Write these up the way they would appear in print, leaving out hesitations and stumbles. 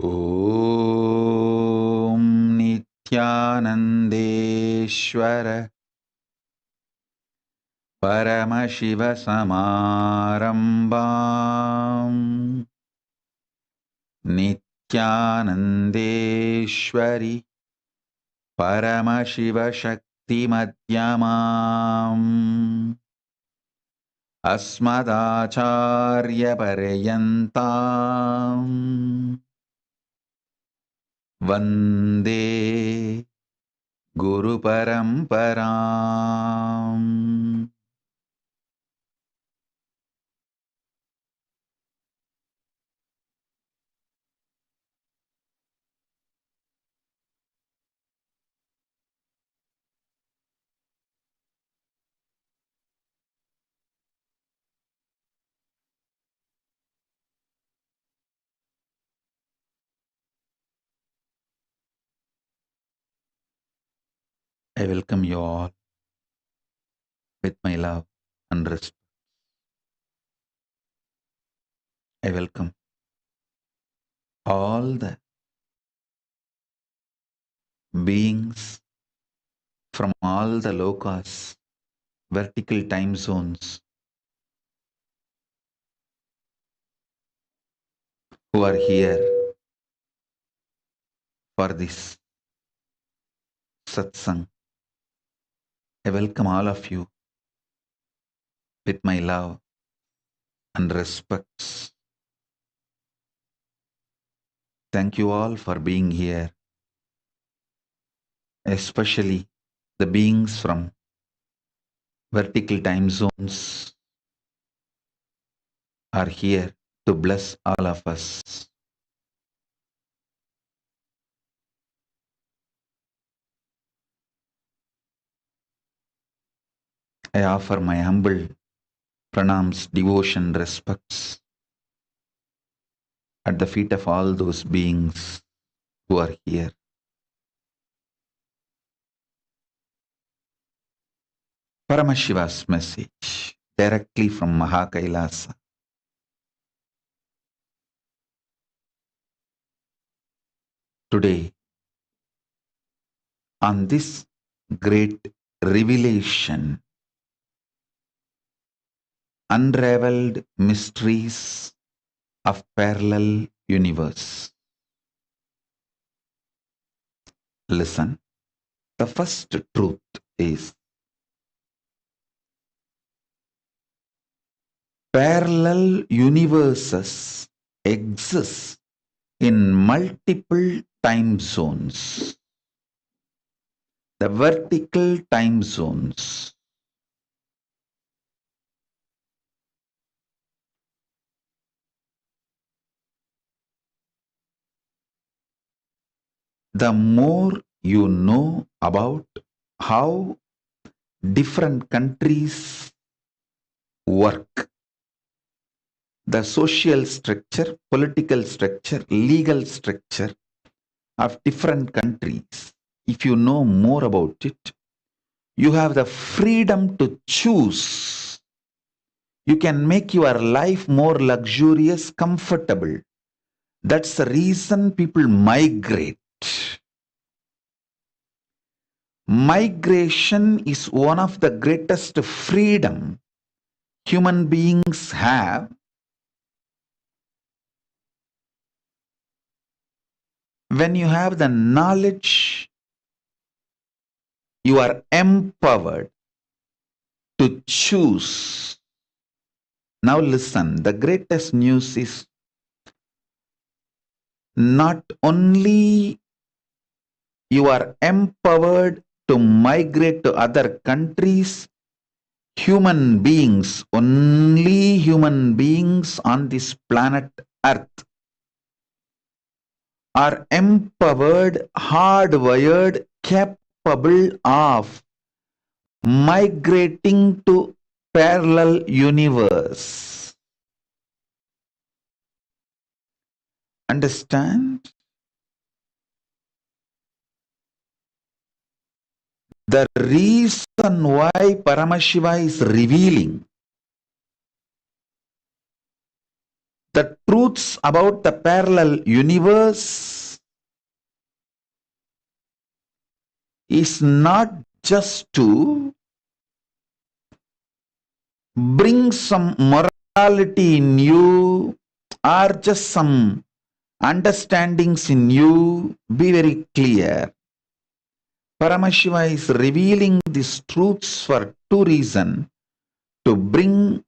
Om Nithyanandeshwara Paramashivoham Nithyanandeshwari Paramashivashakti Madhyamam Asmadacharya Paryantam Vande Guru Paramparam. I welcome you all with my love and respect. I welcome all the beings from all the lokas, vertical time zones who are here for this Satsang. I welcome all of you with my love and respects. Thank you all for being here, especially the beings from vertical time zones are here to bless all of us. I offer my humble pranams, devotion, respects at the feet of all those beings who are here. Paramashiva's message directly from Kailasa. Today, on this great revelation, unraveled mysteries of parallel universe. Listen, the first truth is parallel universes exist in multiple time zones. The vertical time zones. The more you know about how different countries work, the social structure, political structure, legal structure of different countries, if you know more about it, you have the freedom to choose. You can make your life more luxurious, comfortable. That's the reason people migrate. Migration is one of the greatest freedom human beings have. When you have the knowledge, you are empowered to choose. Now listen, the greatest news is not only you are empowered to migrate to other countries, human beings, only human beings on this planet Earth are empowered, hardwired, capable of migrating to parallel universe. Understand? The reason why Paramashiva is revealing the truths about the parallel universe is not just to bring some morality in you or just some understandings in you. Be very clear. Paramashiva is revealing these truths for two reasons: to bring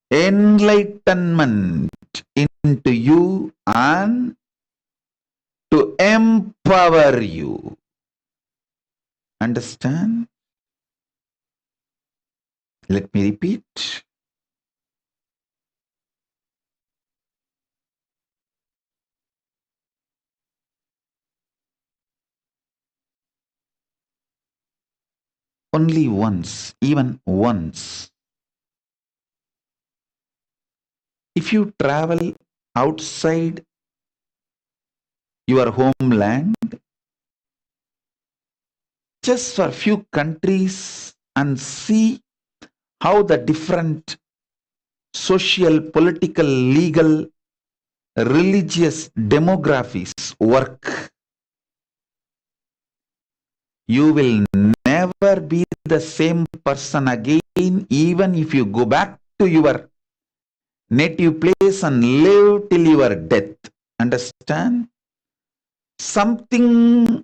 enlightenment into you and to empower you. Understand? Let me repeat. Only once, even once. If you travel outside your homeland, just for a few countries, and see how the different social, political, legal, religious demographies work, you will never be the same person again, even if you go back to your native place and live till your death. Understand? Something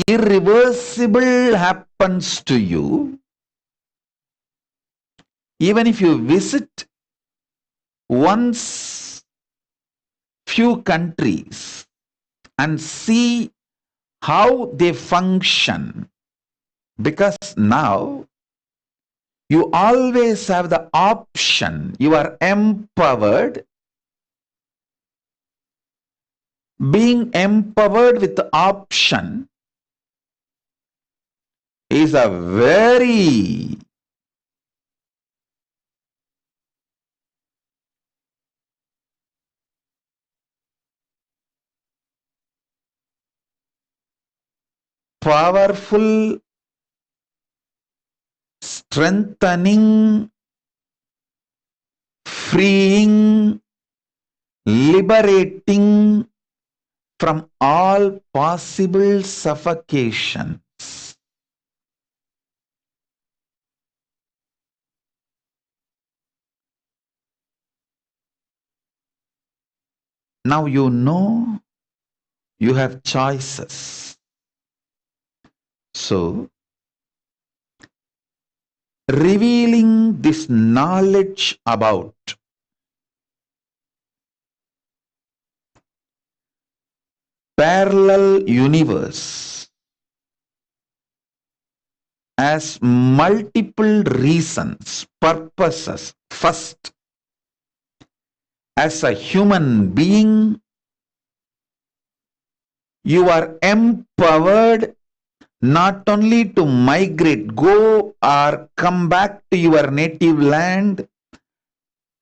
irreversible happens to you. Even if you visit once few countries and see how they function, because now you always have the option, you are empowered. Being empowered with the option is a very powerful, strengthening, freeing, liberating from all possible suffocations. Now you know you have choices. So, revealing this knowledge about parallel universe has multiple reasons, purposes. First, as a human being, you are empowered not only to migrate, go or come back to your native land.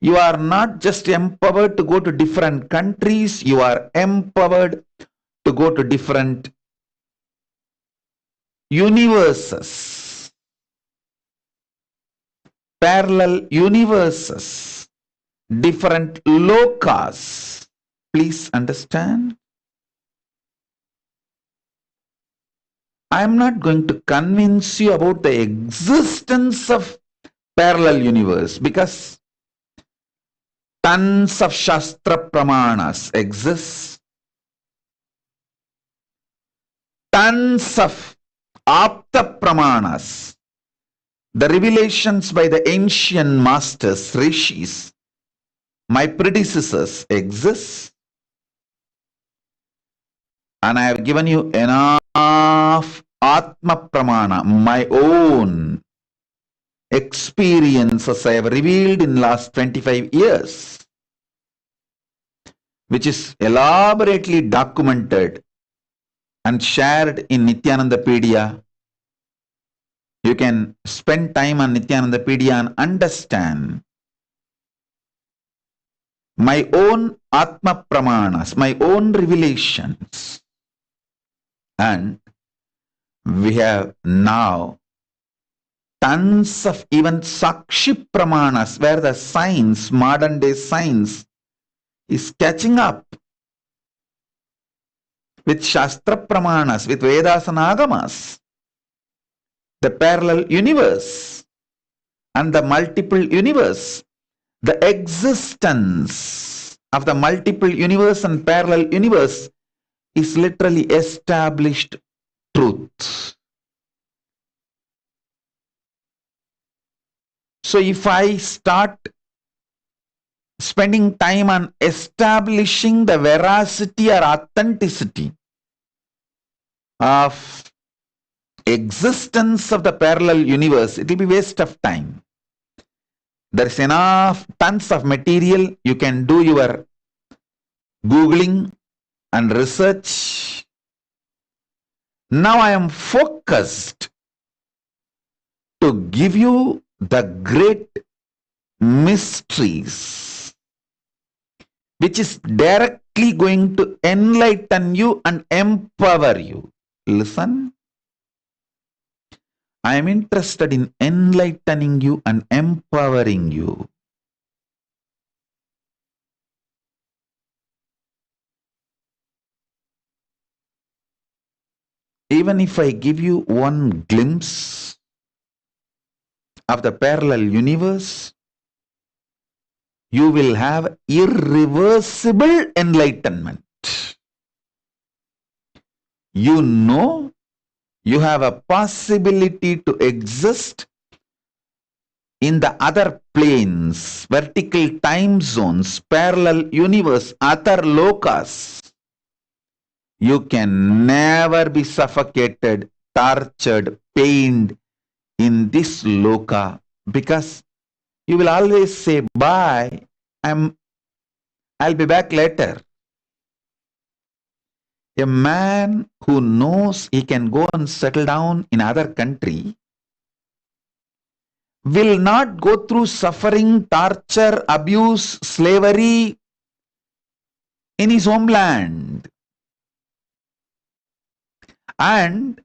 You are not just empowered to go to different countries, you are empowered to go to different universes, parallel universes, different lokas. Please understand. I am not going to convince you about the existence of parallel universe, because tons of Shastra Pramanas exist. Tons of Apta Pramanas, the revelations by the ancient masters, rishis, my predecessors exist. And I have given you enough Atma Pramana, my own experiences I have revealed in last 25 years, which is elaborately documented and shared in Nithyanandapedia. You can spend time on Nithyanandapedia and understand my own Atma Pramanas, my own revelations. And we have now tons of even Sakshi Pramanas, where the science, modern day science, is catching up with Shastra Pramanas, with Vedas and Agamas, the parallel universe and the multiple universe, the existence of the multiple universe and parallel universe is literally established truth. So if I start spending time on establishing the veracity or authenticity of existence of the parallel universe, it will be waste of time. There is enough, tons of material. You can do your Googling and research. Now I am focused to give you the great mysteries, which is directly going to enlighten you and empower you. Listen, I am interested in enlightening you and empowering you. Even if I give you one glimpse of the parallel universe, you will have irreversible enlightenment. You know you have a possibility to exist in the other planes, vertical time zones, parallel universe, other lokas. You can never be suffocated, tortured, pained in this loka, because you will always say, bye, I'll be back later. A man who knows he can go and settle down in other country will not go through suffering, torture, abuse, slavery in his homeland. And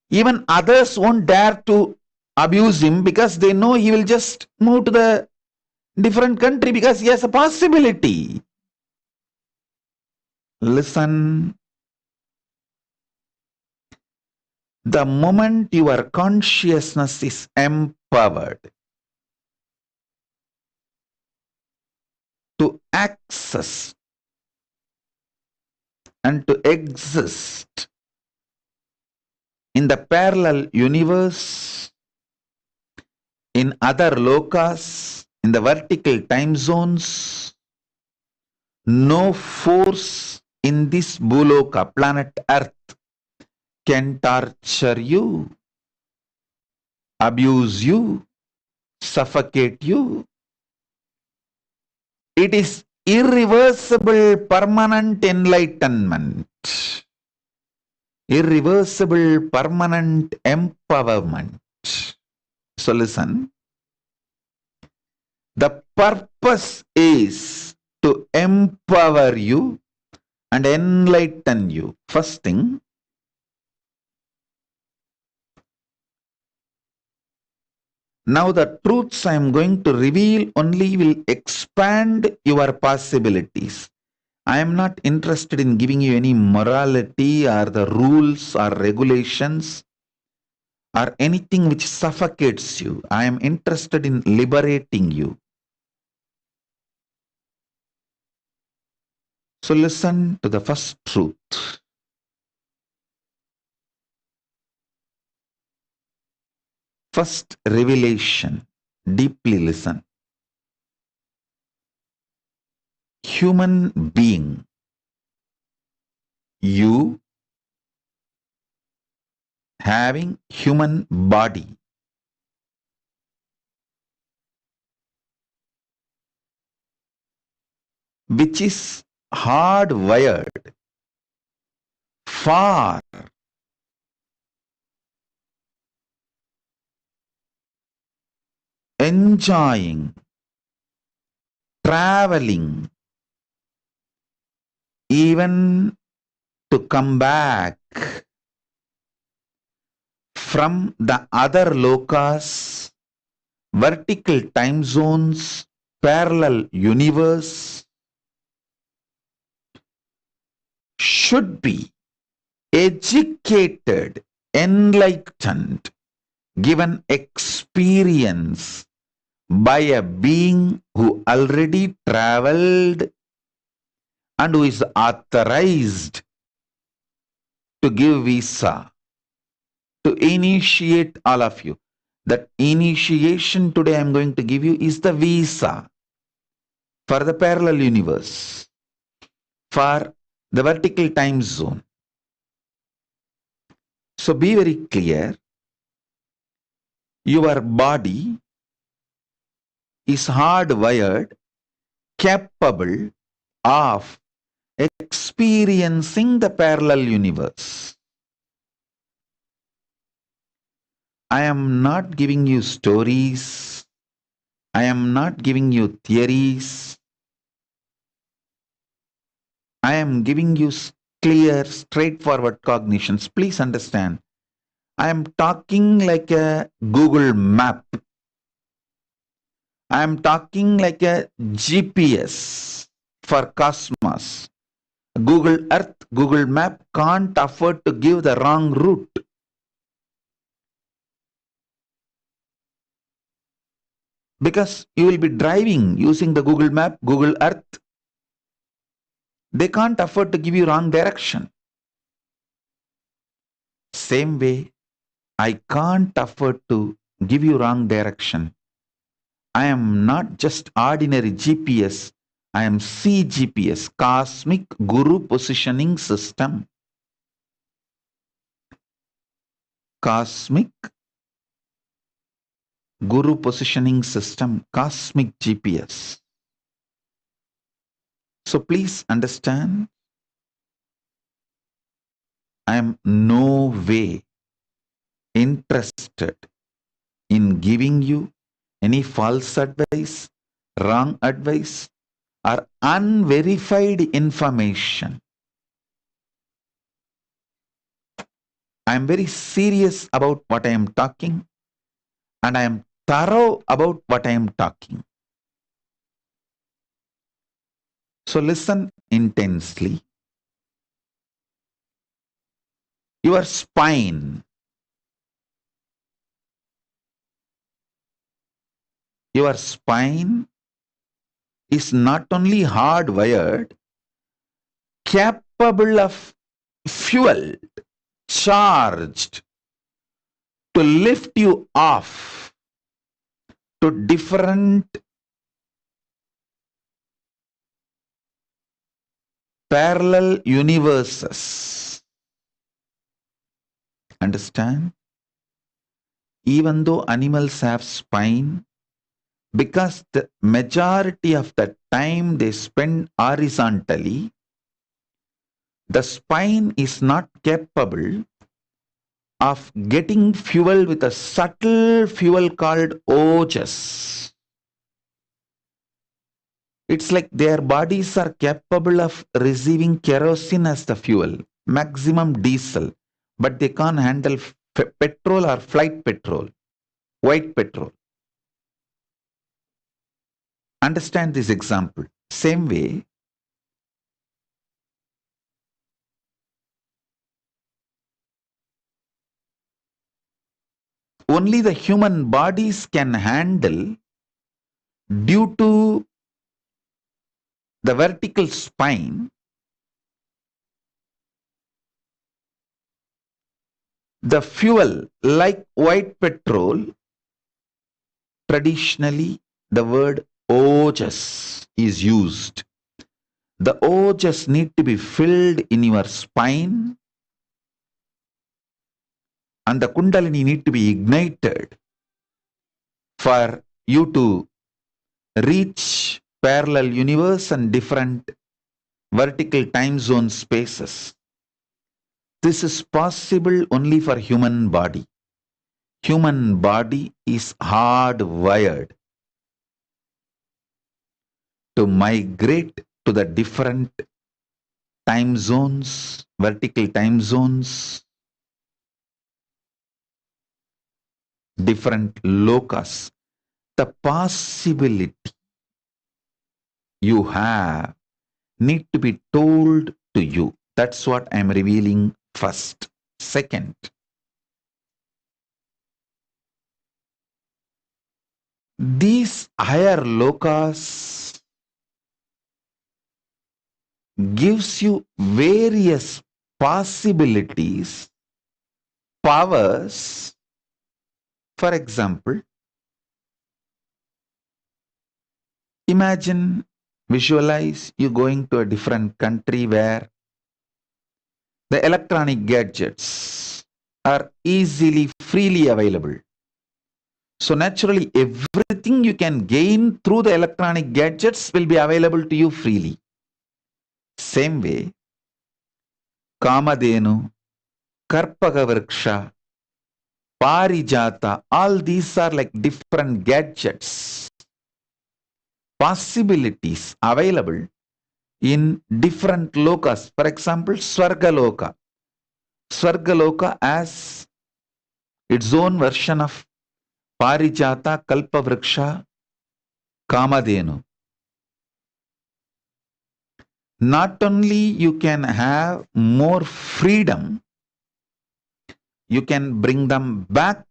even others won't dare to abuse him because they know he will just move to the different country because he has a possibility. Listen, the moment your consciousness is empowered to access and to exist in the parallel universe, in other lokas, in the vertical time zones, no force in this Bhuloka, planet Earth, can torture you, abuse you, suffocate you. It is irreversible, permanent enlightenment. Irreversible, permanent empowerment. So listen, the purpose is to empower you and enlighten you. First thing, now the truths I am going to reveal only will expand your possibilities. I am not interested in giving you any morality or the rules or regulations or anything which suffocates you. I am interested in liberating you. So listen to the first truth. First revelation. Deeply listen. Human being. You having human body. Which is hardwired for enjoying, traveling, even to come back from the other lokas, vertical time zones, parallel universe should be educated, enlightened, given experience by a being who already traveled and who is authorized to give visa, to initiate all of you. That initiation today I am going to give you is the visa for the parallel universe, for the vertical time zone. So be very clear. Your body is hardwired, capable of experiencing the parallel universe. I am not giving you stories. I am not giving you theories. I am giving you clear, straightforward cognitions. Please understand. I am talking like a Google map. I am talking like a GPS for cosmos. Google Earth, Google Map can't afford to give the wrong route. Because you will be driving using the Google Map, Google Earth. They can't afford to give you wrong direction. Same way, I can't afford to give you wrong direction. I am not just ordinary GPS. I am CGPS, Cosmic Guru Positioning System. Cosmic Guru Positioning System, Cosmic GPS. So please understand, I am no way interested in giving you any false advice, wrong advice, or unverified information. I am very serious about what I am talking, and I am thorough about what I am talking. So listen intensely. Your spine, your spine is not only hardwired, capable of fuel, charged to lift you off to different parallel universes. Understand? Even though animals have spine, because the majority of the time they spend horizontally, the spine is not capable of getting fuel with a subtle fuel called ojas. It's like their bodies are capable of receiving kerosene as the fuel, maximum diesel, but they can't handle petrol or flight petrol, white petrol. Understand this example. Same way, only the human bodies can handle, due to the vertical spine, the fuel like white petrol. Traditionally, the word ojas is used. The ojas need to be filled in your spine, and the kundalini need to be ignited for you to reach parallel universe and different vertical time zone spaces. This is possible only for human body. Human body is hardwired to migrate to the different time zones, vertical time zones, different lokas. The possibility you have need to be told to you. That's what I'm revealing first. Second, these higher lokas gives you various possibilities, powers. For example, imagine, visualize you going to a different country where the electronic gadgets are easily, freely available. So naturally, everything you can gain through the electronic gadgets will be available to you freely. Same way, Kamadenu, Karpagavriksha, Parijata, all these are like different gadgets, possibilities available in different lokas. For example, Swargaloka. Swargaloka as its own version of Parijata, Kalpavriksha, Kamadenu. Not only you can have more freedom, you can bring them back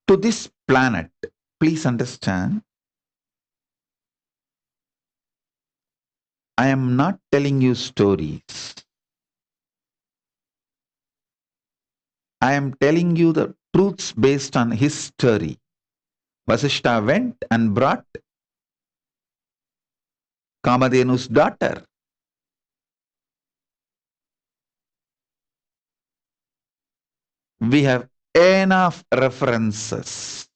to this planet. Please understand, I am not telling you stories. I am telling you the truths based on history. Vasishta went and brought Kamadhenu's daughter. We have enough references.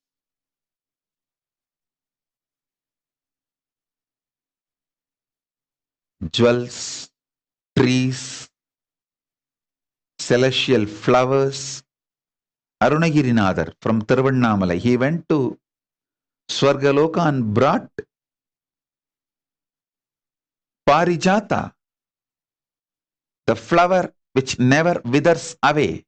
Jewels, trees, celestial flowers. Arunagirinadar from Tiruvannamalai, he went to Swargaloka and brought Parijata, the flower which never withers away.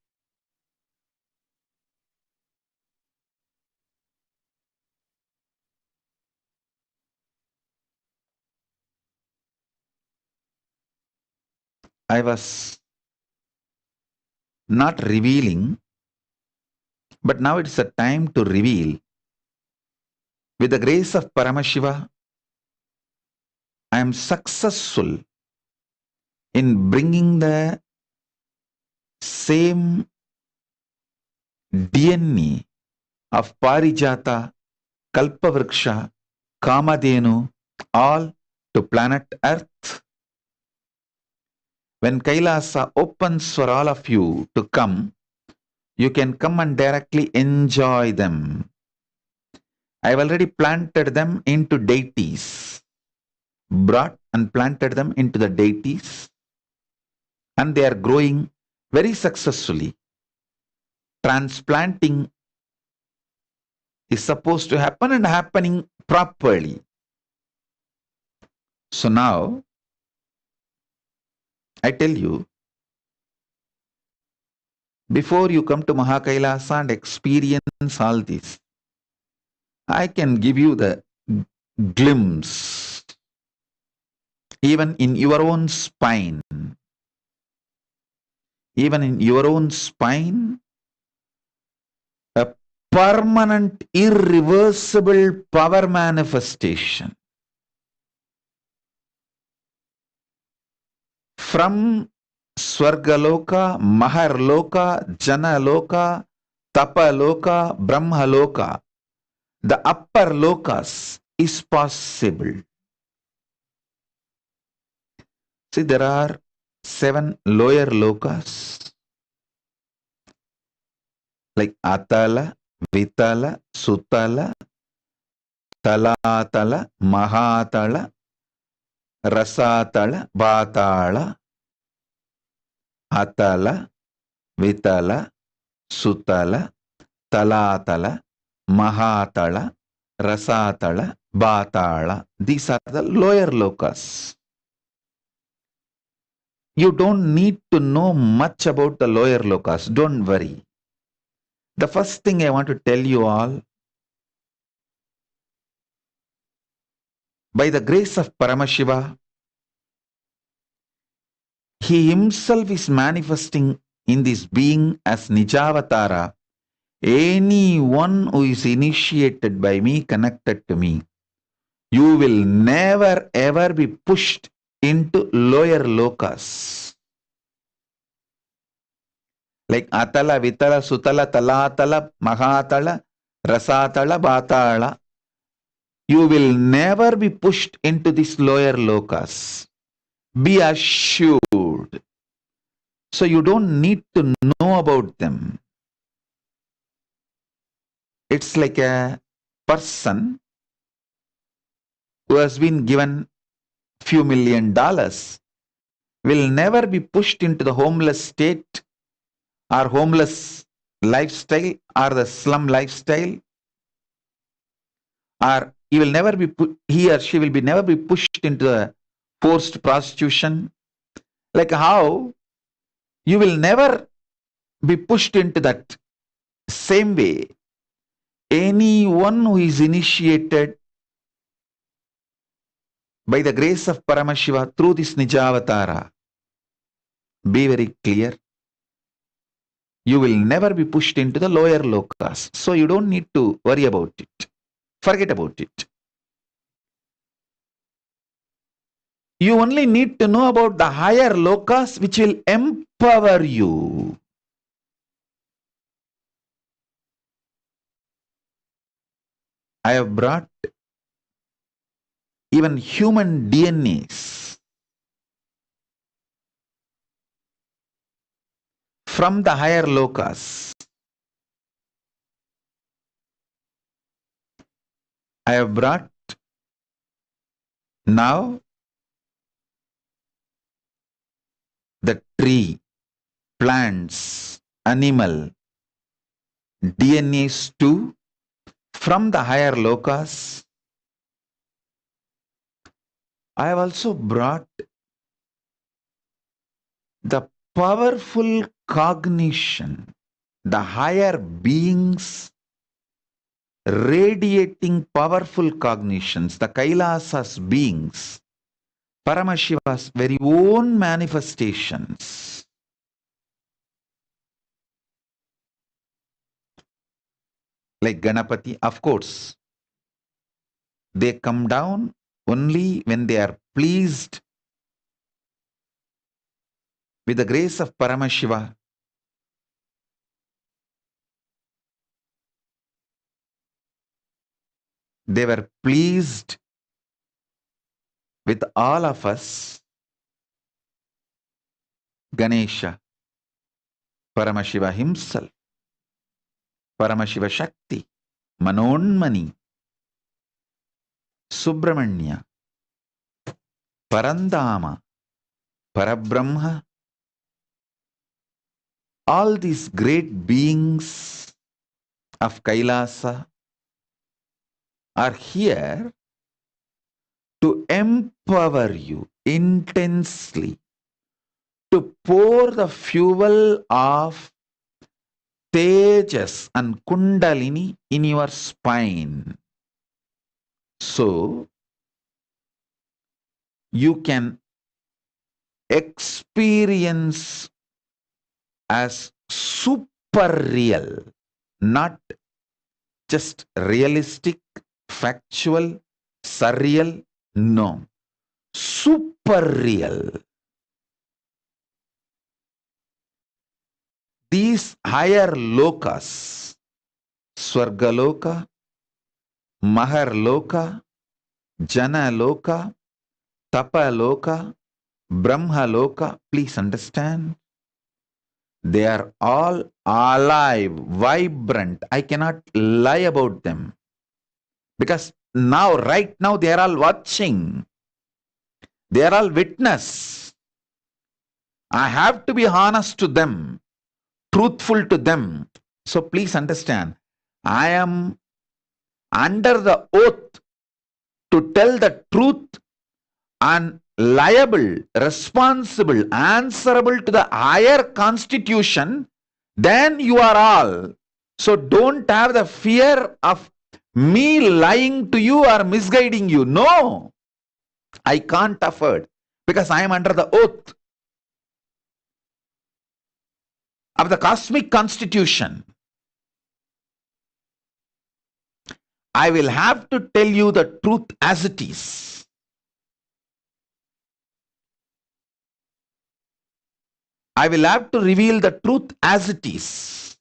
I was not revealing, but now it's a time to reveal. With the grace of Paramashiva, I am successful in bringing the same DNA of Parijata, Kalpavriksha, Kamadhenu, all to planet Earth. When Kailasa opens for all of you to come, you can come and directly enjoy them. I have already planted them into deities, brought and planted them into the deities, and they are growing very successfully. Transplanting is supposed to happen and happening properly. So now, I tell you, before you come to Mahakailasa and experience all this, I can give you the glimpse, even in your own spine. Even in your own spine, a permanent, irreversible power manifestation. From Swargaloka, Maharloka, Janaloka, Tapaloka, Brahmaloka, the upper lokas is possible. See, there are 7 lower lokas like Atala, Vitala, Sutala, Talatala, Mahatala, Rasatala, Vatala, Atala, Vitala, Sutala, Talatala, Mahatala, Rasatala, Vatala. These are the lower lokas. You don't need to know much about the lower lokas. Don't worry. The first thing I want to tell you all, by the grace of Paramashiva, he himself is manifesting in this being as Nijavatara. Anyone who is initiated by me, connected to me, you will never ever be pushed into lower lokas. Like Atala, Vitala, Sutala, Talatala, Mahatala, Rasatala, Batala. You will never be pushed into these lower lokas. Be assured. So you don't need to know about them. It's like a person who has been given few $1 million will never be pushed into the homeless state or homeless lifestyle or the slum lifestyle, or he or she will be never be pushed into the forced prostitution. Like how you will never be pushed into that same way. Anyone who is initiated by the grace of Paramashiva through this Nijavatara, be very clear, you will never be pushed into the lower lokas. So you don't need to worry about it. Forget about it. You only need to know about the higher lokas which will empower you. I have brought even human DNAs from the higher lokas. I have brought now the tree, plants, animal DNAs too from the higher lokas. I have also brought the powerful cognition, the higher beings radiating powerful cognitions, the Kailasa's beings, Paramashiva's very own manifestations. Like Ganapati, of course, they come down only when they are pleased with the grace of Paramashiva. They were pleased with all of us. Ganesha, Paramashiva himself, Paramashiva Shakti, Manonmani, Subramanya, Parandama, Parabrahma, all these great beings of Kailasa are here to empower you intensely, to pour the fuel of Tejas and Kundalini in your spine. So you can experience as super real, not just realistic, factual, surreal, no, super real. These higher lokas, Swargaloka, Maharloka, Janaloka, Tapaloka, Brahmaloka, please understand, they are all alive, vibrant. I cannot lie about them. Because now, right now, they are all watching. They are all witness. I have to be honest to them, truthful to them. So please understand, I am under the oath to tell the truth and liable, responsible, answerable to the higher constitution than you are all. So don't have the fear of me lying to you or misguiding you. No, I can't afford, because I am under the oath of the cosmic constitution. I will have to tell you the truth as it is. I will have to reveal the truth as it is.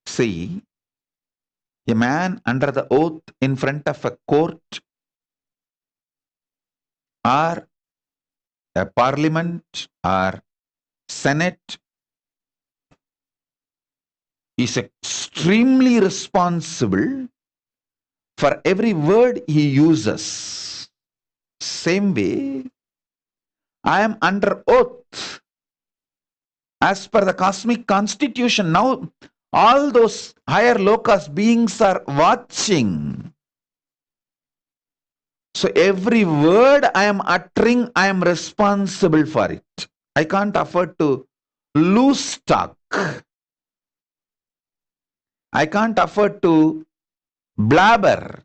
See, a man under the oath in front of a court or a parliament or senate is extremely responsible for every word he uses. Same way, I am under oath as per the cosmic constitution. Now, all those higher lokas beings are watching. So every word I am uttering, I am responsible for it. I can't afford to lose talk. I can't afford to blabber.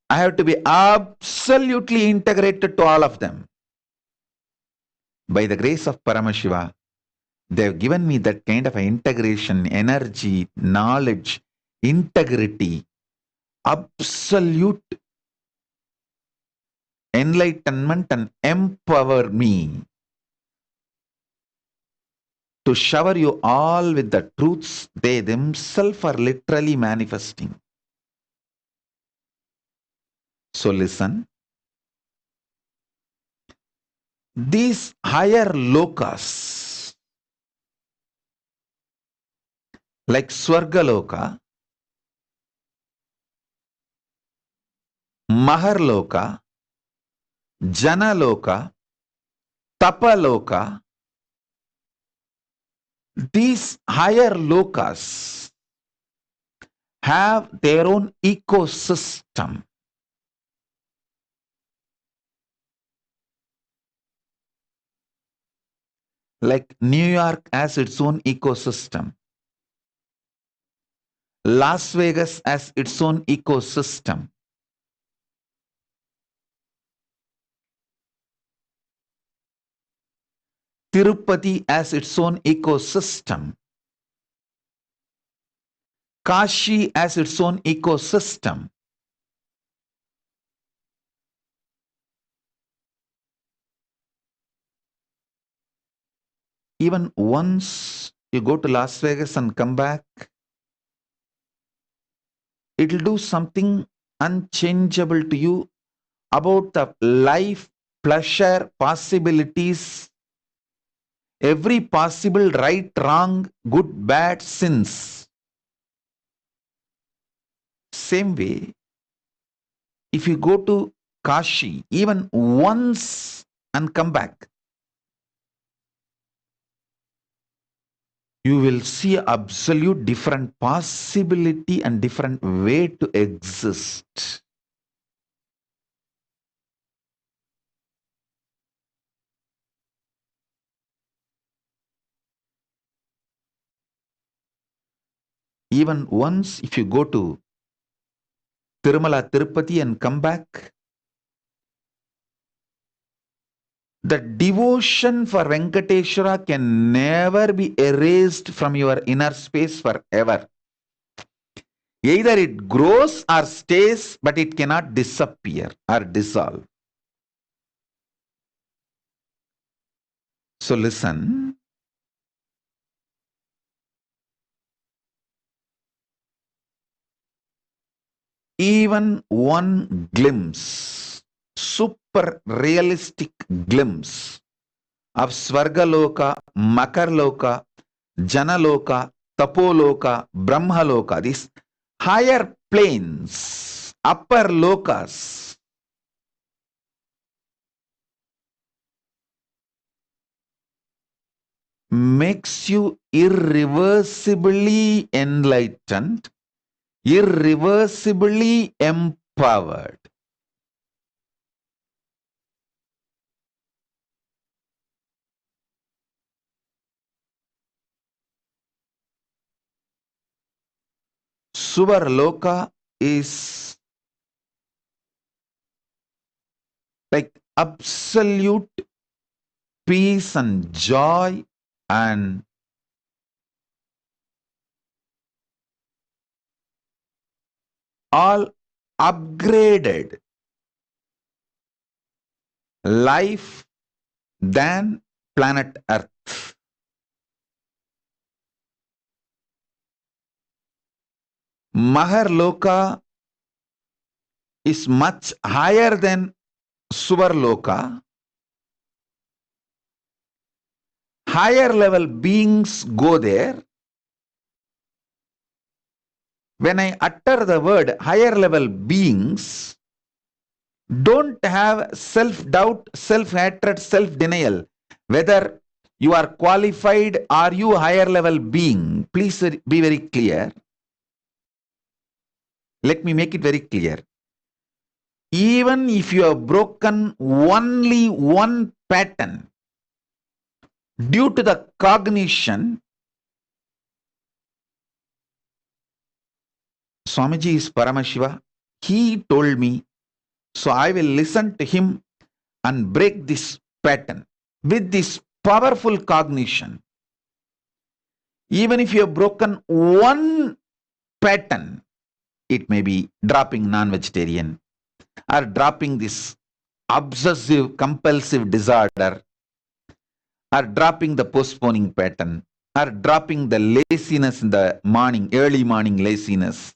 I have to be absolutely integrated to all of them. By the grace of Paramashiva, they have given me that kind of integration, energy, knowledge, integrity, absolute enlightenment, and empower me to shower you all with the truths they themselves are literally manifesting. So listen, these higher lokas, like Swargaloka, Maharloka, Janaloka, Tapaloka, these higher lokas have their own ecosystem. Like New York has its own ecosystem. Las Vegas has its own ecosystem. Tirupati has its own ecosystem. Kashi has its own ecosystem. Even once you go to Las Vegas and come back, it will do something unchangeable to you about the life, pleasure, possibilities, every possible right, wrong, good, bad, sins. Same way, if you go to Kashi even once and come back, you will see absolute different possibility and different way to exist. Even once, if you go to Tirumala, Tirupati and come back, the devotion for Venkateshwara can never be erased from your inner space forever. Either it grows or stays, but it cannot disappear or dissolve. So listen. Even one glimpse, super realistic glimpse of Svargaloka, Makarloka, Janaloka, Tapoloka, Brahmaloka, these higher planes, upper lokas, makes you irreversibly enlightened, irreversibly empowered. Suvarloka is like absolute peace and joy and all upgraded life than planet Earth. Maharloka is much higher than Suvarloka. Higher level beings go there. When I utter the word higher level beings, don't have self-doubt, self-hatred, self-denial. Whether you are qualified, are you higher level being? Please be very clear. Let me make it very clear. Even if you have broken only one pattern due to the cognition, Swamiji is Paramashiva. He told me, so I will listen to him and break this pattern with this powerful cognition. Even if you have broken one pattern, it may be dropping non-vegetarian or dropping this obsessive compulsive disorder or dropping the postponing pattern or dropping the laziness in the morning, early morning laziness,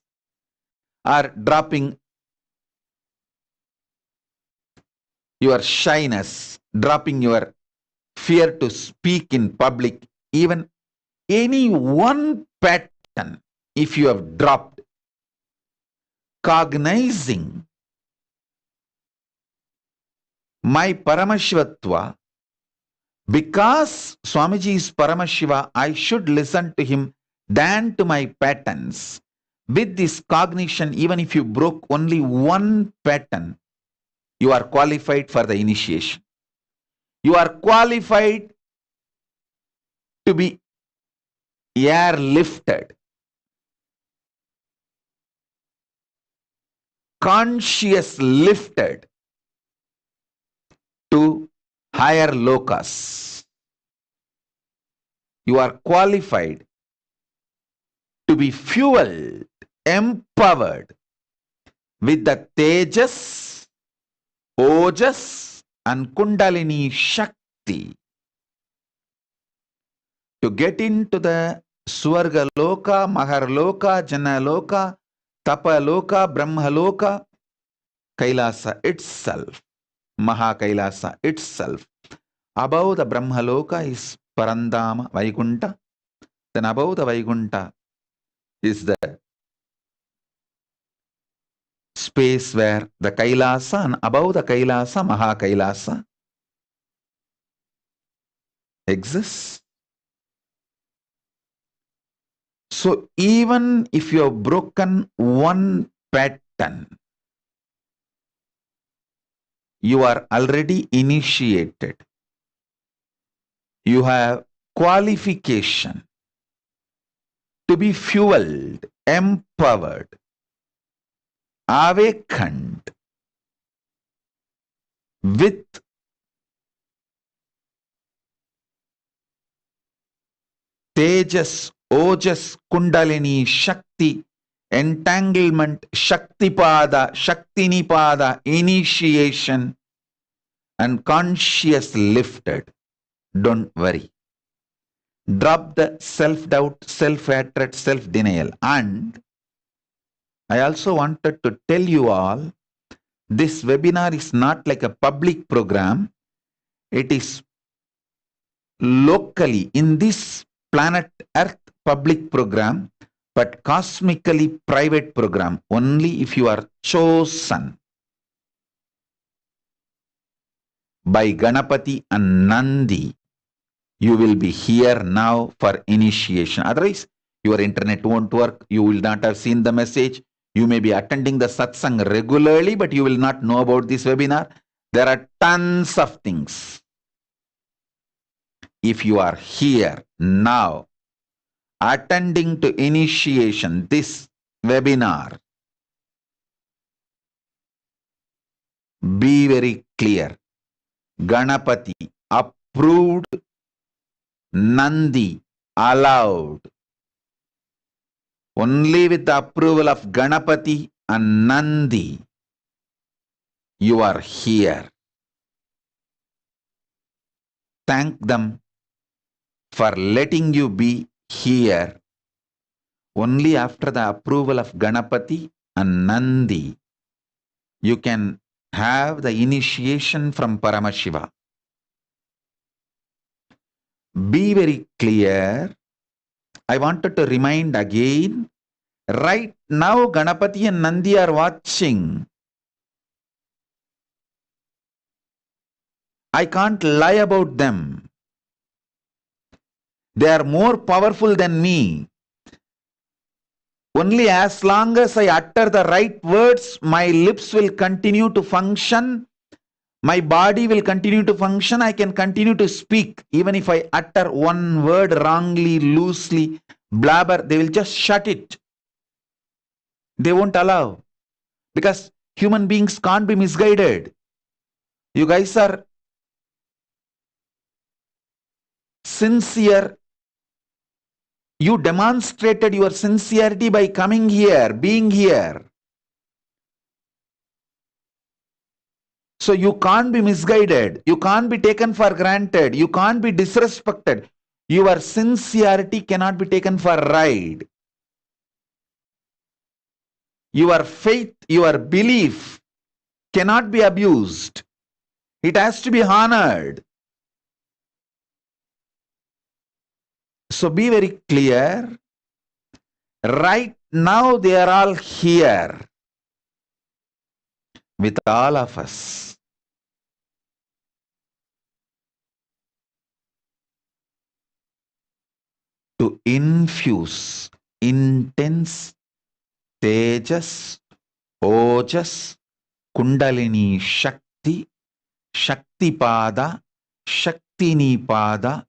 or dropping your shyness, dropping your fear to speak in public, even any one pattern, if you have dropped, cognizing my Paramashivatva, because Swamiji is Paramashiva, I should listen to him than to my patterns. With this cognition, even if you broke only one pattern, you are qualified for the initiation. You are qualified to be airlifted, conscious lifted to higher lokas. You are qualified to be fueled, empowered with the Tejas, Ojas and Kundalini Shakti to get into the Swarga Loka, Maharloka, Janaloka, Tapaloka, Brahmaloka, Kailasa itself, Mahakailasa itself. Above the Brahmaloka is Parandama, Vaikunta. Then above the Vaikunta is the space where the Kailasa, and above the Kailasa, Mahakailasa exists. So even if you have broken one pattern, you are already initiated. You have qualification to be fueled, empowered, awakened with Tejas, Ojas, Kundalini, Shakti, entanglement, Shaktipada, Shaktinipada, initiation, and conscious lifted. Don't worry. Drop the self-doubt, self-hatred, self-denial. And I also wanted to tell you all, this webinar is not like a public program. It is locally in this planet Earth public program, but cosmically private program only if you are chosen by Ganapati and Nandi. You will be here now for initiation. Otherwise, your internet won't work. You will not have seen the message. You may be attending the satsang regularly, but you will not know about this webinar. There are tons of things. If you are here now, attending to initiation, this webinar. Be very clear. Ganapati approved, Nandi allowed. Only with the approval of Ganapati and Nandi, you are here. Thank them for letting you be here. Only after the approval of Ganapati and Nandi, you can have the initiation from Paramashiva. Be very clear. I wanted to remind again, right now Ganapati and Nandi are watching. I can't lie about them. They are more powerful than me. Only as long as I utter the right words, my lips will continue to function. My body will continue to function. I can continue to speak. Even if I utter one word wrongly, loosely, blabber, they will just shut it. They won't allow. Because human beings can't be misguided. You guys are sincere. You demonstrated your sincerity by coming here, being here. So you can't be misguided. You can't be taken for granted. You can't be disrespected. Your sincerity cannot be taken for ride. Your faith, your belief cannot be abused. It has to be honored. So be very clear. Right now they are all here with all of us. To infuse intense tejas, ojas, kundalini shakti, shakti pada, shaktini pada,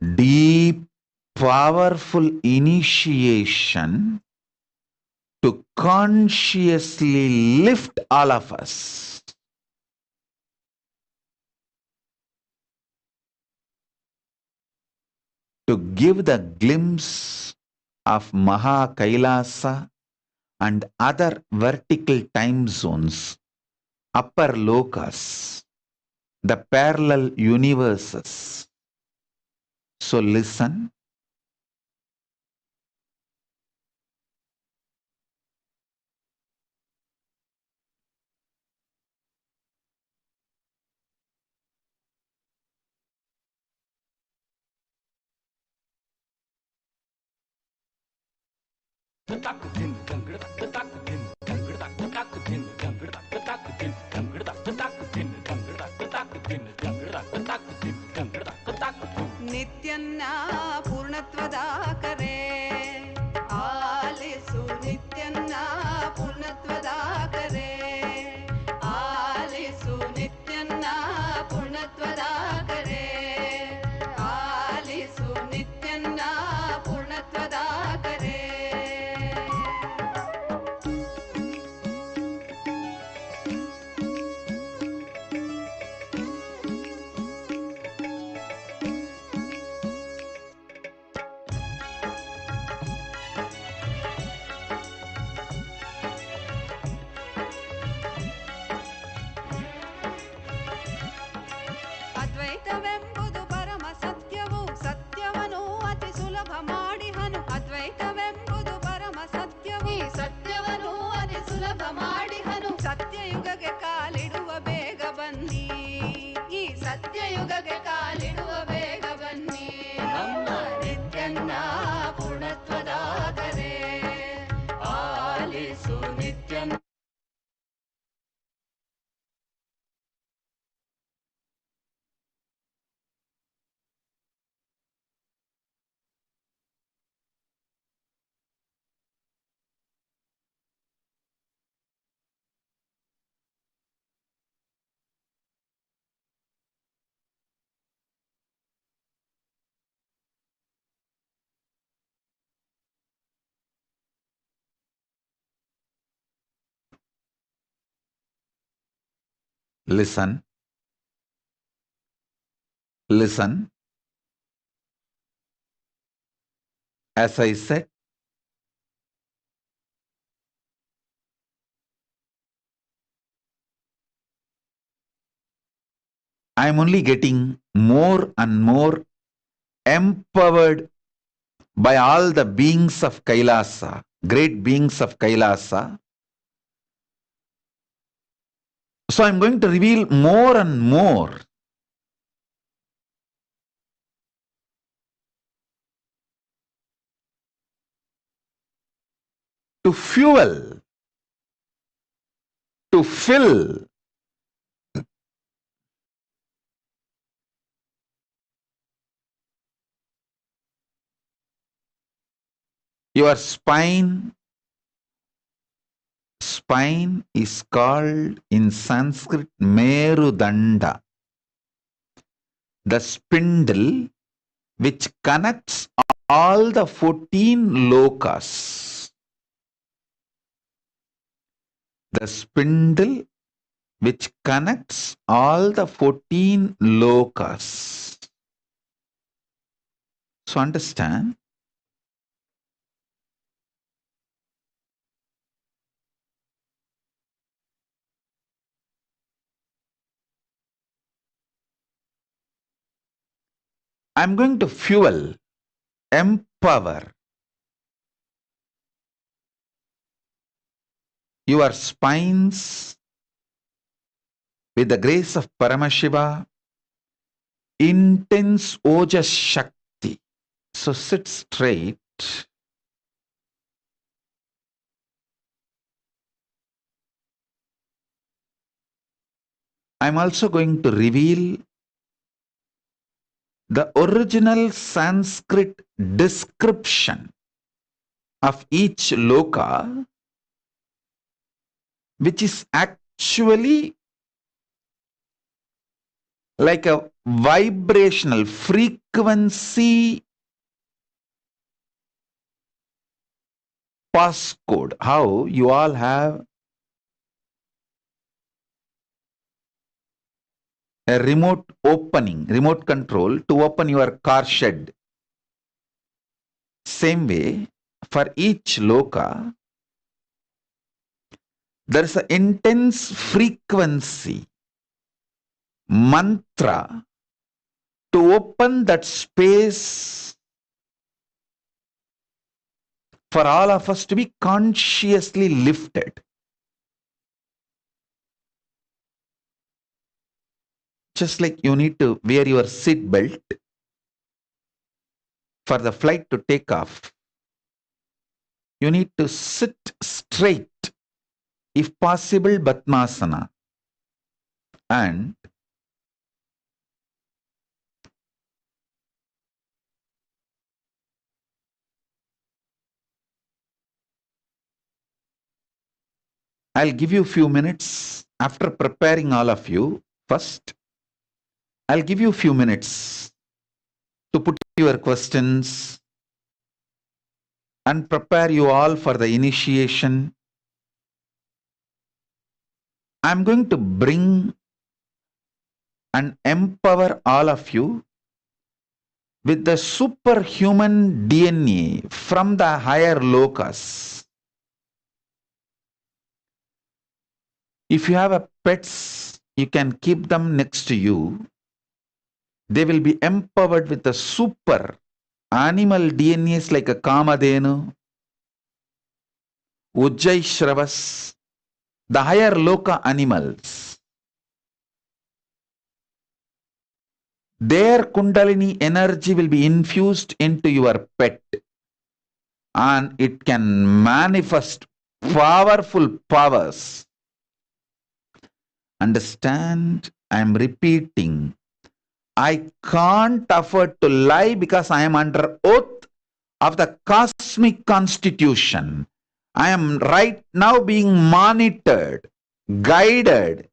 deep, powerful initiation to consciously lift all of us. To give the glimpse of Maha Kailasa and other vertical time zones, upper lokas, the parallel universes. So listen. ನಿತ್ಯನ್ನ ಪೂರ್ಣತ್ವದ ಕರೆ ಆಲಿಸು ನಿತ್ಯನ್ನ ಪೂರ್ಣತ್ವದ ಕರೆ ಆಲಿಸು ನಿತ್ಯನ್ನ ಪೂರ್ಣತ್ವದ ಕರೆ ಆಲಿಸು ನಿತ್ಯನ್ನ ಪೂರ್ಣತ್ವದ ಕರೆ Listen. Listen. As I said, I am only getting more and more empowered by all the beings of Kailasa, great beings of Kailasa. So I'm going to reveal more and more to fuel, to fill your spine. Spine is called in Sanskrit Merudanda, the spindle which connects all the 14 lokas. The spindle which connects all the 14 lokas. So understand, I'm going to fuel, empower your spines with the grace of Paramashiva, intense Ojas Shakti. So sit straight. I'm also going to reveal the original Sanskrit description of each loka, which is actually like a vibrational frequency passcode. How you all have a remote opening, remote control to open your car shed. Same way, for each loka, there is an intense frequency, mantra, to open that space for all of us to be consciously lifted. Just like you need to wear your seat belt for the flight to take off, you need to sit straight, if possible, Batmasana. And I'll give you a few minutes after preparing all of you. First, I'll give you a few minutes to put your questions and prepare you all for the initiation. I'm going to bring and empower all of you with the superhuman DNA from the higher lokas. If you have a pets, you can keep them next to you. They will be empowered with the super animal DNAs like a Kamadenu, Ujjai Shravas, the higher loka animals. Their Kundalini energy will be infused into your pet and it can manifest powerful powers. Understand? I am repeating. I can't afford to lie because I am under oath of the cosmic constitution. I am right now being monitored, guided,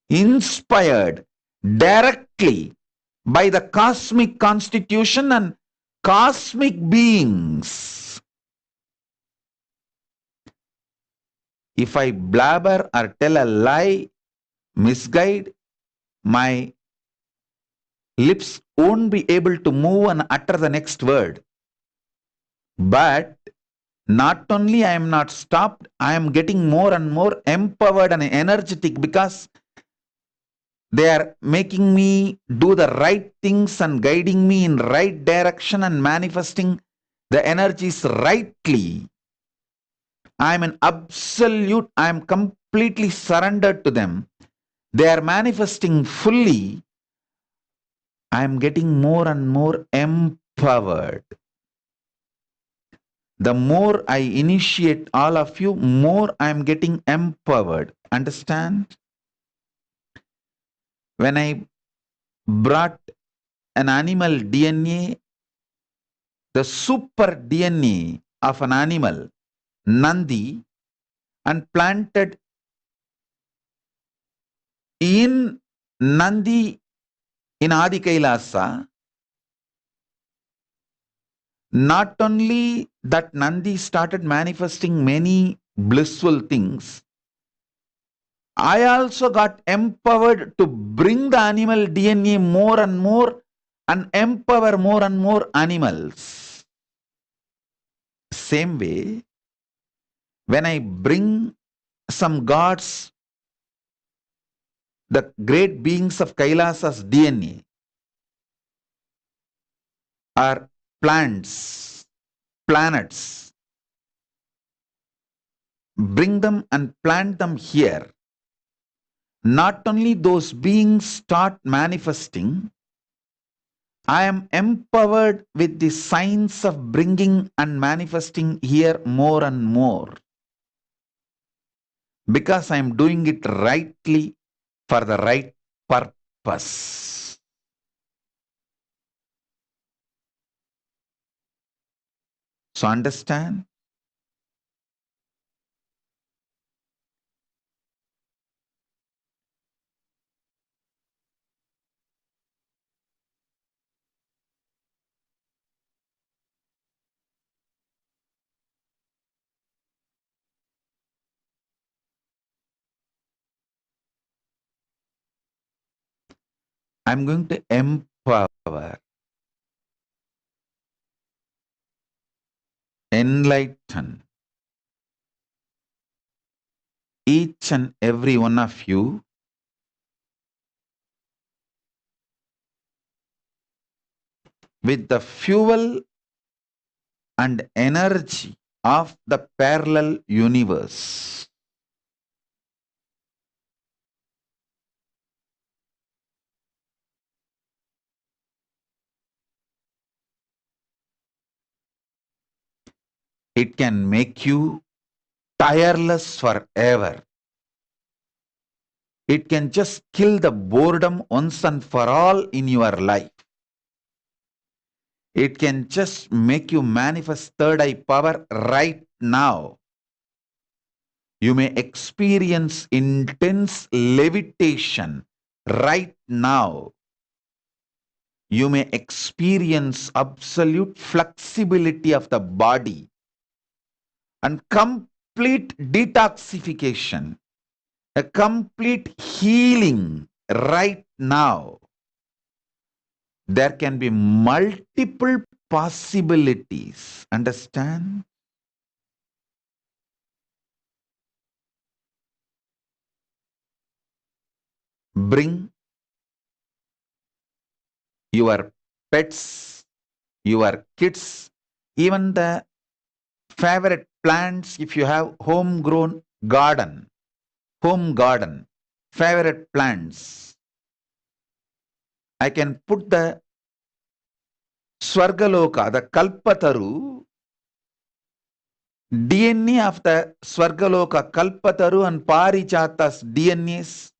inspired directly by the cosmic constitution and cosmic beings. If I blabber or tell a lie, misguide, my lips won't be able to move and utter the next word. But not only I am not stopped, I am getting more and more empowered and energetic because they are making me do the right things and guiding me in right direction and manifesting the energies rightly. I am an absolute, I am completely surrendered to them. They are manifesting fully. I am getting more and more empowered. The more I initiate all of you, more I am getting empowered. Understand? When I brought an animal DNA, the super DNA of an animal, Nandi, and planted in Nandi in Adi Kailasa, not only that Nandi started manifesting many blissful things, I also got empowered to bring the animal DNA more and more and empower more and more animals. Same way, when I bring some gods, the great beings of Kailasa's DNA, are plants, planets, bring them and plant them here. Not only those beings start manifesting, I am empowered with the science of bringing and manifesting here more and more because I am doing it rightly for the right purpose. So understand? I'm going to empower, enlighten each and every one of you with the fuel and energy of the parallel universe. It can make you tireless forever. It can just kill the boredom once and for all in your life. It can just make you manifest third eye power right now. You may experience intense levitation right now. You may experience absolute flexibility of the body and complete detoxification, a complete healing right now. There can be multiple possibilities. Understand? Bring your pets, your kids, even the favorite plants if you have homegrown garden, home garden, favorite plants. I can put the Swargaloka, the Kalpataru, DNA of the Swargaloka, Kalpataru and Parichata's DNAs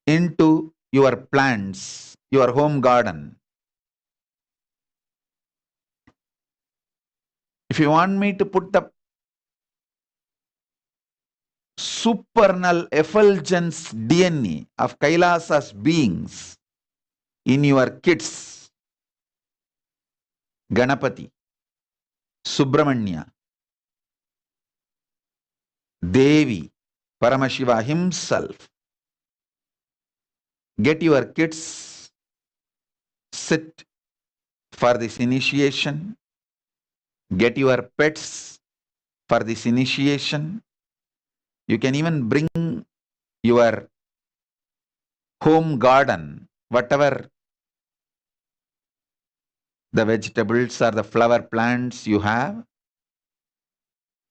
into your plants, your home garden. If you want me to put the supernal effulgence DNA of Kailasa's beings in your kids, Ganapati, Subramanya, Devi, Paramashiva himself, Get your kids, sit for this initiation. Get your pets for this initiation. You can even bring your home garden, whatever the vegetables or the flower plants you have,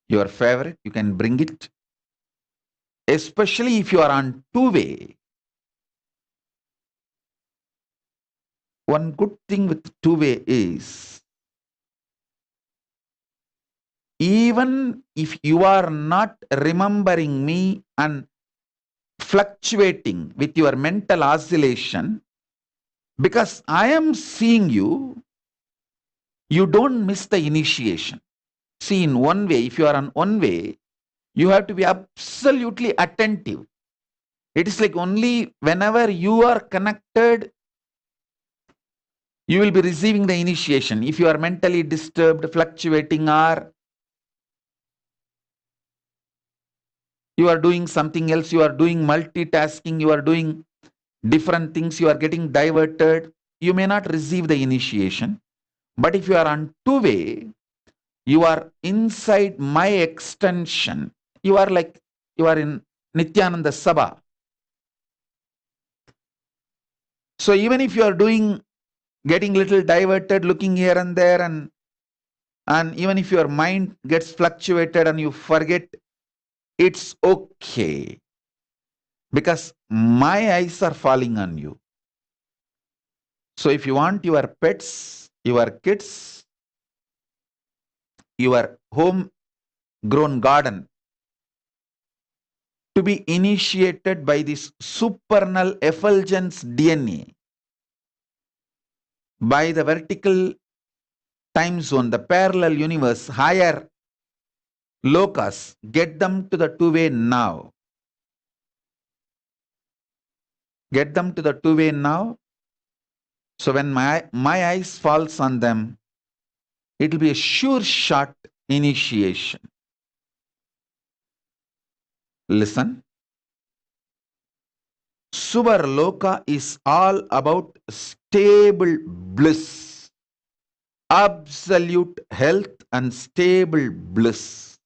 your favorite, you can bring it. Especially if you are on two-way. One good thing with two-way is, even if you are not remembering me and fluctuating with your mental oscillation, because I am seeing you, you don't miss the initiation. See, in one way, if you are on one way, you have to be absolutely attentive. It is like only whenever you are connected, you will be receiving the initiation. If you are mentally disturbed, fluctuating, or you are doing something else, you are doing multitasking, you are doing different things, you are getting diverted, you may not receive the initiation. But if you are on two-way, you are inside my extension. You are like, you are in Nithyananda Sabha. So even if you are doing, getting little diverted, looking here and there, and even if your mind gets fluctuated and you forget, it's okay. Because my eyes are falling on you. So if you want your pets, your kids, your home grown garden to be initiated by this supernal effulgence DNA, by the vertical time zone, the parallel universe, higher locus, get them to the two-way now. Get them to the two-way now. So when my eyes falls on them, it will be a sure shot initiation. Listen. Subarloka is all about stable bliss, absolute health and stable bliss.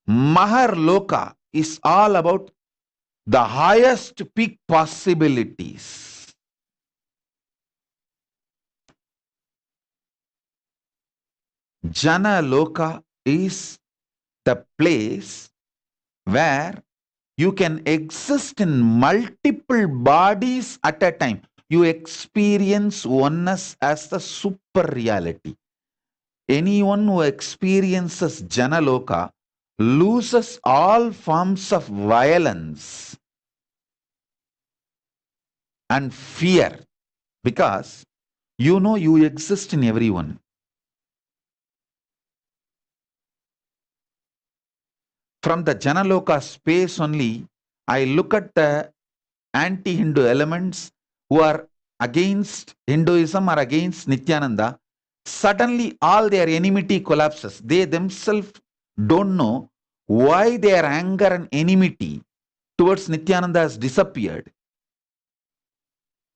Maharloka is all about the highest peak possibilities. Jana Loka is the place where you can exist in multiple bodies at a time. You experience oneness as the super reality. Anyone who experiences Janaloka loses all forms of violence and fear, because you know you exist in everyone. From the Janaloka space only, I look at the anti-Hindu elements who are against Hinduism or against Nithyananda. Suddenly all their enmity collapses. They themselves don't know why their anger and enmity towards Nithyananda has disappeared.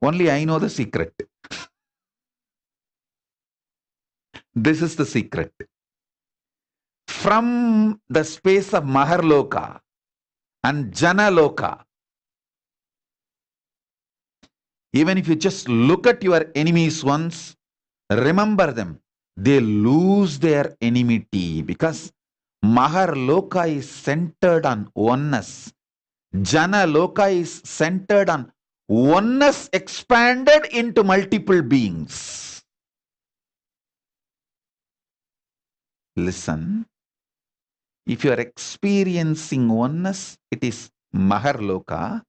Only I know the secret. This is the secret. From the space of Maharloka and Janaloka, even if you just look at your enemies once, remember them, they lose their enmity, because Maharloka is centered on oneness. Janaloka is centered on oneness expanded into multiple beings. Listen, if you are experiencing oneness, it is Maharloka.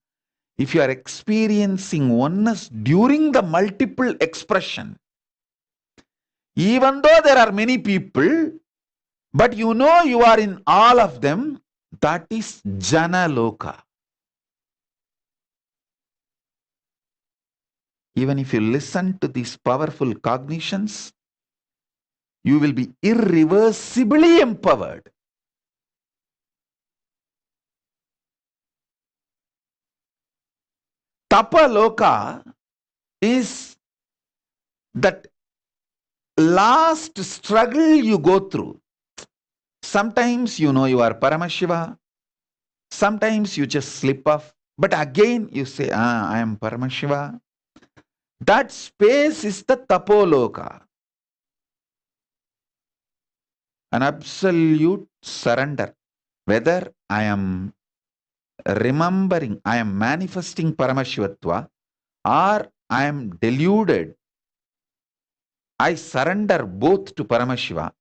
If you are experiencing oneness during the multiple expression, even though there are many people, but you know you are in all of them, that is Janaloka. Even if you listen to these powerful cognitions, you will be irreversibly empowered. Tapaloka is that last struggle you go through. Sometimes you know you are Paramashiva, sometimes you just slip off, but again you say, I am Paramashiva. That space is the Tapoloka. An absolute surrender. Whether I am remembering, I am manifesting Paramashivatva, or I am deluded, I surrender both to Paramashiva.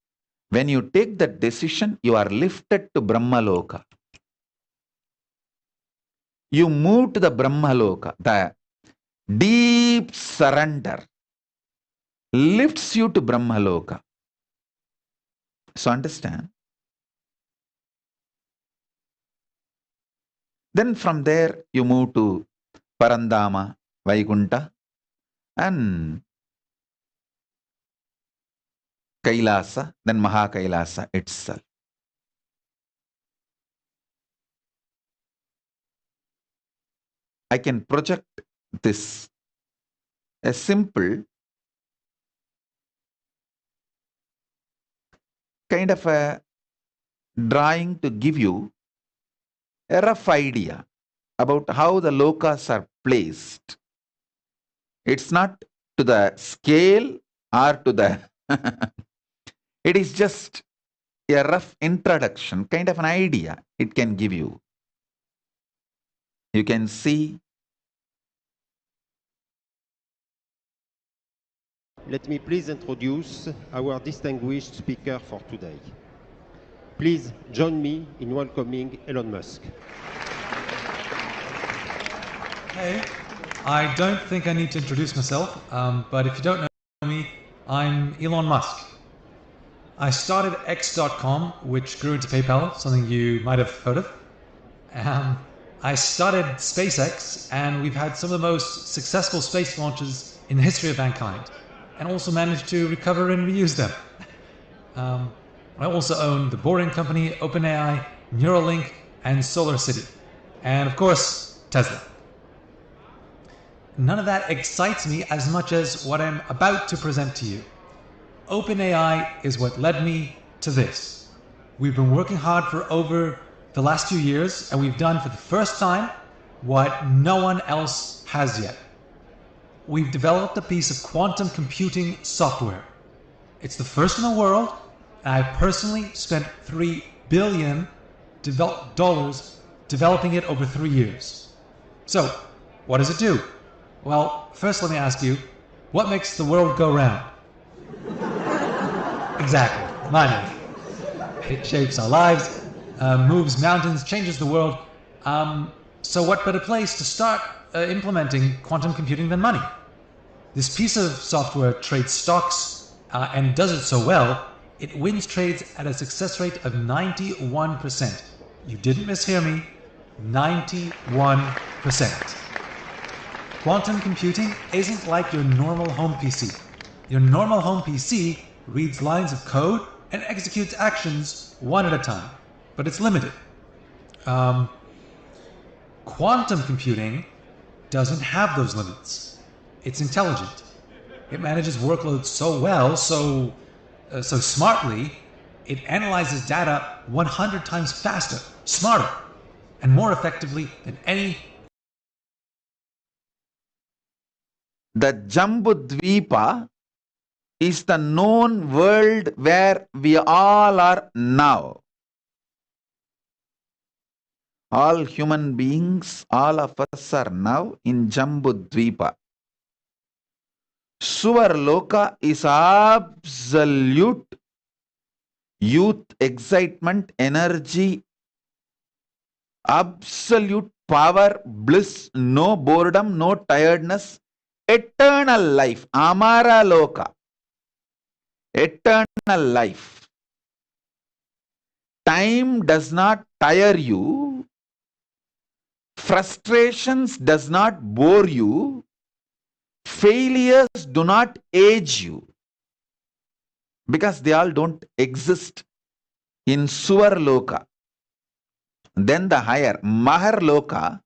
When you take that decision, you are lifted to Brahmaloka. You move to the Brahmaloka. The deep surrender lifts you to Brahmaloka. So understand. Then from there you move to Parandama, Vaikunta, and Kailasa, then Mahakailasa itself. I can project this, a simple kind of a drawing to give you a rough idea about how the lokas are placed. It's not to the scale or to the it is just a rough introduction, kind of an idea it can give you. You can see. Let me please introduce our distinguished speaker for today. Please join me in welcoming Elon Musk. Hey, I don't think I need to introduce myself, but if you don't know me, I'm Elon Musk. I started X.com, which grew into PayPal, something you might have heard of. I started SpaceX, and we've had some of the most successful space launches in the history of mankind, and also managed to recover and reuse them. I also own the Boring Company, OpenAI, Neuralink, and SolarCity, and of course, Tesla. None of that excites me as much as what I'm about to present to you. OpenAI is what led me to this. We've been working hard for over the last 2 years, and we've done for the first time what no one else has yet. We've developed a piece of quantum computing software. It's the first in the world, and I personally spent $3 billion developing it over 3 years. So, what does it do? Well, first let me ask you, what makes the world go round? Exactly, money. It shapes our lives, moves mountains, changes the world. So what better place to start implementing quantum computing than money? This piece of software trades stocks and does it so well, it wins trades at a success rate of 91%. You didn't mishear me, 91%. Quantum computing isn't like your normal home PC. Your normal home PC reads lines of code and executes actions one at a time, but it's limited. Quantum computing doesn't have those limits. It's intelligent. It manages workloads so well, so smartly, it analyzes data 100 times faster, smarter, and more effectively than any. The Jambudvipa is the known world where we all are now. All human beings, all of us are now in Jambudvipa. Suvarloka is absolute youth, excitement, energy, absolute power, bliss, no boredom, no tiredness, eternal life, Amara Loka, eternal life. Time does not tire you, frustrations does not bore you, failures do not age you, because they all don't exist in Suvarloka. Then the higher Maharloka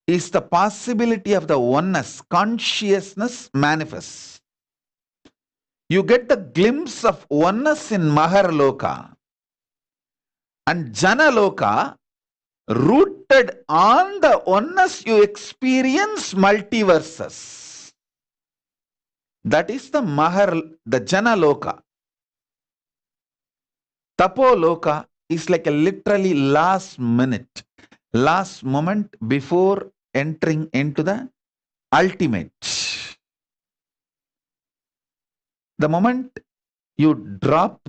is the possibility of the oneness, consciousness manifests. You get the glimpse of oneness in Maharloka and Janaloka, rooted on the oneness you experience multiverses. That is the Janaloka. Tapoloka is like a literally last minute, last moment before entering into the ultimate. The moment you drop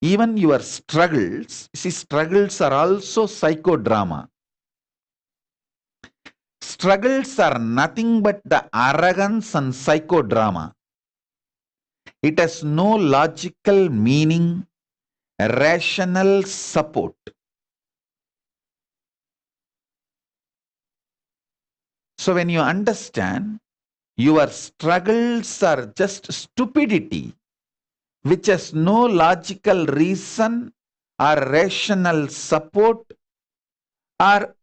even your struggles, see, struggles are also psychodrama. Struggles are nothing but the arrogance and psychodrama. It has no logical meaning, rational support. So when you understand your struggles are just stupidity, which has no logical reason or rational support or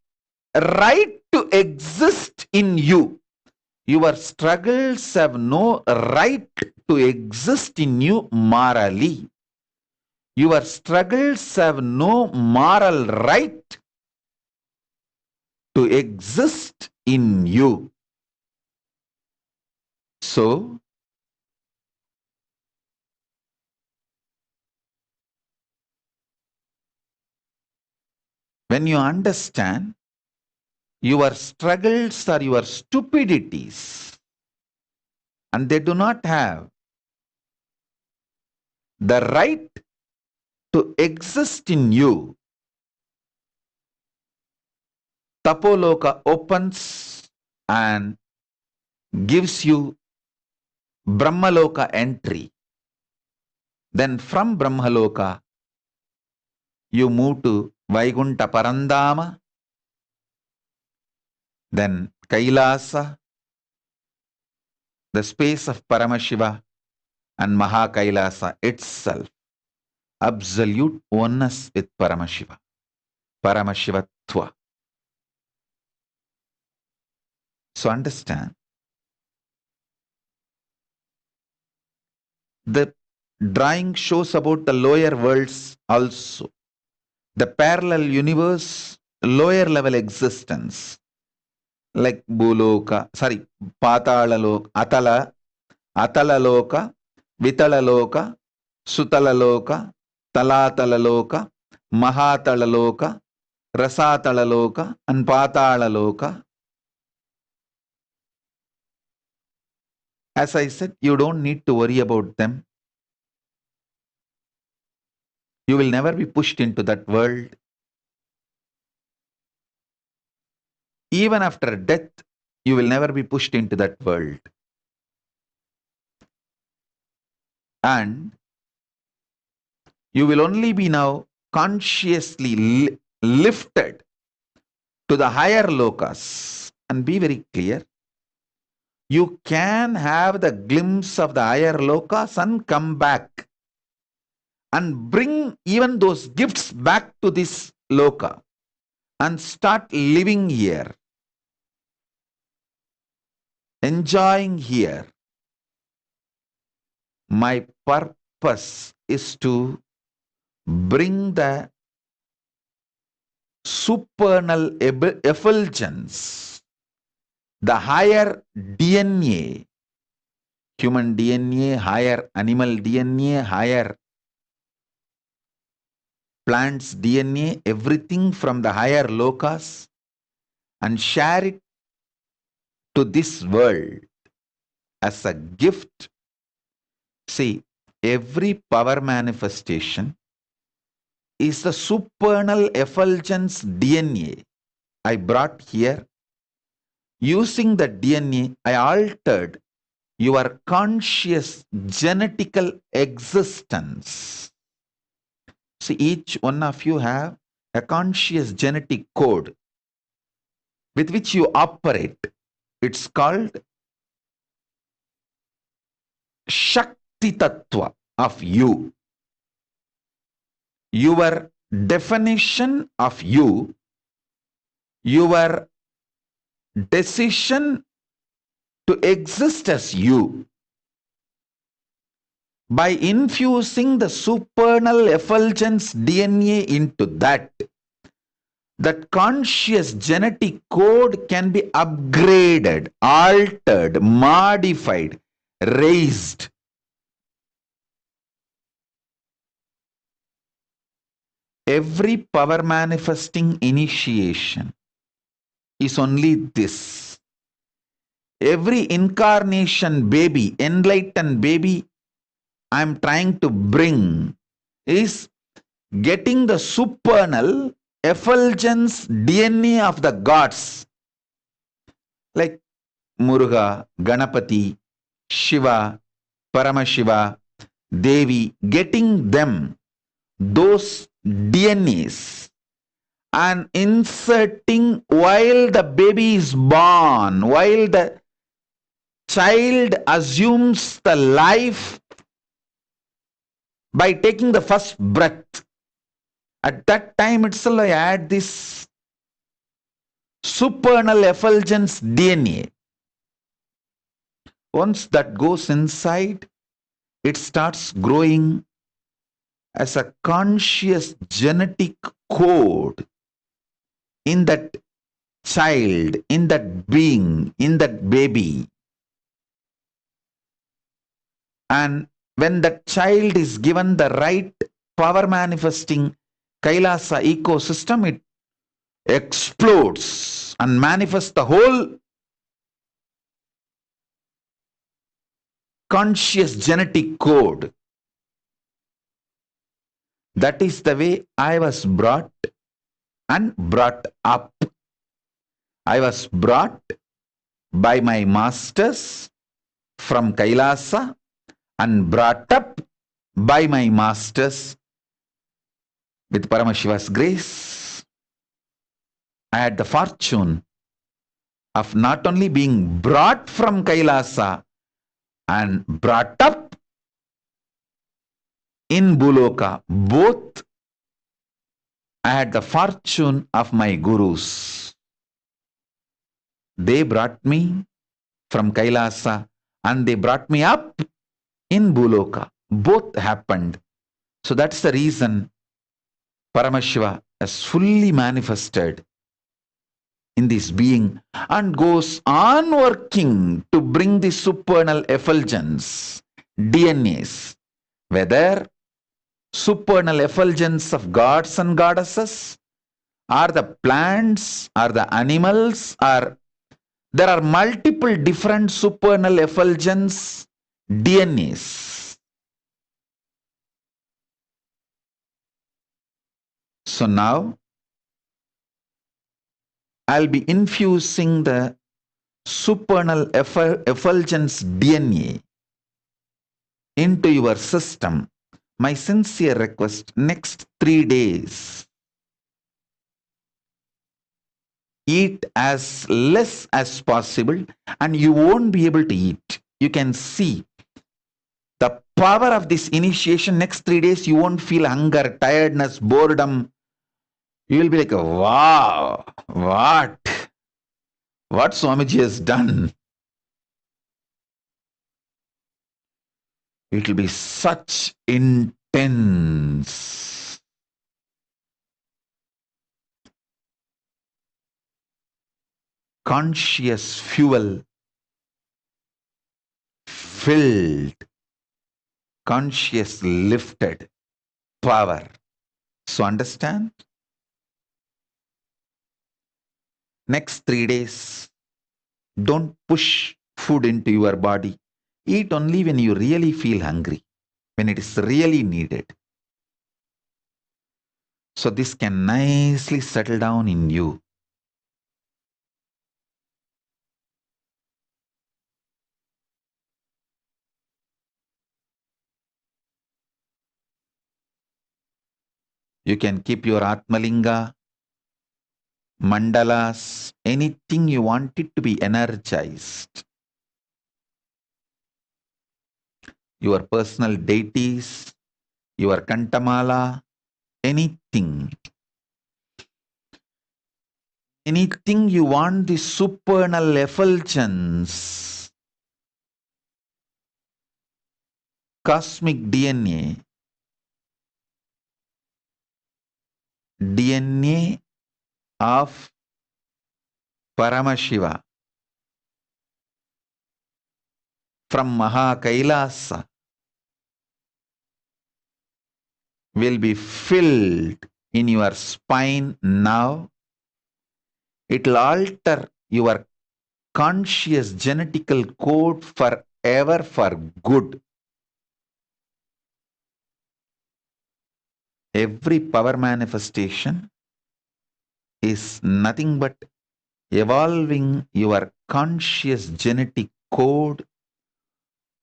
right to exist in you. Your struggles have no right to exist in you morally. Your struggles have no moral right to exist in you. So, when you understand your struggles are your stupidities and they do not have the right to exist in you, Tapoloka opens and gives you Brahmaloka entry. Then from Brahmaloka, you move to Vaikunta Parandama, then Kailasa, the space of Paramashiva, and Mahakailasa itself. Absolute oneness with Paramashiva, Paramashivatva. So understand, the drawing shows about the lower worlds also. The parallel universe, lower level existence, like Bhuloka, Patalaloka, Atalaloka, Vitalaloka, Sutalaloka, Talatalaloka, Mahatalaloka, Rasatalaloka, and Patalaloka. As I said, you don't need to worry about them. You will never be pushed into that world. Even after death, you will never be pushed into that world. And you will only be now consciously lifted to the higher lokas. And be very clear, you can have the glimpse of the higher lokas and come back and bring even those gifts back to this loka and start living here, enjoying here. My purpose is to bring the supernal effulgence, the higher DNA, human DNA, higher animal DNA, higher plants DNA, everything from the higher lokas, and share it to this world as a gift. See, every power manifestation is the supernal effulgence DNA I brought here. Using the DNA, I altered your conscious genetical existence. See, each one of you have a conscious genetic code with which you operate. It's called Shakti Tattva of you. Your definition of you, your decision to exist as you. By infusing the supernal effulgence DNA into that conscious genetic code can be upgraded, altered, modified, raised. Every power manifesting initiation is only this. Every incarnation baby, enlightened baby, I'm trying to bring is getting the supernal effulgence DNA of the gods like Muruga, Ganapati, Shiva, Paramashiva, Devi, getting them, those DNAs, and inserting while the baby is born, while the child assumes the life by taking the first breath. At that time itself, I add this supernal effulgence DNA. Once that goes inside, it starts growing as a conscious genetic code in that child, in that being, in that baby. And when that child is given the right power manifesting Kailasa ecosystem, it explodes and manifests the whole conscious genetic code. That is the way I was brought and brought up. I was brought by my masters from Kailasa and brought up by my masters with Paramashiva's grace. I had the fortune of not only being brought from Kailasa and brought up in Buloka, both I had the fortune of my gurus. They brought me from Kailasa and they brought me up in Buloka. Both happened. So that's the reason Paramashiva has fully manifested in this being and goes on working to bring the supernal effulgence, DNAs, whether supernal effulgence of gods and goddesses, or the plants, or the animals, or there are multiple different supernal effulgence DNAs. So now I'll be infusing the supernal effulgence DNA into your system. My sincere request, next 3 days, eat as less as possible and you won't be able to eat. You can see the power of this initiation. Next 3 days, you won't feel hunger, tiredness, boredom. You will be like, wow, what Swamiji has done. It will be such intense. Conscious fuel filled, conscious lifted power. So understand? Next 3 days, don't push food into your body. Eat only when you really feel hungry, when it is really needed. So this can nicely settle down in you. You can keep your Atmalinga, mandalas, anything you want it to be energized. Your personal deities, your Kantamala, anything. anything you want, the supernal effulgence, cosmic DNA, DNA of Paramashiva from Kailasa will be filled in your spine now. It will alter your conscious genetical code forever for good. Every power manifestation is nothing but evolving your conscious genetic code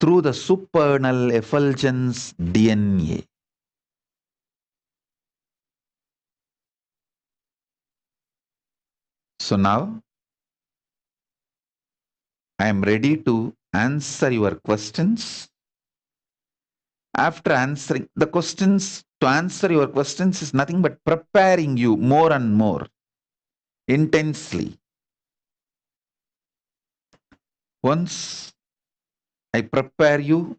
through the supernal effulgence DNA. So now, I am ready to answer your questions. After answering the questions, to answer your questions is nothing but preparing you more and more intensely. Once I prepare you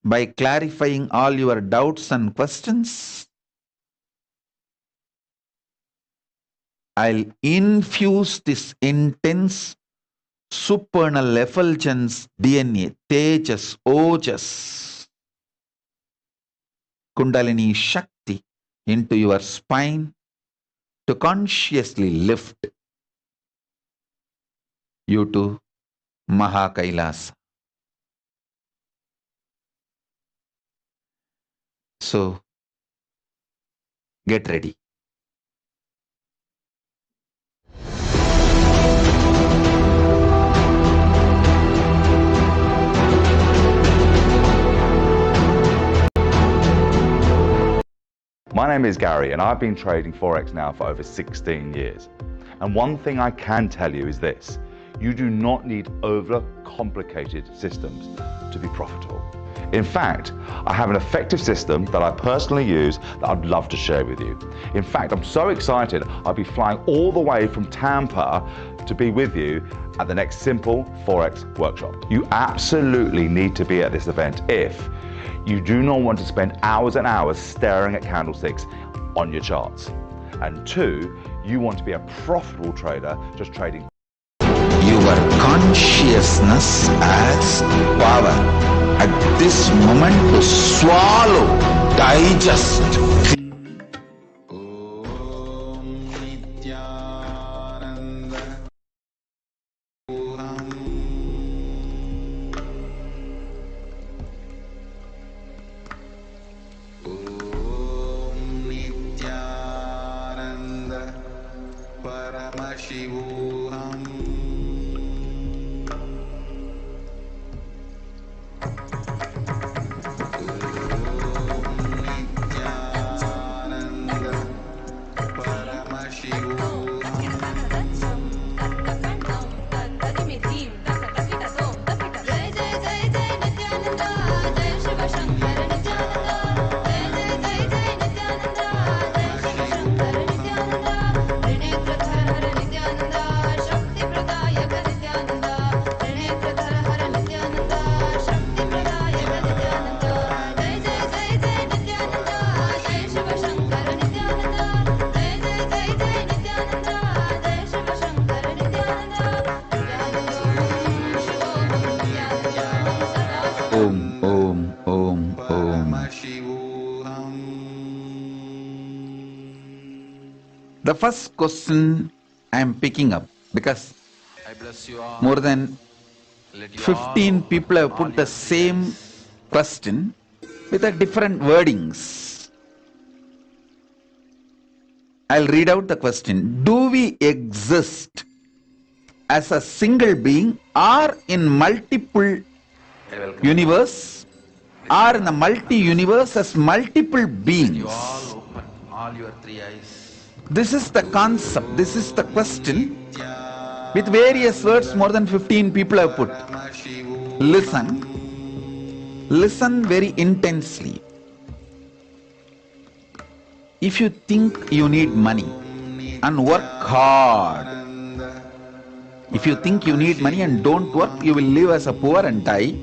by clarifying all your doubts and questions, I'll infuse this intense supernal effulgence DNA, Tejas, Ojas, Kundalini Shakti into your spine to consciously lift you to Kailasa. So, get ready. My name is Gary and I've been trading Forex now for over 16 years. And one thing I can tell you is this: you do not need over-complicated systems to be profitable. In fact, I have an effective system that I personally use that I'd love to share with you. In fact, I'm so excited I'll be flying all the way from Tampa to be with you at the next Simple Forex workshop. You absolutely need to be at this event if you do not want to spend hours and hours staring at candlesticks on your charts. And two, you want to be a profitable trader just trading. Your consciousness as power at this moment to swallow, digest. Paramashivoham. Nithyananda Paramashivoham. Jai Jai Jai Jai Nithyananda, Jai Shiva Shankara Nithyananda, Jai Jai Jai Jai Nithyananda, Jai Shiva Shankara Nithyananda, Trinetrathar Nithyananda, Shakti Pradayaka Nithyananda, Trinetrathar Nithyananda, Shakti Pradayaka Nithyananda, Jai Jai Jai Jai Nithyananda, Jai Shiva Shankara Nithyananda, Jai Jai Jai Jai Nithyananda, Jai Shiva Shankara Nithyananda, Om, Om, Om, Om. Paramashivoham. The first question I am picking up because I bless you all. more than Let you 15 all people have all put the your same desires question with a different wordings. I'll read out the question. Do we exist as a single being or in multiple universe or in the multi-universe as multiple You beings? all open all your three eyes. This is the concept, this is the question with various words more than 15 people have put. Listen, listen very intensely. If you think you need money, and work hard. If you think you need money and don't work, you will live as a poor and die.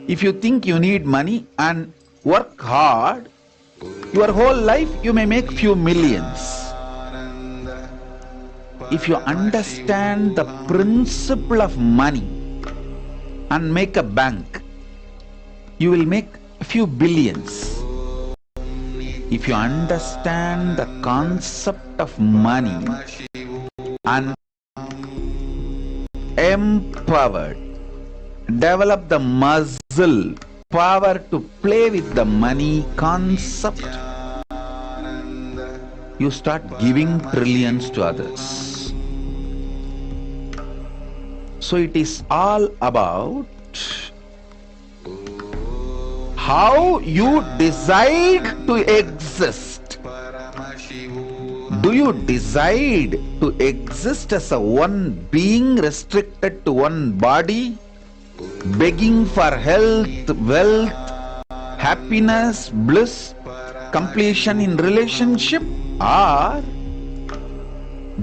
If you think you need money and work hard, your whole life you may make few millions. If you understand the principle of money and make a bank, you will make a few billions. If you understand the concept of money and empowered, develop the muscle power to play with the money concept, you start giving trillions to others. So it is all about how you decide to exist. Do you decide to exist as a one being restricted to one body, begging for health, wealth, happiness, bliss, completion in relationship? Or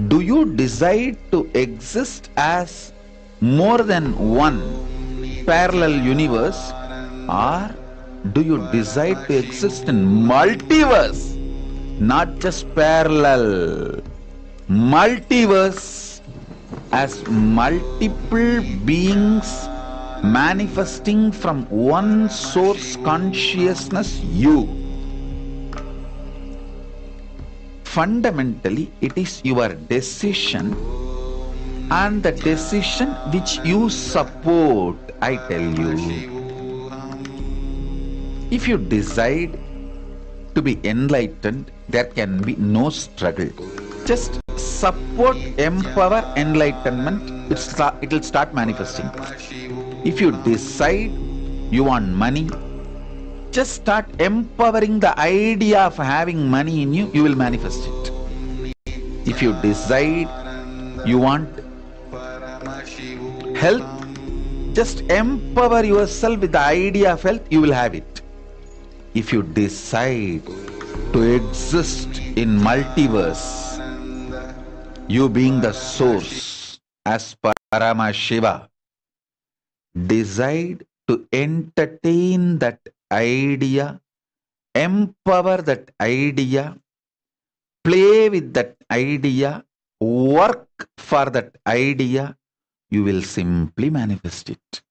do you decide to exist as more than one parallel universe? Or do you decide to exist in multiverse, not just parallel, multiverse, as multiple beings manifesting from one source consciousness, you? Fundamentally, it is your decision, and the decision which you support, I tell you. If you decide to be enlightened, there can be no struggle. Just support, empower enlightenment, it will start manifesting. If you decide you want money, just start empowering the idea of having money in you, you will manifest it. If you decide you want health, just empower yourself with the idea of health, you will have it. If you decide to exist in multiverse, you being the source as Paramashiva, decide to entertain that idea, empower that idea, play with that idea, work for that idea, you will simply manifest it.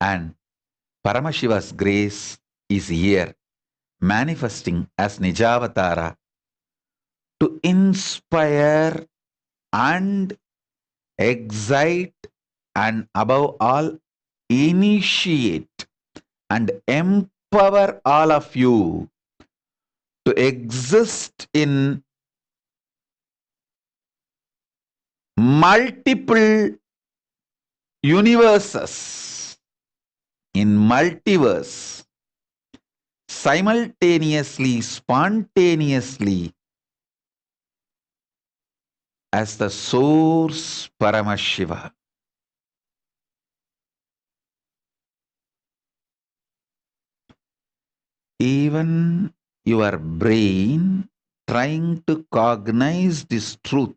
And Paramashiva's grace is here, manifesting as Nijavatara to inspire and excite and above all initiate and empower all of you to exist in multiple universes, in multiverse, simultaneously, spontaneously, as the source Paramashiva. Even your brain trying to cognize this truth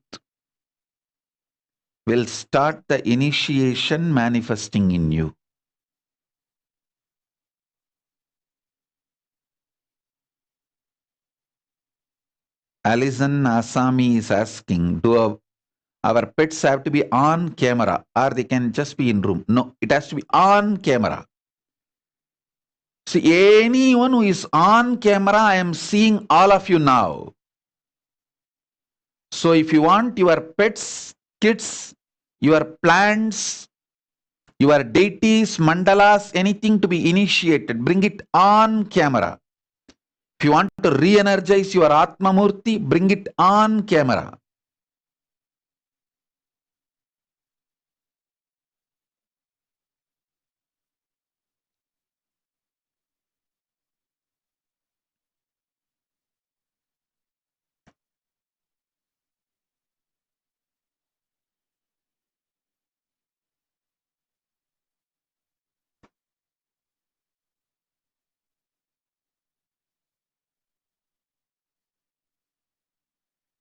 will start the initiation manifesting in you. Alison Asami is asking, do our pets have to be on camera or they can just be in room? No, it has to be on camera. See, anyone who is on camera, I am seeing all of you now. So if you want your pets, kids, your plants, your deities, mandalas, anything to be initiated, bring it on camera. If you want to re-energize your Atma Murti, bring it on camera.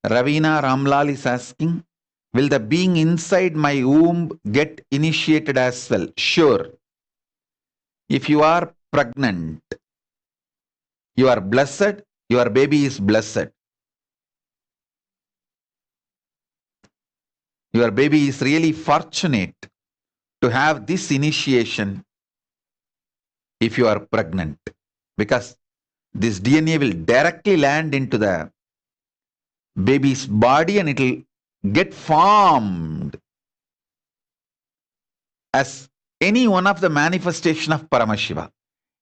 Ravina Ramlal is asking, will the being inside my womb get initiated as well? Sure. If you are pregnant, you are blessed, your baby is blessed. Your baby is really fortunate to have this initiation if you are pregnant, because this DNA will directly land into the baby's body and it will get formed as any one of the manifestation of Paramashiva.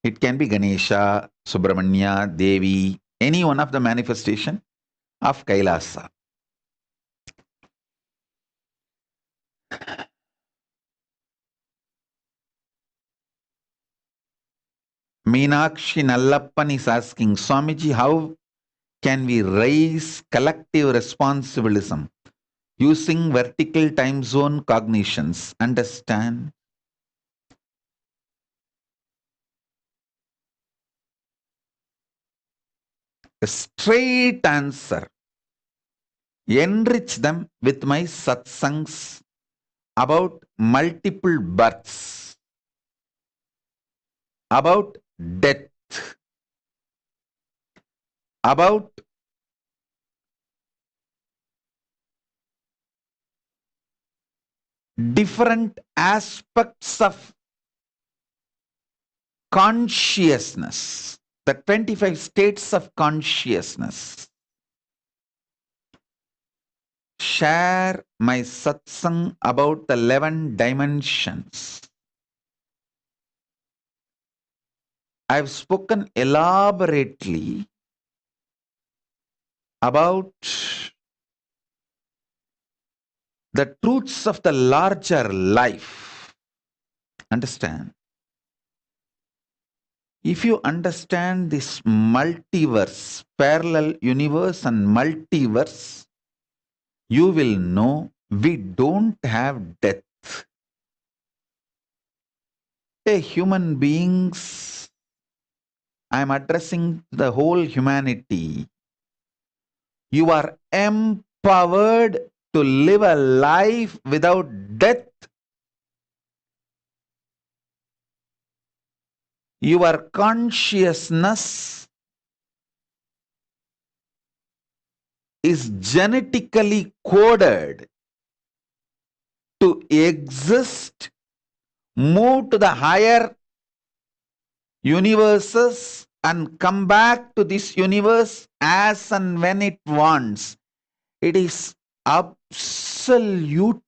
It can be Ganesha, Subramanya, Devi, any one of the manifestation of Kailasa. Meenakshi Nallappan is asking, Swamiji, how can we raise collective responsibilism using vertical time zone cognitions? Understand? A straight answer. Enrich them with my satsangs about multiple births, about death, about different aspects of consciousness, the 25 states of consciousness. Share my satsang about the 11 dimensions. I've spoken elaborately about the truths of the larger life. Understand? If you understand this multiverse, parallel universe and multiverse, you will know we don't have death. Hey, human beings, I am addressing the whole humanity. You are empowered to live a life without death. Your consciousness is genetically coded to exist, move to the higher universes and come back to this universe as and when it wants. It is absolute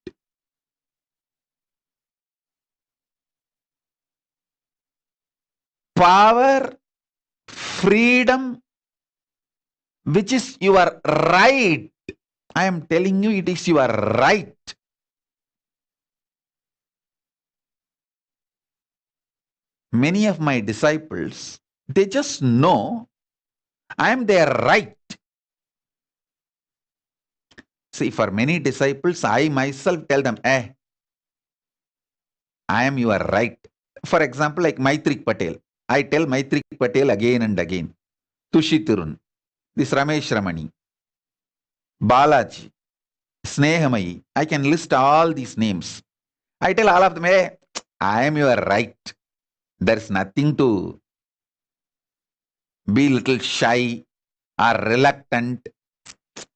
power, freedom, which is your right. I am telling you, it is your right. Many of my disciples, they just know I am their right. See, for many disciples, I myself tell them, I am your right. For example, like Maitrik Patel. I tell Maitrik Patel again and again. Tushi Tirun, this Ramesh Ramani, Balaji, Snehamayi. I can list all these names. I tell all of them, I am your right. There's nothing to be little shy or reluctant.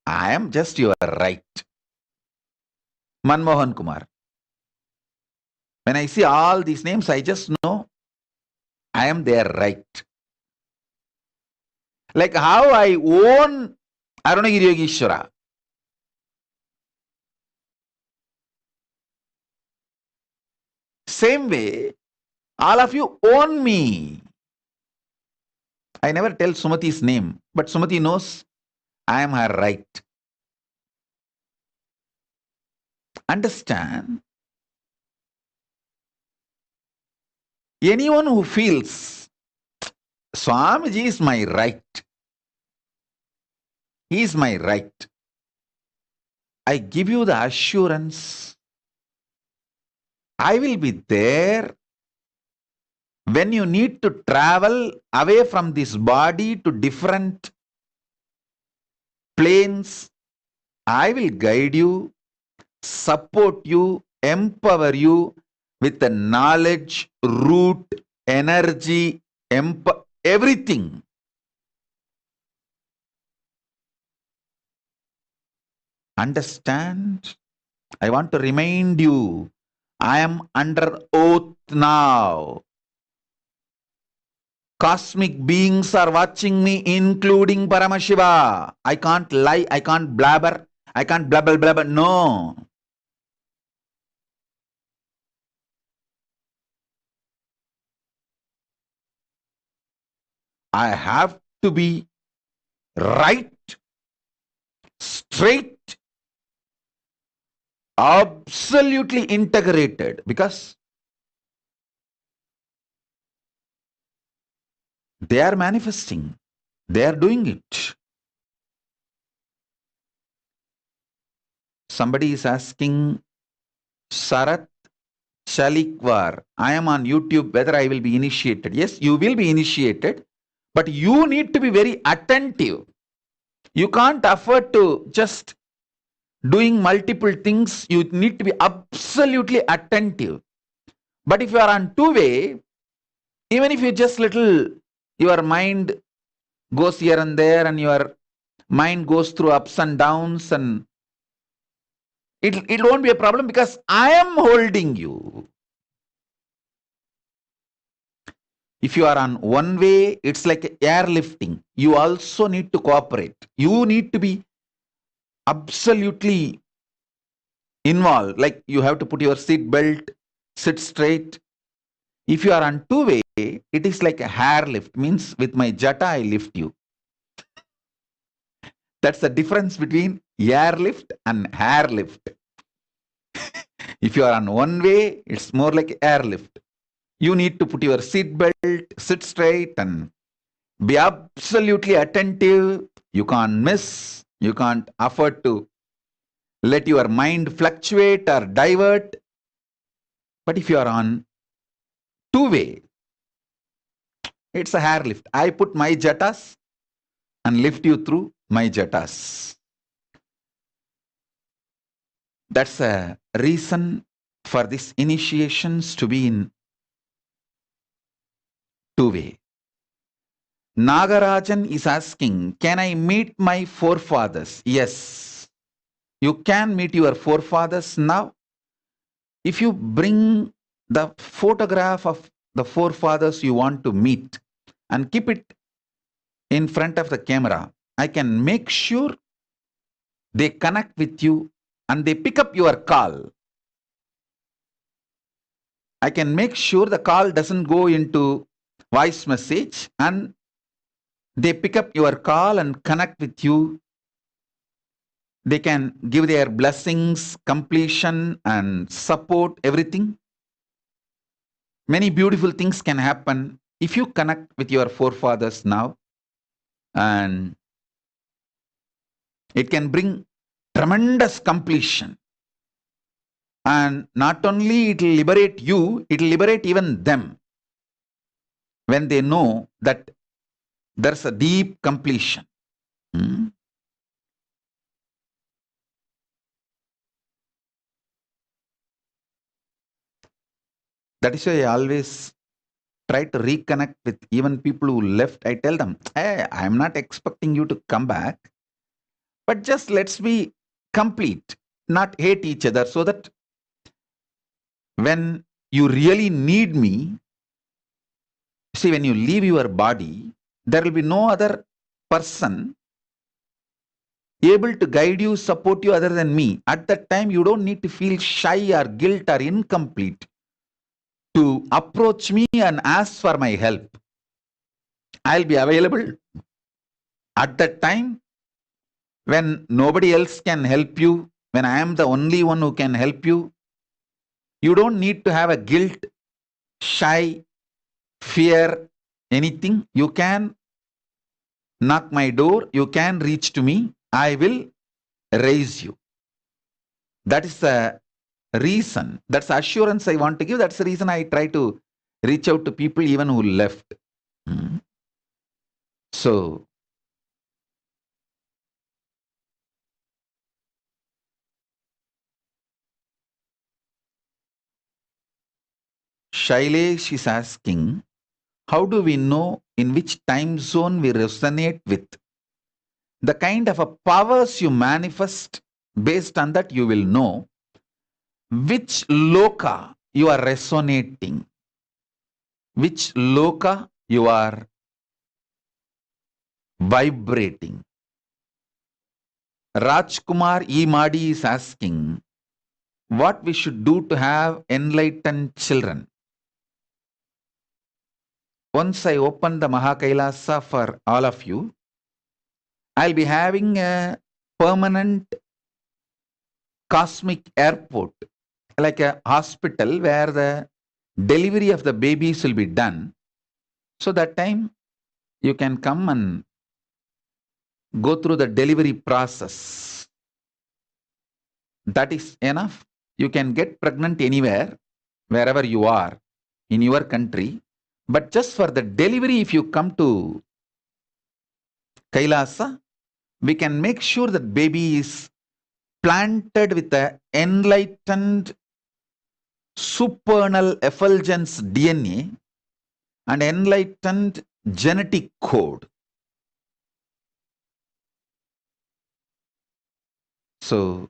I am just your right. Manmohan Kumar. When I see all these names, I just know I am their right. Like how I own Arunagiri Yogeshwara. Same way, all of you own me. I never tell Sumati's name, but Sumati knows I am her right. Understand? Anyone who feels Swamiji is my right, he is my right, I give you the assurance I will be there when you need to travel away from this body to different planes, I will guide you, support you, empower you with the knowledge, root, energy, everything. Understand? I want to remind you, I am under oath now. Cosmic beings are watching me, including Paramashiva. I can't lie, I can't blabber, I can't blabber, blabber. No. I have to be right, straight, absolutely integrated, because they are manifesting, they are doing it. Somebody is asking, Sarat Chalikwar, I am on YouTube, whether I will be initiated. Yes, you will be initiated, but you need to be very attentive. You can't afford to just doing multiple things. You need to be absolutely attentive. But if you are on two-way, even if you just little, your mind goes here and there and your mind goes through ups and downs, and it won't be a problem because I am holding you. If you are on one way, it's like airlifting. You also need to cooperate. You need to be absolutely involved. Like you have to put your seat belt, sit straight. If you are on two-way, it is like a hair lift. Means with my jata, I lift you. That's the difference between airlift and hair lift. If you are on one way, it's more like airlift. You need to put your seat belt, sit straight, and be absolutely attentive. You can't miss. You can't afford to let your mind fluctuate or divert. But if you are on two-way, it's a hair lift. I put my jatas and lift you through my jatas. That's a reason for these initiations to be in two-way. Nagarajan is asking, can I meet my forefathers? Yes, you can meet your forefathers now. If you bring the photograph of the forefathers you want to meet and keep it in front of the camera, I can make sure they connect with you and they pick up your call. I can make sure the call doesn't go into voice message and they pick up your call and connect with you. They can give their blessings, completion, and support, everything. Many beautiful things can happen if you connect with your forefathers now, and it can bring tremendous completion. And not only it will liberate you, it will liberate even them when they know that there's a deep completion. That is why I always try to reconnect with even people who left. I tell them, hey, I'm not expecting you to come back, but just let's be complete, not hate each other, so that when you really need me, see, when you leave your body, there will be no other person able to guide you, support you other than me. At that time, you don't need to feel shy or guilt or incomplete to approach me and ask for my help. I'll be available at that time when nobody else can help you, when I am the only one who can help you. You don't need to have a guilt, shy, fear, anything. You can knock my door, you can reach to me, I will raise you. That is the reason, that's the assurance I want to give. That's the reason I try to reach out to people even who left. So Shailesh is asking, how do we know in which time zone we resonate with? The kind of a powers you manifest, based on that you will know which loka you are resonating, which loka you are vibrating. Rajkumar E. Madi is asking what we should do to have enlightened children. Once I open the Mahakailasa for all of you, I'll be having a permanent cosmic airport, like a hospital where the delivery of the babies will be done. So that time you can come and go through the delivery process. That is enough. You can get pregnant anywhere, wherever you are, in your country. But just for the delivery, if you come to Kailasa, we can make sure that baby is planted with the enlightened supernal effulgence DNA and enlightened genetic code. So,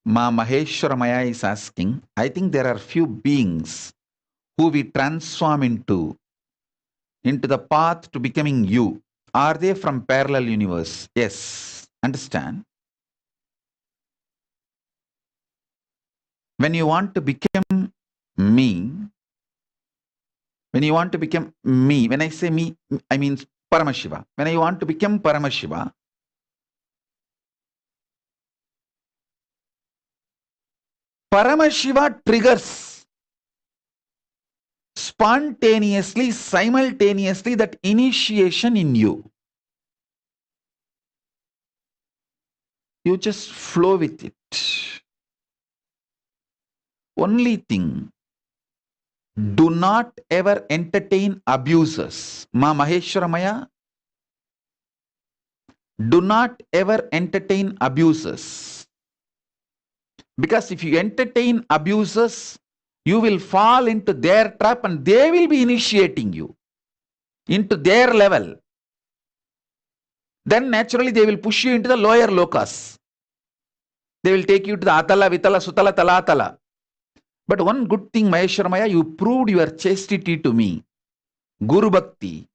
Ma Maheshwaramaya is asking, I think there are few beings who we transform into the path to becoming you. Are they from parallel universe? Yes. Understand? When you want to become me, when I say me, I mean Paramashiva. When I want to become Paramashiva, Paramashiva triggers spontaneously, simultaneously that initiation in you. You just flow with it. Only thing, do not ever entertain abusers. Ma Maheshwaramaya, do not ever entertain abusers. Because if you entertain abusers, you will fall into their trap and they will be initiating you into their level. Then naturally they will push you into the lower lokas. They will take you to the Atala, Vitala, Sutala, Talatala. But one good thing, Maheshwaramaya, you proved your chastity to me, Guru Bhakti,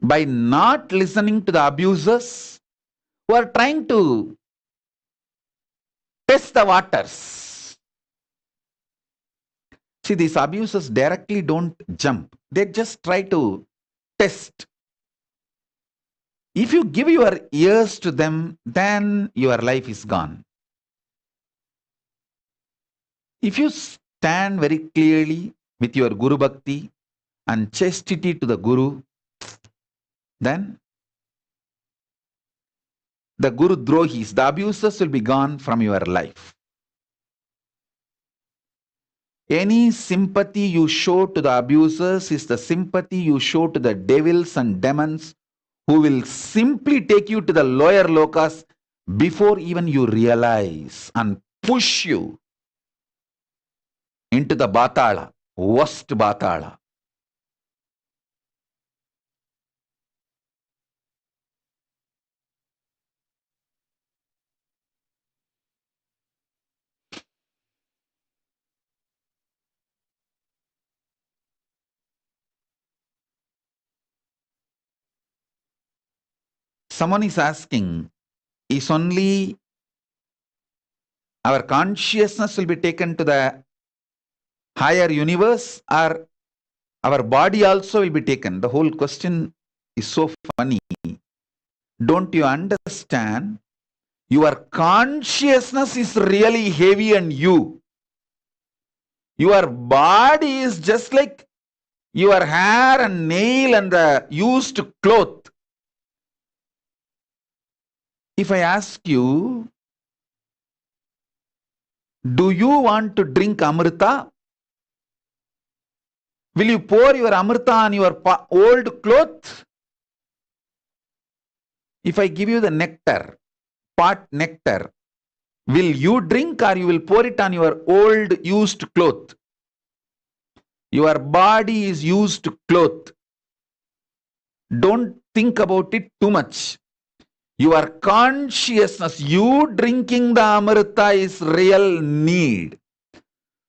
by not listening to the abusers who are trying to test the waters. See, these abusers directly don't jump. They just try to test. If you give your ears to them, then your life is gone. If you stand very clearly with your Guru Bhakti and chastity to the Guru, then the Guru Drohis, the abusers will be gone from your life. Any sympathy you show to the abusers is the sympathy you show to the devils and demons who will simply take you to the lower lokas before even you realize and push you into the Batala, worst Batala. Someone is asking, is only our consciousness will be taken to the higher universe or our body also will be taken? The whole question is so funny. Don't you understand? Your consciousness is really heavy on you. Your body is just like your hair and nail and the used cloth. If I ask you, Do you want to drink Amrita? Will you pour your Amrita on your old cloth? If I give you the nectar, pot nectar, will you drink or you will pour it on your old used cloth? Your body is used cloth. Don't think about it too much. Your consciousness, you drinking the Amrita is real need.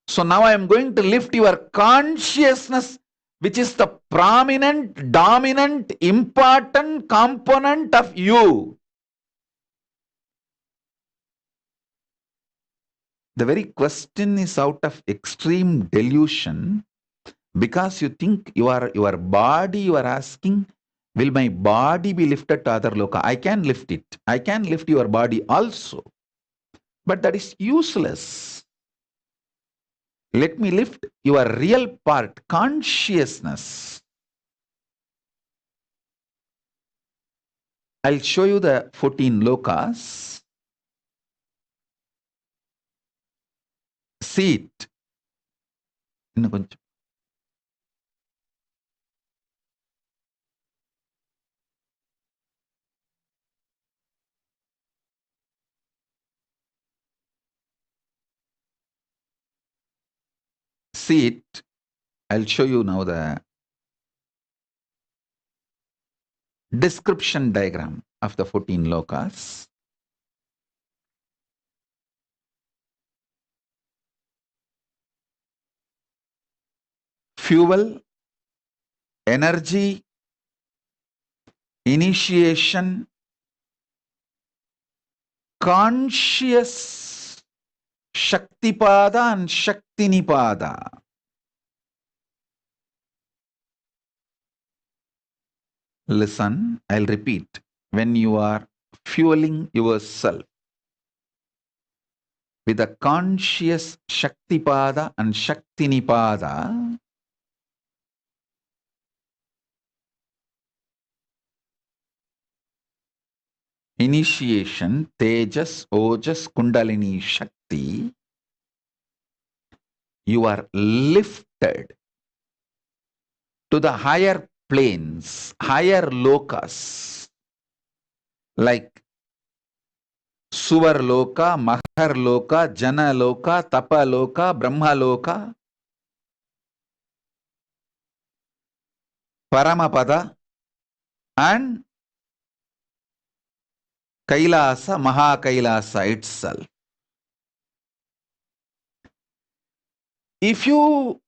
So now I am going to lift your consciousness, which is the prominent, dominant, important component of you. The very question is out of extreme delusion, because you think your body, you are asking, will my body be lifted to other loka? I can lift it. I can lift your body also. But that is useless. Let me lift your real part, consciousness. I'll show you the 14 lokas. See it. See it. I'll show you now the description diagram of the 14 lokas. Fuel, energy, initiation, conscious Shaktipada and Shaktinipada. Listen, I'll repeat. When you are fueling yourself with a conscious Shaktipada and Shaktinipada, initiation, Tejas, Ojas, Kundalini, Shakti, you are lifted to the higher planes, higher lokas, like Suvar Loka, Mahar Loka, Jana Loka, Tapa Loka, Brahma Loka, Paramapada, and Kailasa, Mahakailasa itself. If you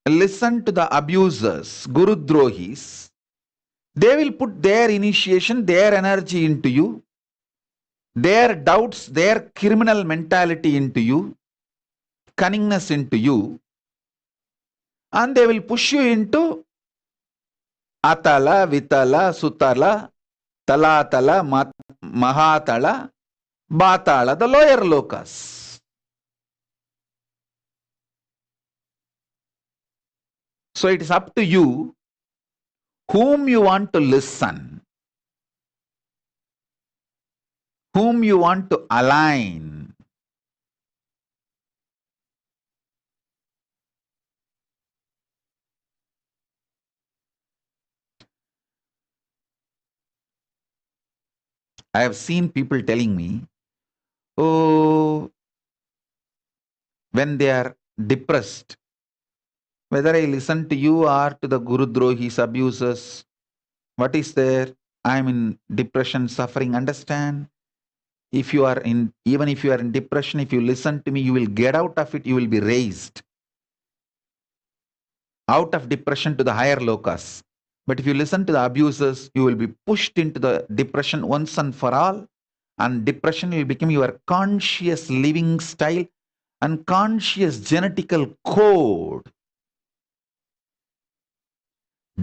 listen to the abusers, Gurudrohis, they will put their initiation, their energy into you, their doubts, their criminal mentality into you, cunningness into you, and they will push you into Atala, Vitala, Sutala, Talatala, Mahatala, Batala, the lower lokas. So it is up to you whom you want to listen, whom you want to align. I have seen people telling me, oh, when they are depressed, whether I listen to you or to the Gurudrohis, abusers, what is there? I am in depression, suffering. Understand? If you are in, even if you are in depression, if you listen to me, you will get out of it. You will be raised out of depression to the higher lokas. But if you listen to the abusers, you will be pushed into the depression once and for all. And depression will become your conscious living style and conscious genetical code.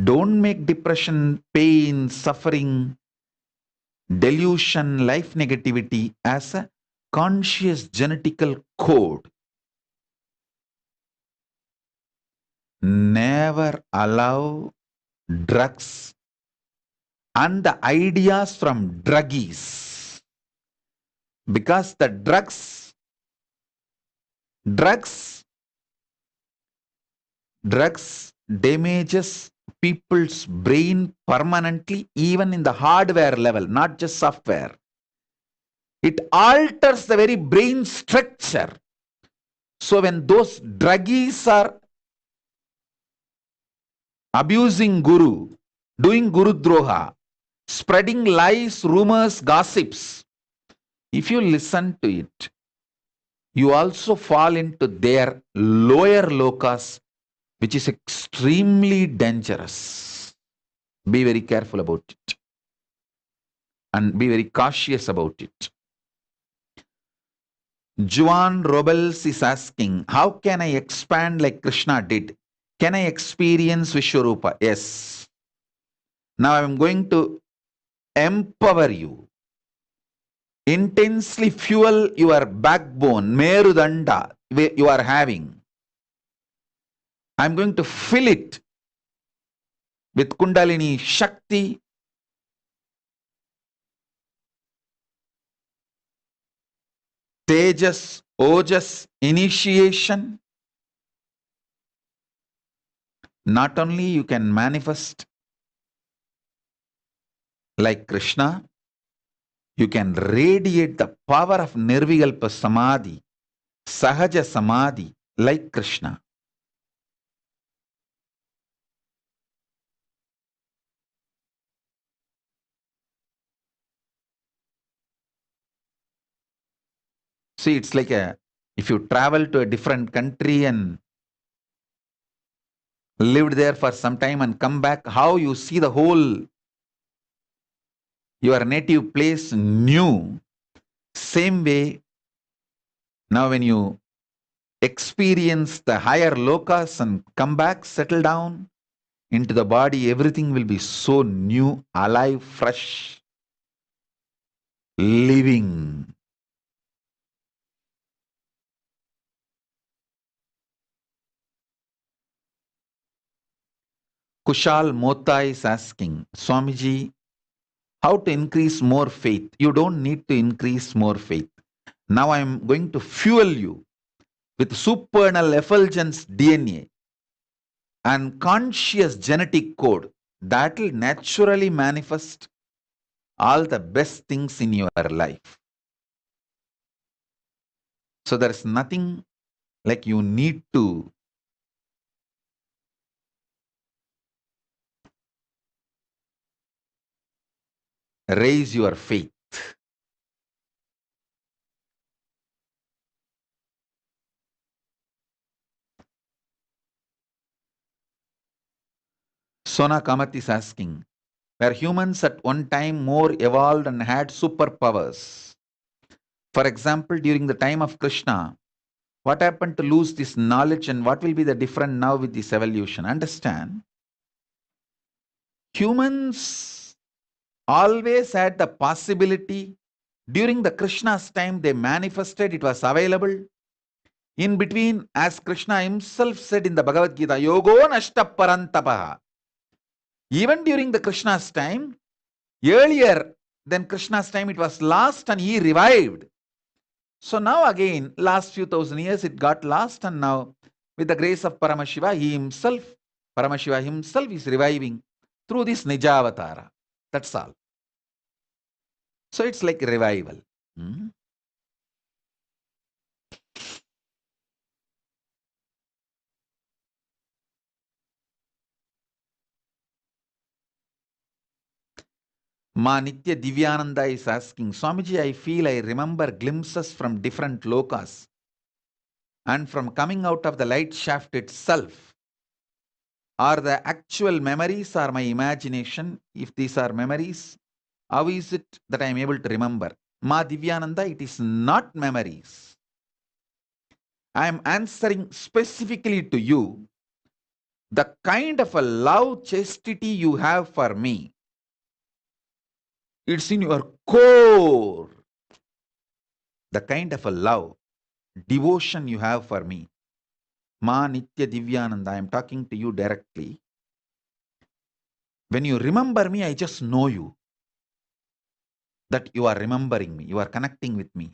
Don't make depression, pain, suffering, delusion, life negativity as a conscious genetical code. Never allow drugs and the ideas from druggies, because the drugs Drugs damages people's brain permanently, even in the hardware level, not just software. It alters the very brain structure. So when those druggies are abusing Guru, doing Guru Droha, spreading lies, rumors, gossips, if you listen to it, you also fall into their lower lokas, which is extremely dangerous. Be very careful about it and be very cautious about it. Juan Robles is asking, how can I expand like Krishna did? Can I experience Vishwarupa? Yes. Now I am going to empower you. Intensely fuel your backbone, Merudanda, you are having. I am going to fill it with Kundalini Shakti, Tejas, Ojas, initiation. Not only you can manifest like Krishna, you can radiate the power of Nirvikalpa Samadhi, Sahaja Samadhi, like Krishna. See, it's like if you travel to a different country and lived there for some time and come back, how you see the whole, your native place new. Same way, now when you experience the higher lokas and come back, settle down into the body, everything will be so new, alive, fresh, living. Kushal Mota is asking, Swamiji, how to increase more faith? You don't need to increase more faith. Now I am going to fuel you with supernal effulgence DNA and conscious genetic code that will naturally manifest all the best things in your life. So there is nothing like you need to raise your faith. Sona Kamath is asking, were humans at one time more evolved and had superpowers? For example, during the time of Krishna, what happened to lose this knowledge and what will be the difference now with this evolution? Understand? Humans always had the possibility. During the Krishna's time, they manifested, it was available. In between, as Krishna himself said in the Bhagavad Gita, Yogo Nashta Parantapaha. Even during the Krishna's time, earlier than Krishna's time, it was lost and he revived. So now again, last few thousand years, it got lost, and now with the grace of Paramashiva, Paramashiva himself is reviving through this Nijavatara. That's all. So it's like revival. Ma Nitya Divyananda is asking, Swamiji, I feel I remember glimpses from different lokas and from coming out of the light shaft itself. Are the actual memories or my imagination? If these are memories, how is it that I am able to remember? Ma Divyananda, it is not memories. I am answering specifically to you the kind of a love, chastity you have for me. It's in your core. The kind of a love, devotion you have for me. Ma Nitya Divyananda, I am talking to you directly. When you remember me, I just know you. That you are remembering me, you are connecting with me.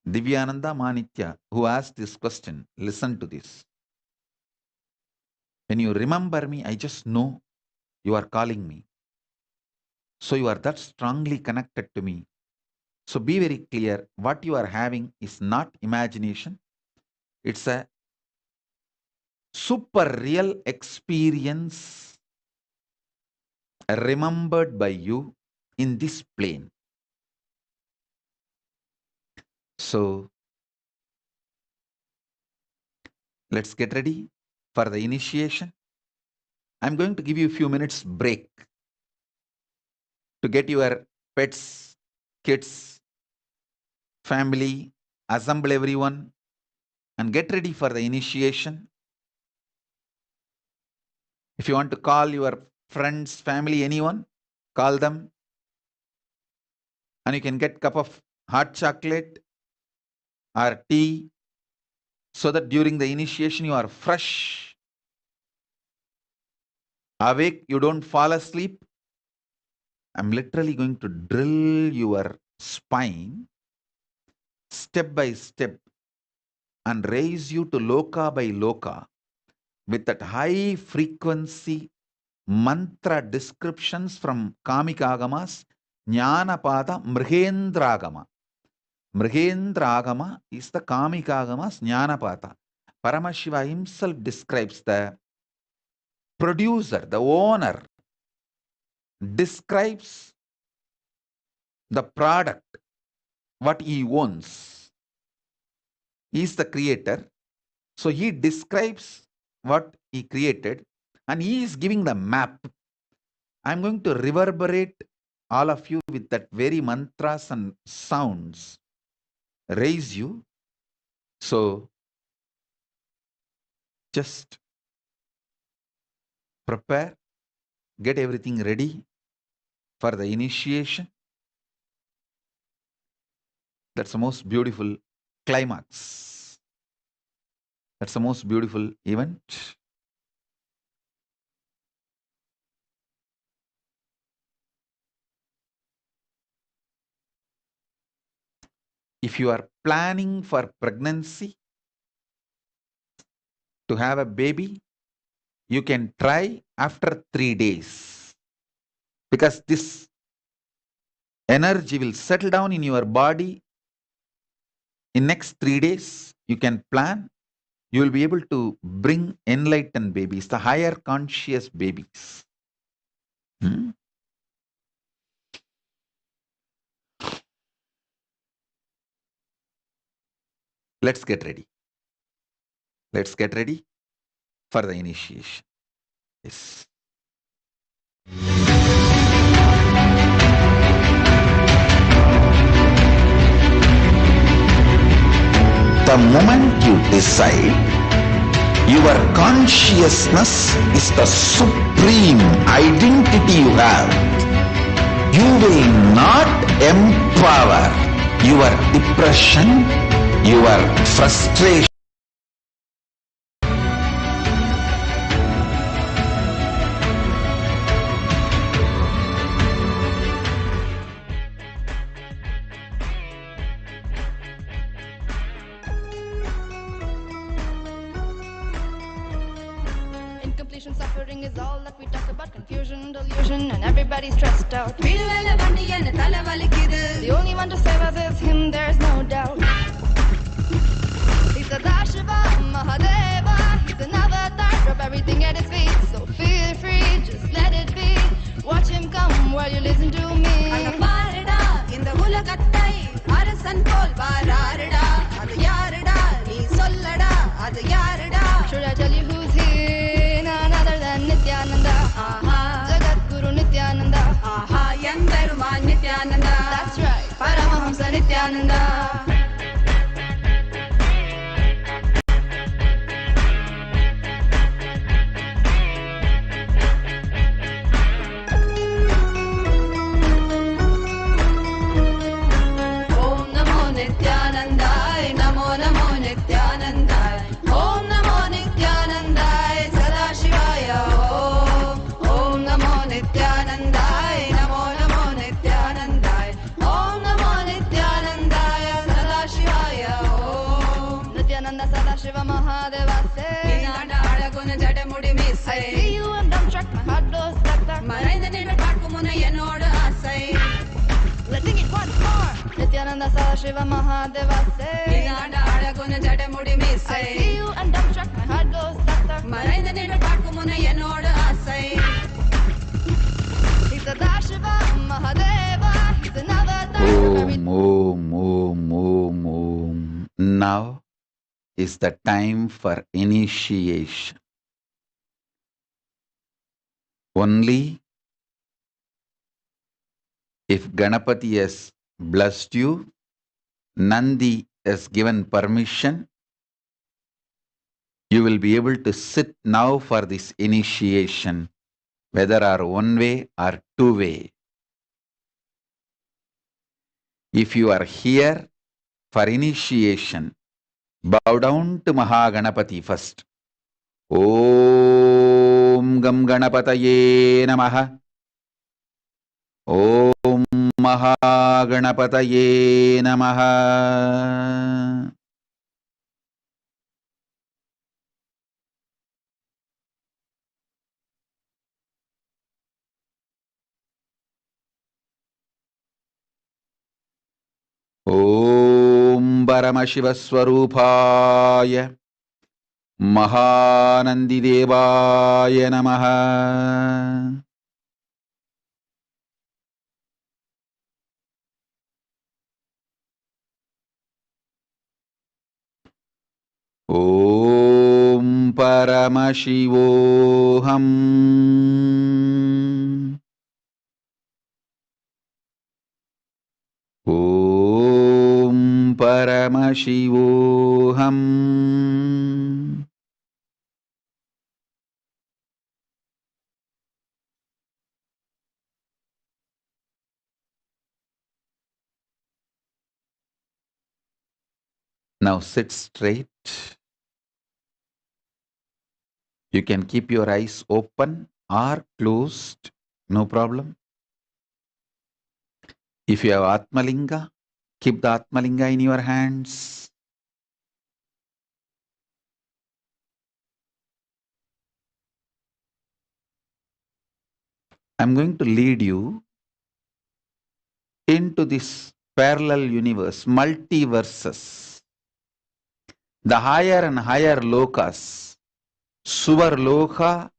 Divyananda Manitya, who asked this question, listen to this. When you remember me, I just know you are calling me. So you are that strongly connected to me. So be very clear, what you are having is not imagination. It's a super real experience remembered by you in this plane. So let's get ready for the initiation. I'm going to give you a few minutes break to get your pets, kids, family, assemble everyone and get ready for the initiation. If you want to call your friends, family, anyone, call them. And you can get a cup of hot chocolate or tea so that during the initiation you are fresh, awake, you don't fall asleep. I'm literally going to drill your spine step by step and raise you to loka by loka with that high frequency mantra descriptions from Kamikagamas, Jnanapada, Mrihendragama. Mrihendragama is the Kamikagamas Jnanapada. Paramashiva himself describes the producer, the owner, describes the product, what he owns. He is the creator. So he describes what he created and he is giving the map. I'm going to reverberate all of you with that very mantras and sounds, raise you. So just prepare, get everything ready for the initiation. That's the most beautiful climax. That's the most beautiful event. If you are planning for pregnancy, to have a baby, you can try after 3 days. Because this energy will settle down in your body. In next 3 days, you can plan. You will be able to bring enlightened babies, the higher conscious babies. Let's get ready. Let's get ready for the initiation. Yes. The moment you decide, your consciousness is the supreme identity you have. You will not empower your depression, your frustration. Incompletion suffering is all that we talk about. Confusion, delusion, and everybody's stressed out. The only one to save us is him, there's no doubt. He's the Shiva, Mahadeva. He's an avatar, drop everything at his feet. So feel free, just let it be. Watch him come while you listen to me. Should I tell you who's here? None other than Nithyananda. Jagat Guru Nithyananda. That's right, Paramahamsa Nithyananda. Nithyanandaya. Mahadevase. Inanda alaguna jadamudi misse. I see you and dumbstruck, my heart goes stuck stuck. Marainda ninu pakumuna enodu asai. Let's sing it once more. Nithyananda Sadashiva Mahadevase. Inanda alaguna jadamudi misse. I see you and dumbstruck, my heart goes stuck stuck. Marainda ninu pakumuna enodu asai. He's a Dashiva Mahadeva. He's another Om, Om, Om, Om, Om. Now is the time for initiation. Only if Ganapati has blessed you, Nandi has given permission, you will be able to sit now for this initiation, whether are one way or two way. If you are here for initiation, bow down to Mahaganapati first. Om Gam Ganapataye Namaha. Om Mahaganapataye Namaha. Om Paramashivaswarupaya Mahanandidevaya Namaha. Om Paramashivoham. Om Paramashivoham. Now sit straight. You can keep your eyes open or closed, no problem. If you have Atmalinga, keep the Atmalinga in your hands. I'm going to lead you into this parallel universe, multiverses. The higher and higher lokas, Suvar Loka,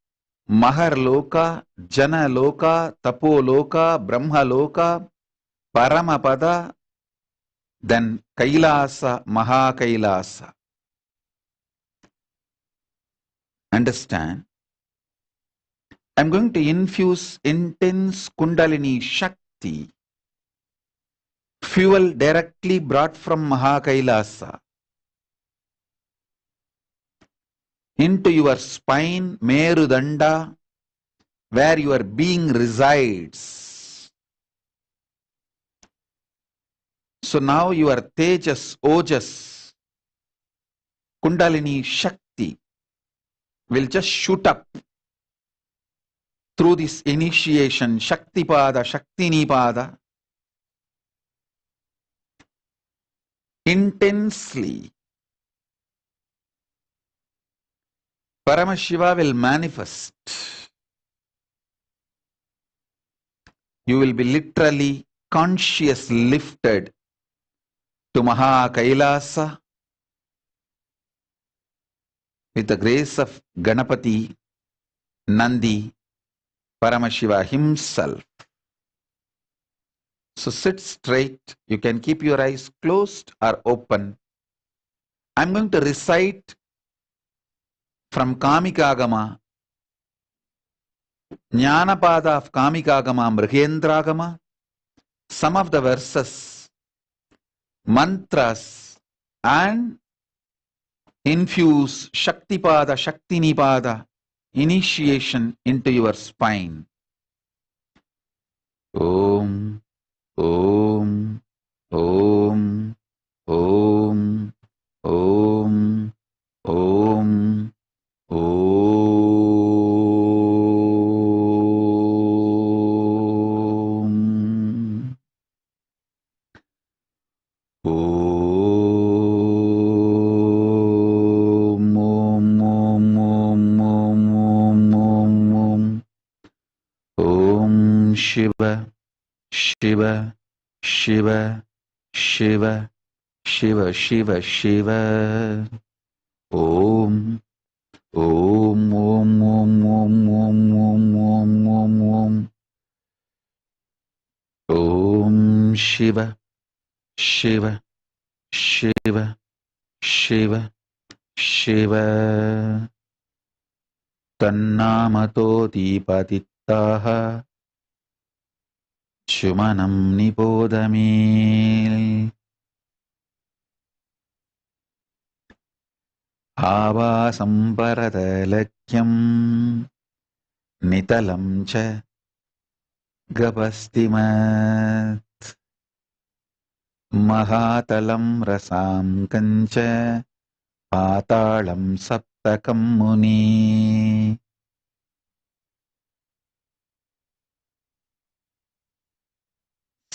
Mahar Loka, Jana Loka, Tapo Loka, Brahma Loka, Paramapada, then Kailasa, Mahakailasa. Understand? I'm going to infuse intense Kundalini Shakti, fuel directly brought from Mahakailasa, into your spine, Merudanda, where your being resides. So now your Tejas, Ojas, Kundalini Shakti will just shoot up through this initiation, Shaktipada, Shaktinipada, intensely. Paramashiva will manifest. You will be literally conscious lifted to Maha Kailasa with the grace of Ganapati, Nandi, Paramashiva himself. So sit straight. You can keep your eyes closed or open. I'm going to recite from Kamikagama, Jnanapada of Kamikagama, Mrigendragama, some of the verses, mantras, and infuse Shaktipada, Shaktinipada, initiation into your spine. Om, Om, Om, Om, Om, Om, Om. Om, Shiva, Shiva, Shiva, Shiva, Shiva, Shiva, Shiva. Om, Om, Om, Om, Om, Om, Om, Om, Om, Om. Om Shiva, Shiva, Shiva, Shiva, Shiva. Tannamato dipadittaha Shumanam nipodami Avasam paradalakyam Nitalam cha Gapastimat Mahatalam rasam kancha Patalam saptakam muni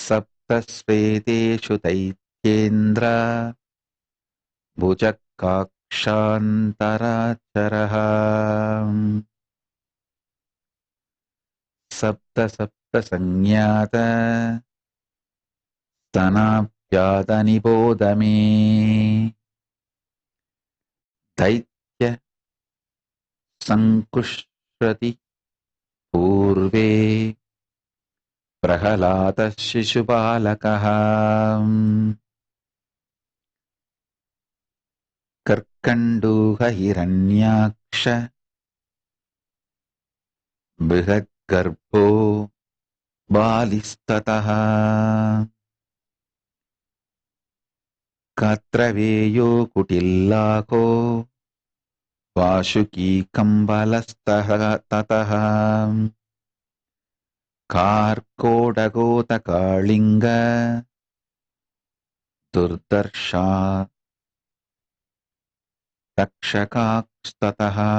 Saptasveteshu taityendra Bhujakakshantaracharam Sapta sapta sangyata Stanapyata nipodami Daitya sankushrati Purve Prahalata Shishupalakaham Karkanduha Hiranyaksha Bhagarbho Balistataha Katraveyo Kutillako Vashuki Kambalastaha Tataha Karkodagota Kalinga Durdarsha Takshakakstataha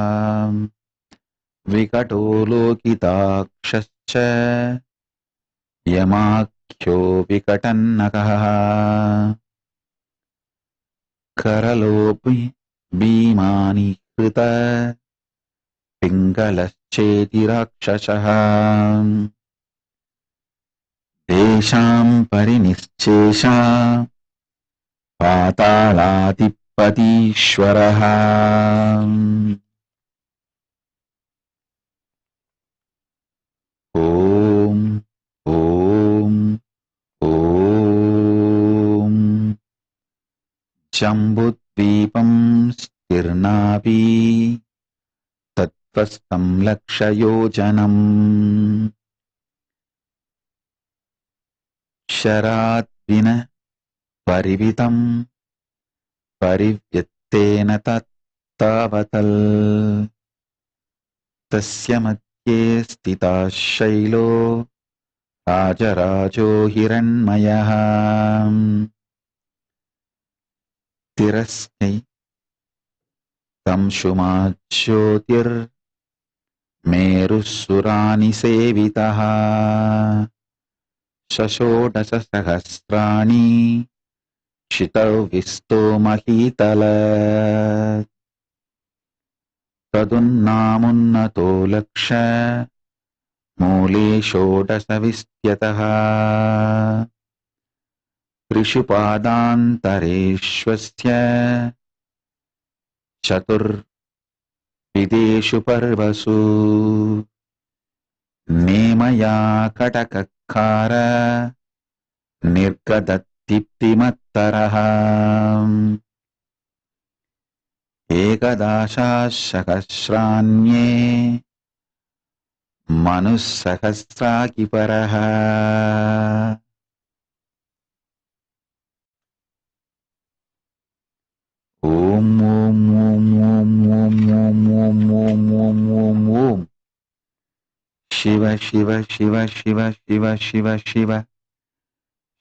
Vikato Lokitakshascha Yamakyo Vikatannakaha Karalopi Bhimani Krita Pingalaszeti Rakshashaha Desham Parinischesha Patalatipatishwaraha Om Om Om Jambudvipam Stirnapi Tatvastam Lakshayojanam Sharadvina Parivitam Parivyatena Tattavatal Tasya Madhye Stita Shailo Rajarajo Hiranmayah Tiraskai Tamshumajyotir Merusurani Sevitaha Shashodasa Sahasrani Shitau Visto Mahitala Tadunnamunnato Laksha Mule Shodasa Vistyataha Trishupadantareshwasya Chatur Videshu Parvasu Nemaya Katakakara Nirgadadiptimattaraha Ekadasha Shakashranye Manussahasrakiparaha Om Om Om Om Om Om Om Om Om Om Om Shiva Shiva Shiva Shiva Shiva Shiva Shiva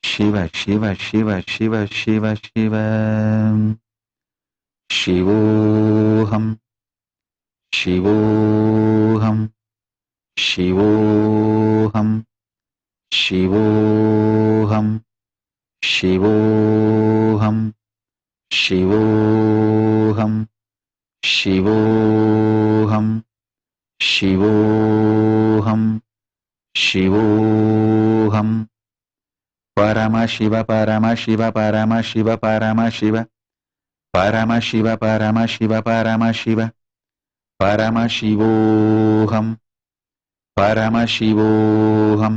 Shiva Shiva Shiva Shiva Shiva Shiva Shivoham Shivoham Shivoham Shivoham Shivoham Shivoham Shivoham Shivoham Shivoham. Paramashiva, Paramashiva, Paramashiva, Paramashiva, Paramashiva, Paramashiva, Paramashiva, Paramashivoham, Paramashivoham,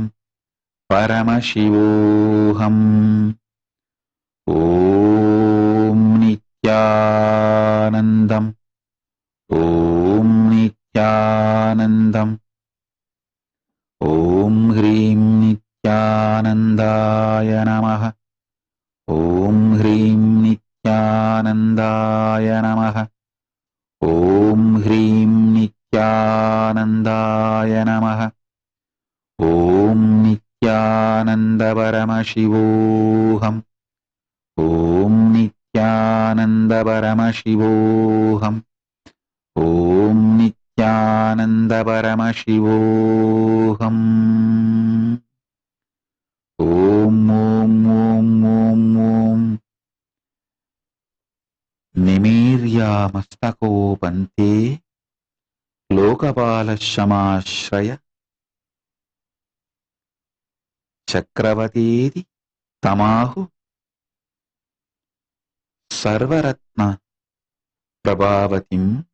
Paramashivoham. Om Nithyanandam, Om Nithyanandam, Om Hrim Nithyanandaya Namaha, Om Hrim Nithyanandaya Namaha, Om Hrim Nithyanandaya Namaha, Om Nithyananda Paramashivoham, Om Nithyananda Paramashivoham, Om Nithyananda Paramashivoham. Om Om Om Om Om. Nimirya Mastako Pante Lokapala Shamashraya Chakravatedi Tamahu Sarvaratna Prabhavatim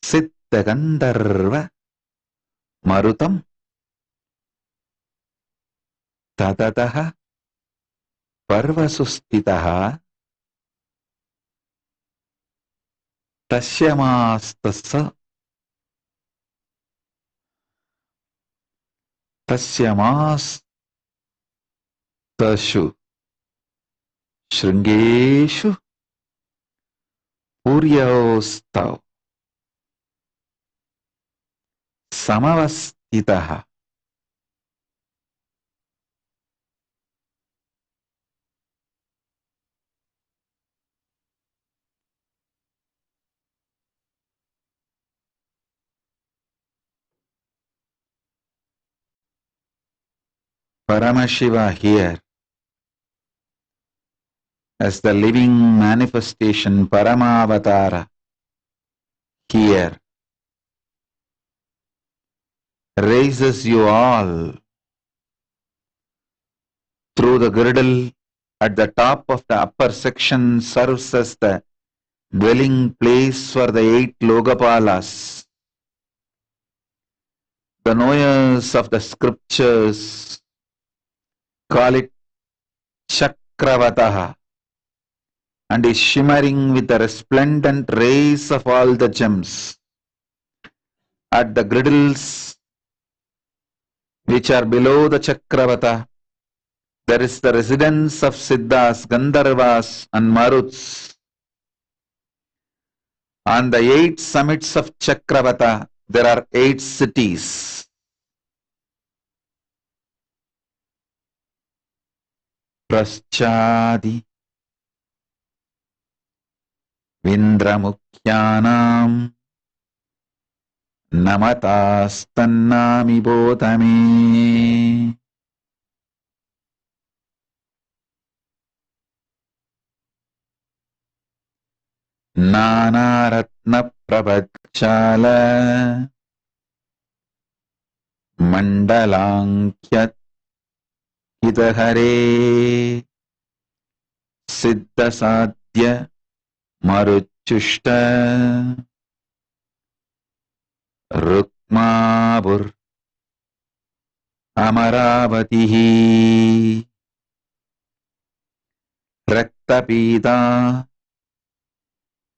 Siddha Gandharva Marutam Tadataha Parvasustitaha Tasyamastasya Tasyamastashu Shringeshu Puryaostav Samavastitaha Paramashiva here as the living manifestation Paramavatara here raises you all through the girdle at the top of the upper section, serves as the dwelling place for the 8 Lokapalas, the knowers of the scriptures call it Chakravataha, and is shimmering with the resplendent rays of all the gems. At the griddles which are below the Chakravata, there is the residence of Siddhas, Gandharvas and Maruts. On the 8 summits of Chakravata, there are 8 cities. Praschadi Vindramukhyanam Namatastannami Bodhame. Nanaratna Prabhachala Mandalankyat Hidahare Siddha Sadhya Maruchushta Rukmabur Amaravatihi Raktapita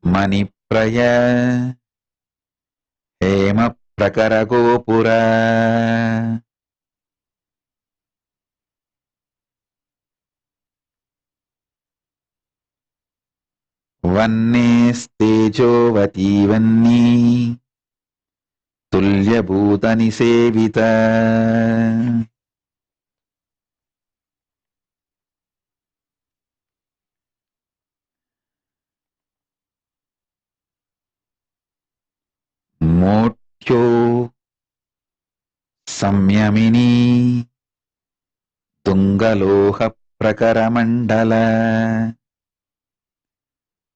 Manipraya Hema Prakaragopura. Vanneestejo Vanni Tulya Bhutani Sevita. Motyo Samyamini Tungaloha Prakaramandala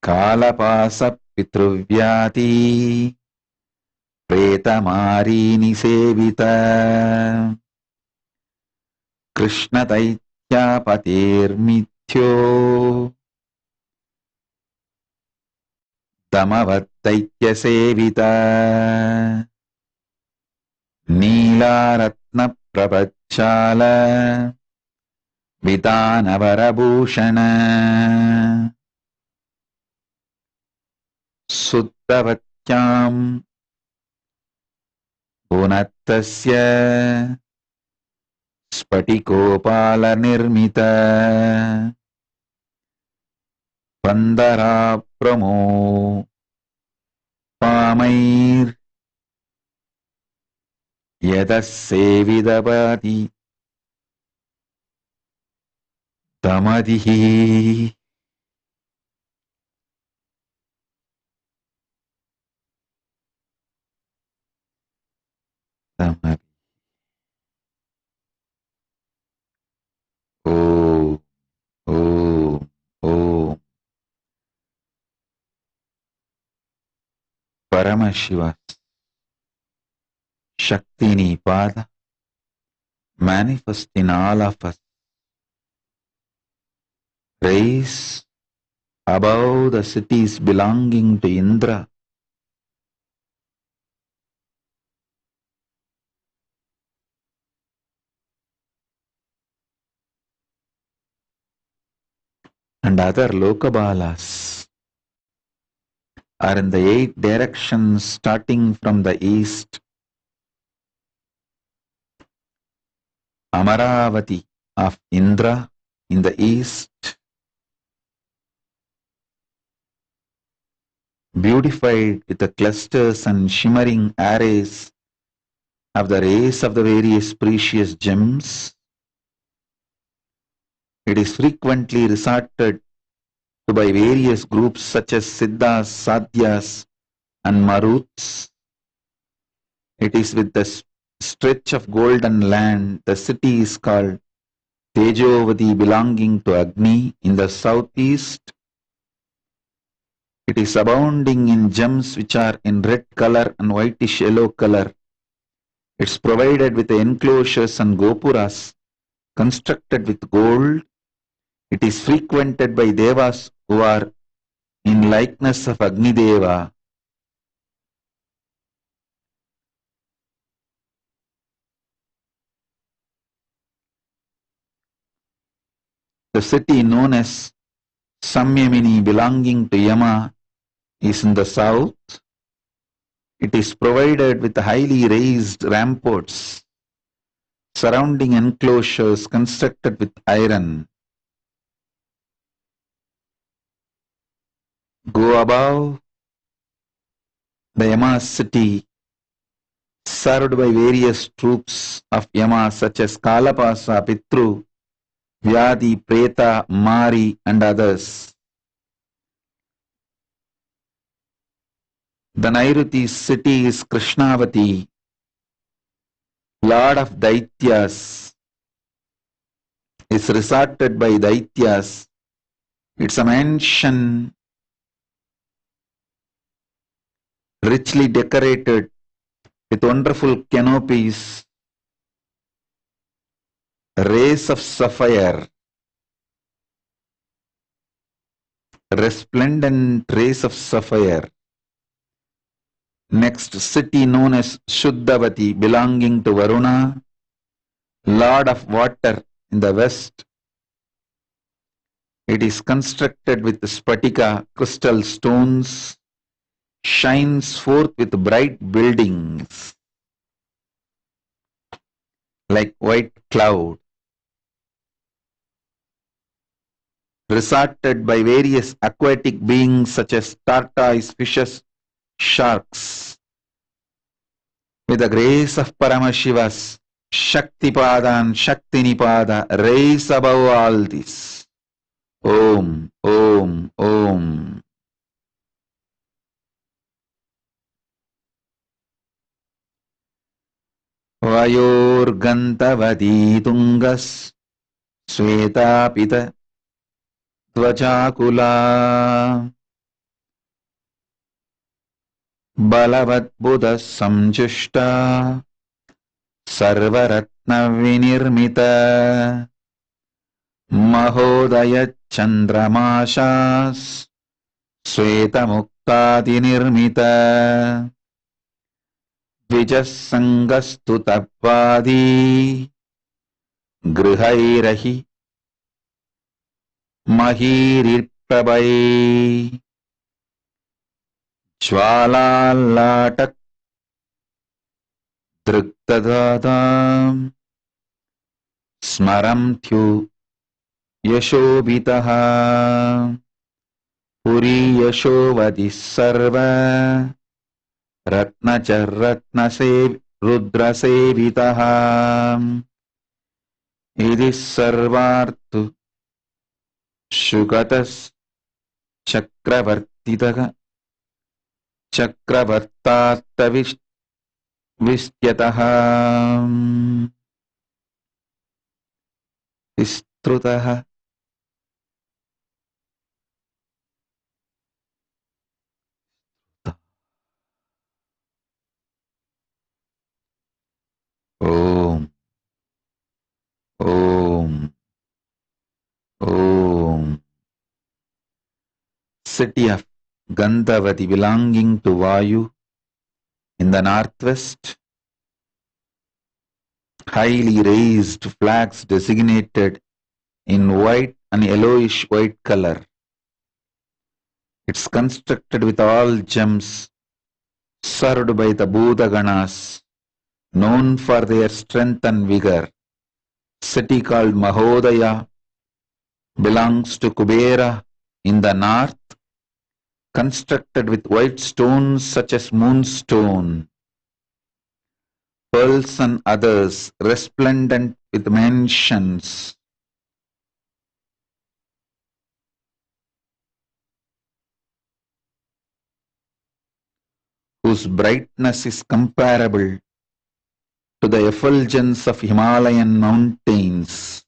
Kalapasa Pitruvyati प्रेतमारीनि सेवित कृष्णदैत्यापतेर्मिथ्यो दमवद्दैत्यसेवित नीलारत्नप्रपच्चाल वितानवरभूषण सुद्धवत्याम् पुनत्तस्य स्फटिकोपालनिर्मित पन्दराप्रमो पामैर्यतः सेवितपति दमदिः दमदि Om Om Om Paramshiva Shakti Pada manifest in all of us. Raise above the cities belonging to Indra. And other Lokabalas are in the 8 directions starting from the east. Amaravati of Indra in the east, beautified with the clusters and shimmering arrays of the rays of the various precious gems. It is frequently resorted to by various groups such as Siddhas, Sadhyas and Maruts. It is with the stretch of golden land. The city is called Tejovati, belonging to Agni in the southeast. It is abounding in gems which are in red color and whitish yellow color. It's provided with the enclosures and gopuras constructed with gold. It is frequented by devas who are in likeness of Agni Deva. The city known as Samyamini, belonging to Yama, is in the south. It is provided with highly raised ramparts, surrounding enclosures constructed with iron. Go above the Yama city, served by various troops of Yama such as Kalapasa, Pitru, Vyadi, Preta, Mari and others. The Nairuti city is Krishnavati, Lord of Daityas, is resorted by Daityas. It's a mansion richly decorated with wonderful canopies, rays of sapphire, resplendent rays of sapphire. Next, city known as Shuddhavati, belonging to Varuna, Lord of Water in the west. It is constructed with spatika, crystal stones, shines forth with bright buildings like white cloud, resorted by various aquatic beings such as tortoise, fishes, sharks. With the grace of Paramashiva's Shaktipada and Shaktinipada, raise above all this. Om, Om, Om. Vayorgantavadi tungas Svetapita Dvajakula बलवद्बुधः संजुष्टा सर्वरत्नविनिर्मित महोदयश्चन्द्रमाशास् श्वेतमुक्तादिनिर्मित द्विजः सङ्गस्तु तत्त्वादी गृहैरहि महीरिप्रभै ज्वालाल्लाटक दृक्तदाताम् स्मरन्त्यो यशोभितः Puri यशोवतिः सर्व रुद्रसेवितः इति सर्वार्थ शुगतश्चक्रवर्तितः चक्रवर्तात्तविष्ट्यतः विस्तृतः Om Om Om city of Gandhavati belonging to Vayu in the northwest, highly raised flags designated in white and yellowish white color. It's constructed with all gems, served by the Buddha Ganas, known for their strength and vigor. City called Mahodaya belongs to Kubera in the north, constructed with white stones such as moonstone, pearls and others, resplendent with mansions. Whose brightness is comparable to the effulgence of Himalayan mountains.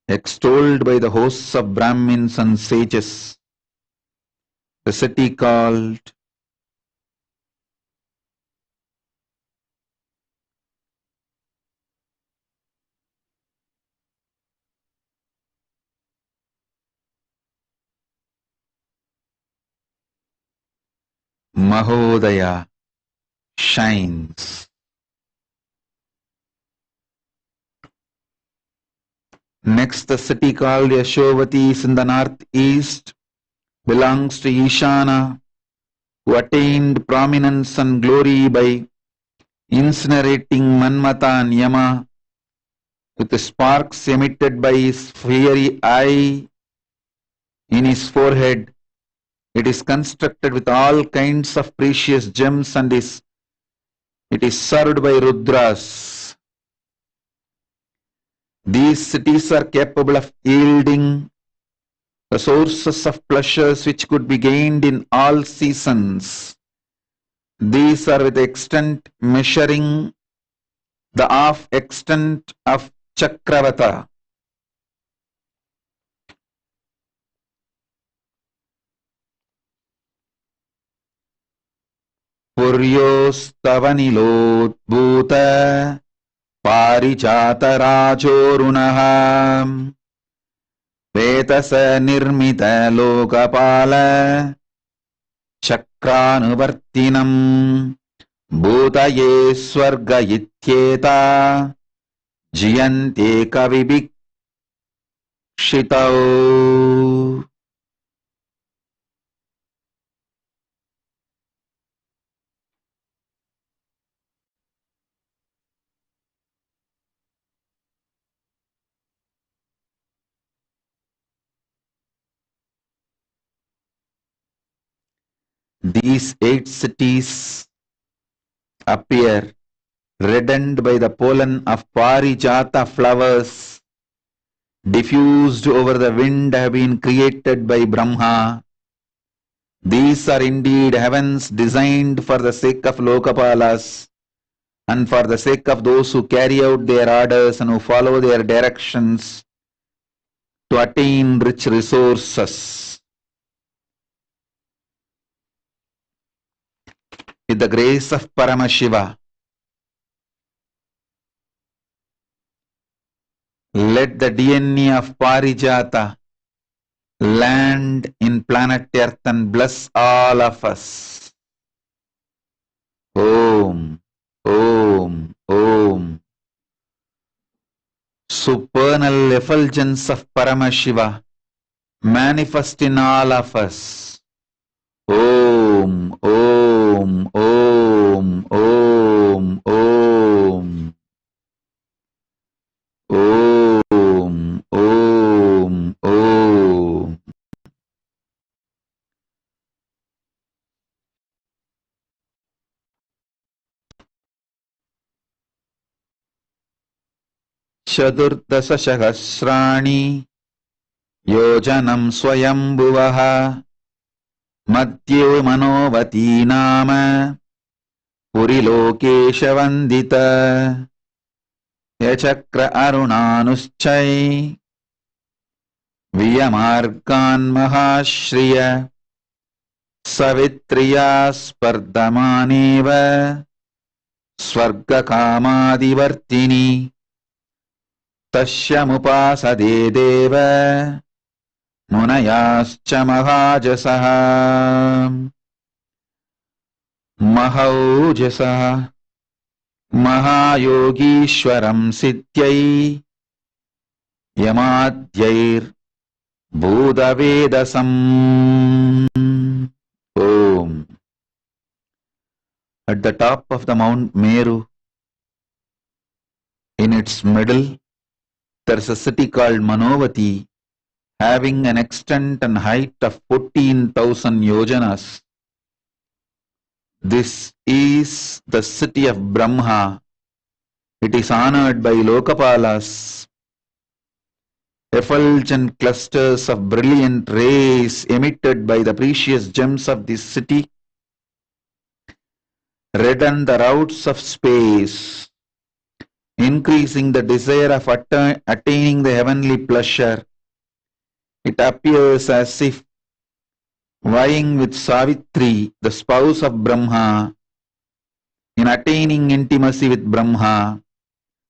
Extolled by the hosts of Brahmins and sages, the city called Mahodaya shines. Next, the city called Yashovati is in the northeast, belongs to Ishana, who attained prominence and glory by incinerating Manmata and Yama with the sparks emitted by his fiery eye in his forehead. It is constructed with all kinds of precious gems and it is served by Rudras. These cities are capable of yielding the sources of pleasures which could be gained in all seasons. These are with the extent measuring the half extent of Chakravata. Puryostavanilodbhuta Parijatarajorunaha Vetasa nirmita lokapala Chakranuvartinam Bhutaye swarga ityeta Jiyante kavibhikshitau. These 8 cities appear reddened by the pollen of Parijata flowers diffused over the wind have been created by Brahma. These are indeed heavens designed for the sake of Lokapalas and for the sake of those who carry out their orders and who follow their directions to attain rich resources. with the grace of Paramashiva, let the DNA of Parijata land in planet Earth and bless all of us. Om, Om, Om. Supernal effulgence of Paramashiva manifest in all of us. Om, Om, Om, Om, Om. Om, Om, Om. Chadurdasasahasrani yojanam swayambhuvaha madhye manovati nama purilokeshavandita yachakra arunanuschai viyamargan mahashriya savitriya spardhamaneva swarga kamadivartini tashyamupasade deva munayascha mahajasaha mahaujasaha mahayogishwaram siddhyai yamadhyair Bhudavedasam. Om. At the top of the Mount Meru, in its middle, there is a city called Manovati, having an extent and height of 14,000 yojanas. This is the city of Brahma. It is honored by Lokapalas. Effulgent clusters of brilliant rays emitted by the precious gems of this city redden the routes of space, increasing the desire of attaining the heavenly pleasure. It appears as if vying with Savitri, the spouse of Brahma, in attaining intimacy with Brahma.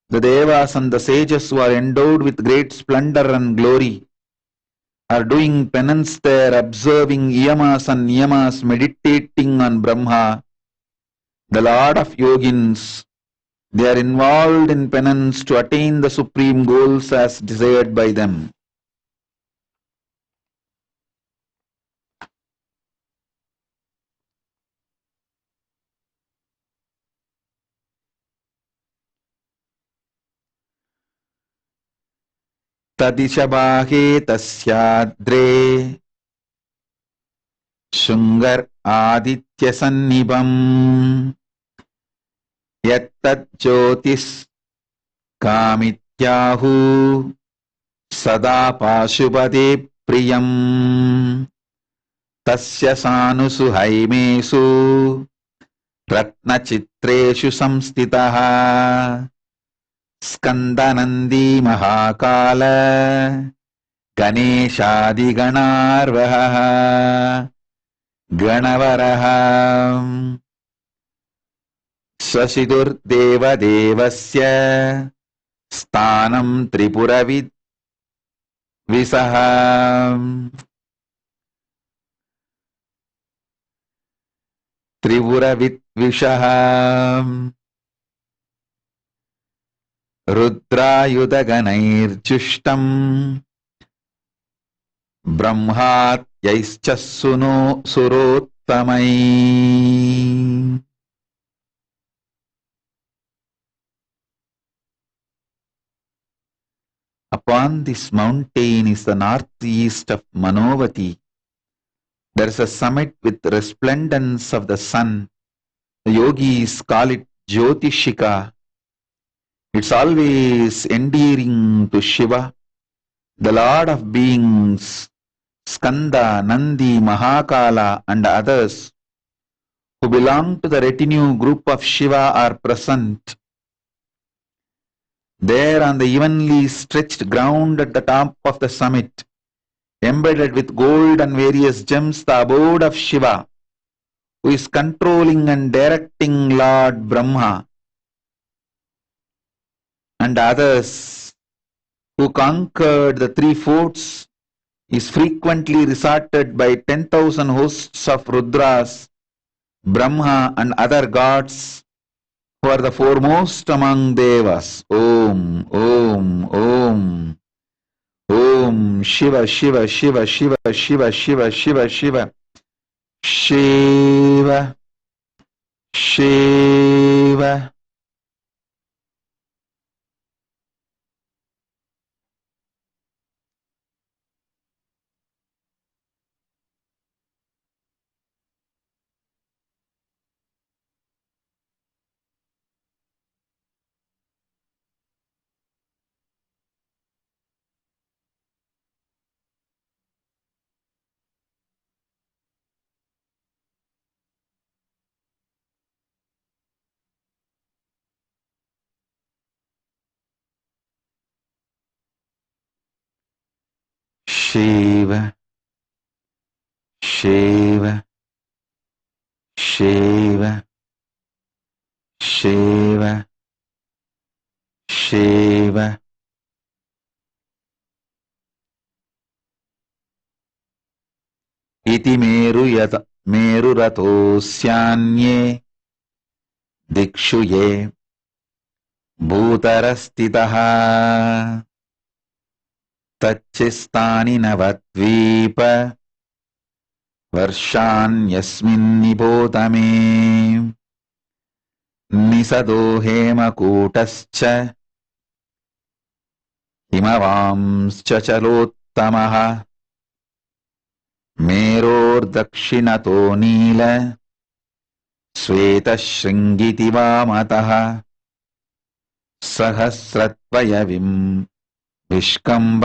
The Devas and the sages who are endowed with great splendor and glory are doing penance there, observing yamas and niyamas, meditating on Brahma, the Lord of Yogins. They are involved in penance to attain the supreme goals as desired by them. Tadishabahe tasyadre shungar aditya sannibam yattat jyotis kamityahu sada pashupade priyam tasya sanusu haimesu ratna chitreshu samstitaha Skandanandi Mahakala Ganeshadi Ganarvaha Ganavaraha Sasidur Deva Devasya Stanam Tripuravid Visaha Tripuravid Vishaha Rudrayudaganairjushtam Brahmatyaischa surottamai. Upon this mountain is the northeast of Manovati. There is a summit with resplendence of the sun. The yogis call it Jyotishika. It's always endearing to Shiva, the Lord of beings, Skanda, Nandi, Mahakala and others who belong to the retinue group of Shiva are present. There on the evenly stretched ground at the top of the summit, embedded with gold and various gems, the abode of Shiva, who is controlling and directing Lord Brahma, and others who conquered the three forts, is frequently resorted by 10,000 hosts of Rudras, Brahma and other gods who are the foremost among Devas. Om, Om, Om. Om Shiva, Shiva, Shiva, Shiva, Shiva, Shiva, Shiva, Shiva. Shiva, Shiva. Shiva, Shiva, Shiva, Shiva, Shiva. Iti meruratosyaanye dikshu ye bhutarastitaha tachistani navadvipa varshan yasmin nibodame nisado hema kutascha himavamscha chalottamaha मेरोर्दक्षिणतो नील श्वेतशृङ्गिति वामतः सहस्रत्वयविं विष्कम्ब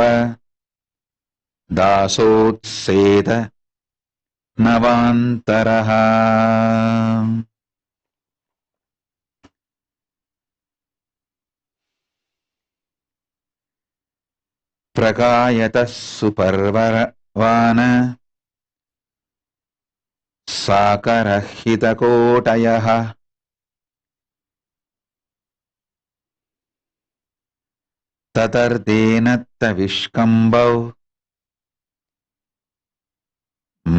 दासोत्सेद नवान्तरः प्रगायतः सुपर्ववान साकरहितकोटयः ततर्देनत्तविष्कम्बौ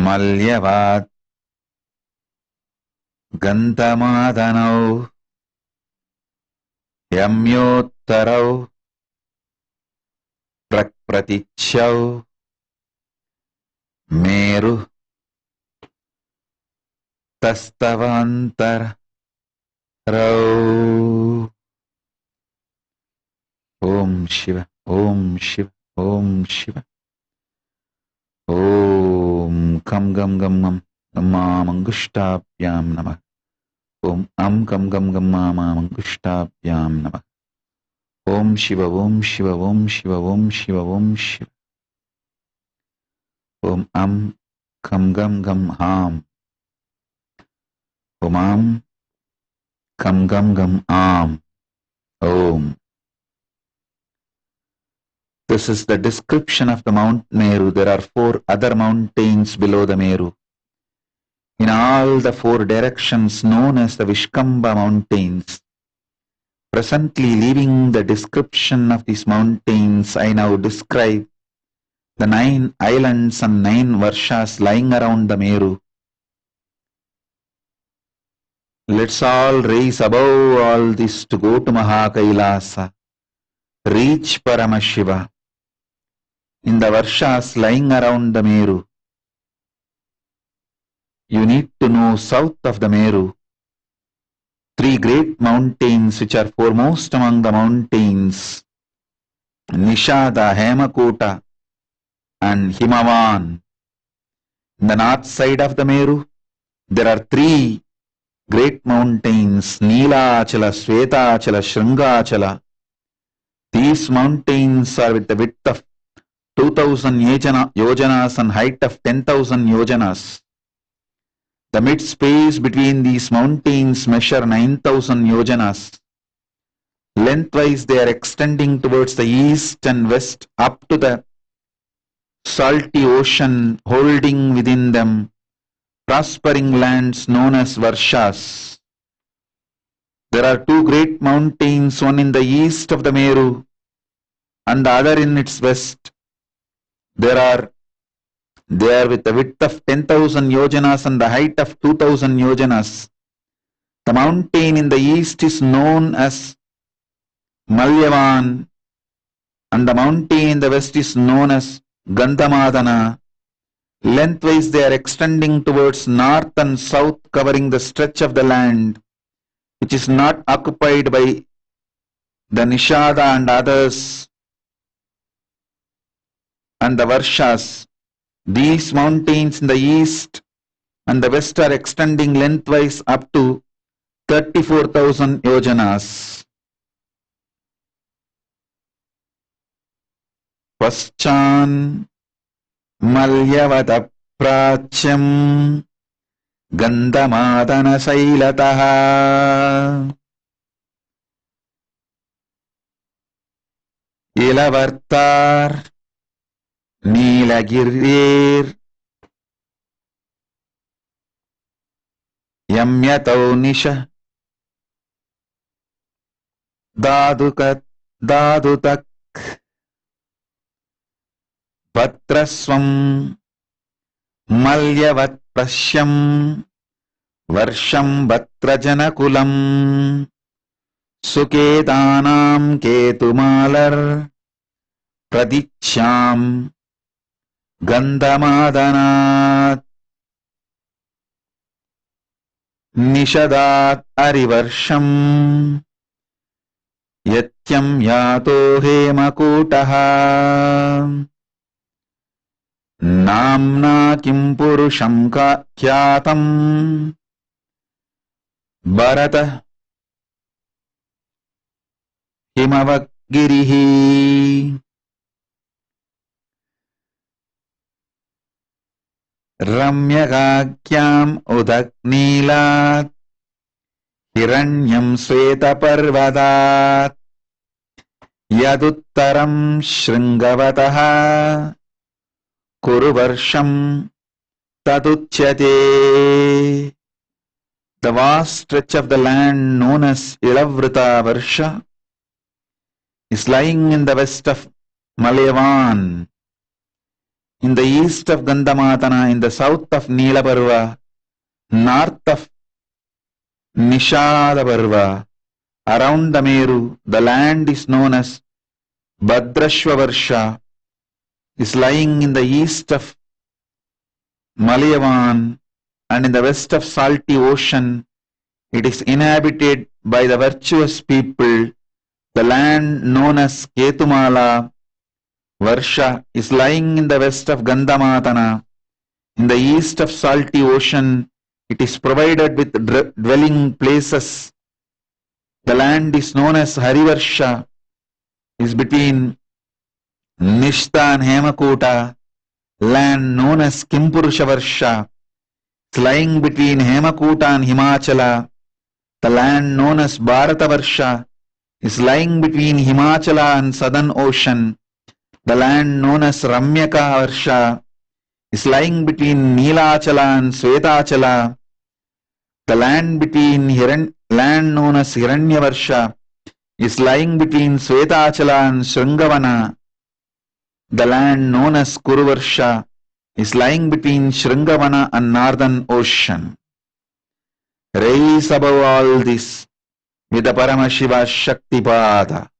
मल्यवात् गन्धमादनौ यम्योत्तरौ प्रप्रतिच्छौ मेरु तस्तवान्तरौ ओम शिव ओम शिव ओम शिव ओम कम गम गम गम गम्मामङ्गुष्टाभ्यां नमः ओम अम कम गम गम्मामङ्गुष्टाभ्यां नमः ओम शिव ओम शिव ओम शिव ओम शिव ओम शिव ओम अम कम गम गम हाम ओम आम कम गम गम आम ओम. This is the description of the Mount Meru. There are 4 other mountains below the Meru, in all the 4 directions, known as the Vishkamba mountains. Presently, leaving the description of these mountains, I now describe the 9 islands and 9 varshas lying around the Meru. Let's all raise above all this to go to Kailasa, reach Paramashiva. In the varshas lying around the Meru, you need to know south of the Meru, 3 great mountains which are foremost among the mountains, Nishada, Hemakota and Himavan. In the north side of the Meru, there are 3 great mountains, Neelachala, Svetachala, Shrangachala. These mountains are with the width of 2000 yojanas and height of 10,000 yojanas. The mid space between these mountains measure 9,000 yojanas. Lengthwise they are extending towards the east and west up to the salty ocean, holding within them prospering lands known as Varshas. There are two great mountains, one in the east of the Meru and the other in its west. They are with a width of 10,000 yojanas and the height of 2,000 yojanas. The mountain in the east is known as Malyavan and the mountain in the west is known as Gandhamadana. Lengthwise they are extending towards north and south, covering the stretch of the land which is not occupied by the Nishada and others and the Varshas. These mountains in the east and the west are extending lengthwise up to 34,000 yojanas. Paschan Malyavata Prachyam Gandhamadana Sailataha Ilavartar Neelagirir Yamyatau Nisha Dadutak Vatraswam Malyavat Prasyam Varsham Vatrajanakulam Suketanam Ketumalar Pradichyam Gandhamadanat Nishadat Arivarsham Yatyam Yato Hemakutaha Namna Kim Purusham Kyatam Bharata Himavagirihi Ramyagakyam Udaknilat Hiranyam Swetaparvadat Yaduttaram Shringavataha Kuruvarsham Taduchyate. The vast stretch of the land known as Ilavrita Varsha is lying in the west of Malyavan, in the east of Gandhamadana, in the south of Neelaparva, north of Nishadaparva. Around the Meru, the land is known as Bhadrashva Varsha, is lying in the east of Malyavan and in the west of salty ocean. It is inhabited by the virtuous people. The land known as Ketumala Varsha is lying in the west of Gandhamadana. In the east of salty ocean, it is provided with dwelling places. The land is known as Harivarsha, is between Nishta and Hemakuta. Land known as Kimpurusha Varsha is lying between Hemakuta and Himachala. The land known as Bharata Varsha is lying between Himachala and Southern Ocean. The land known as Ramyaka Varsha is lying between Neelachala and Svetachala. The land known as Hiranya Varsha is lying between Svetachala and Sringavana. The land known as Kuruvarsha is lying between Sringavana and Northern Ocean. Rise above all this with the Paramashiva Shaktipada.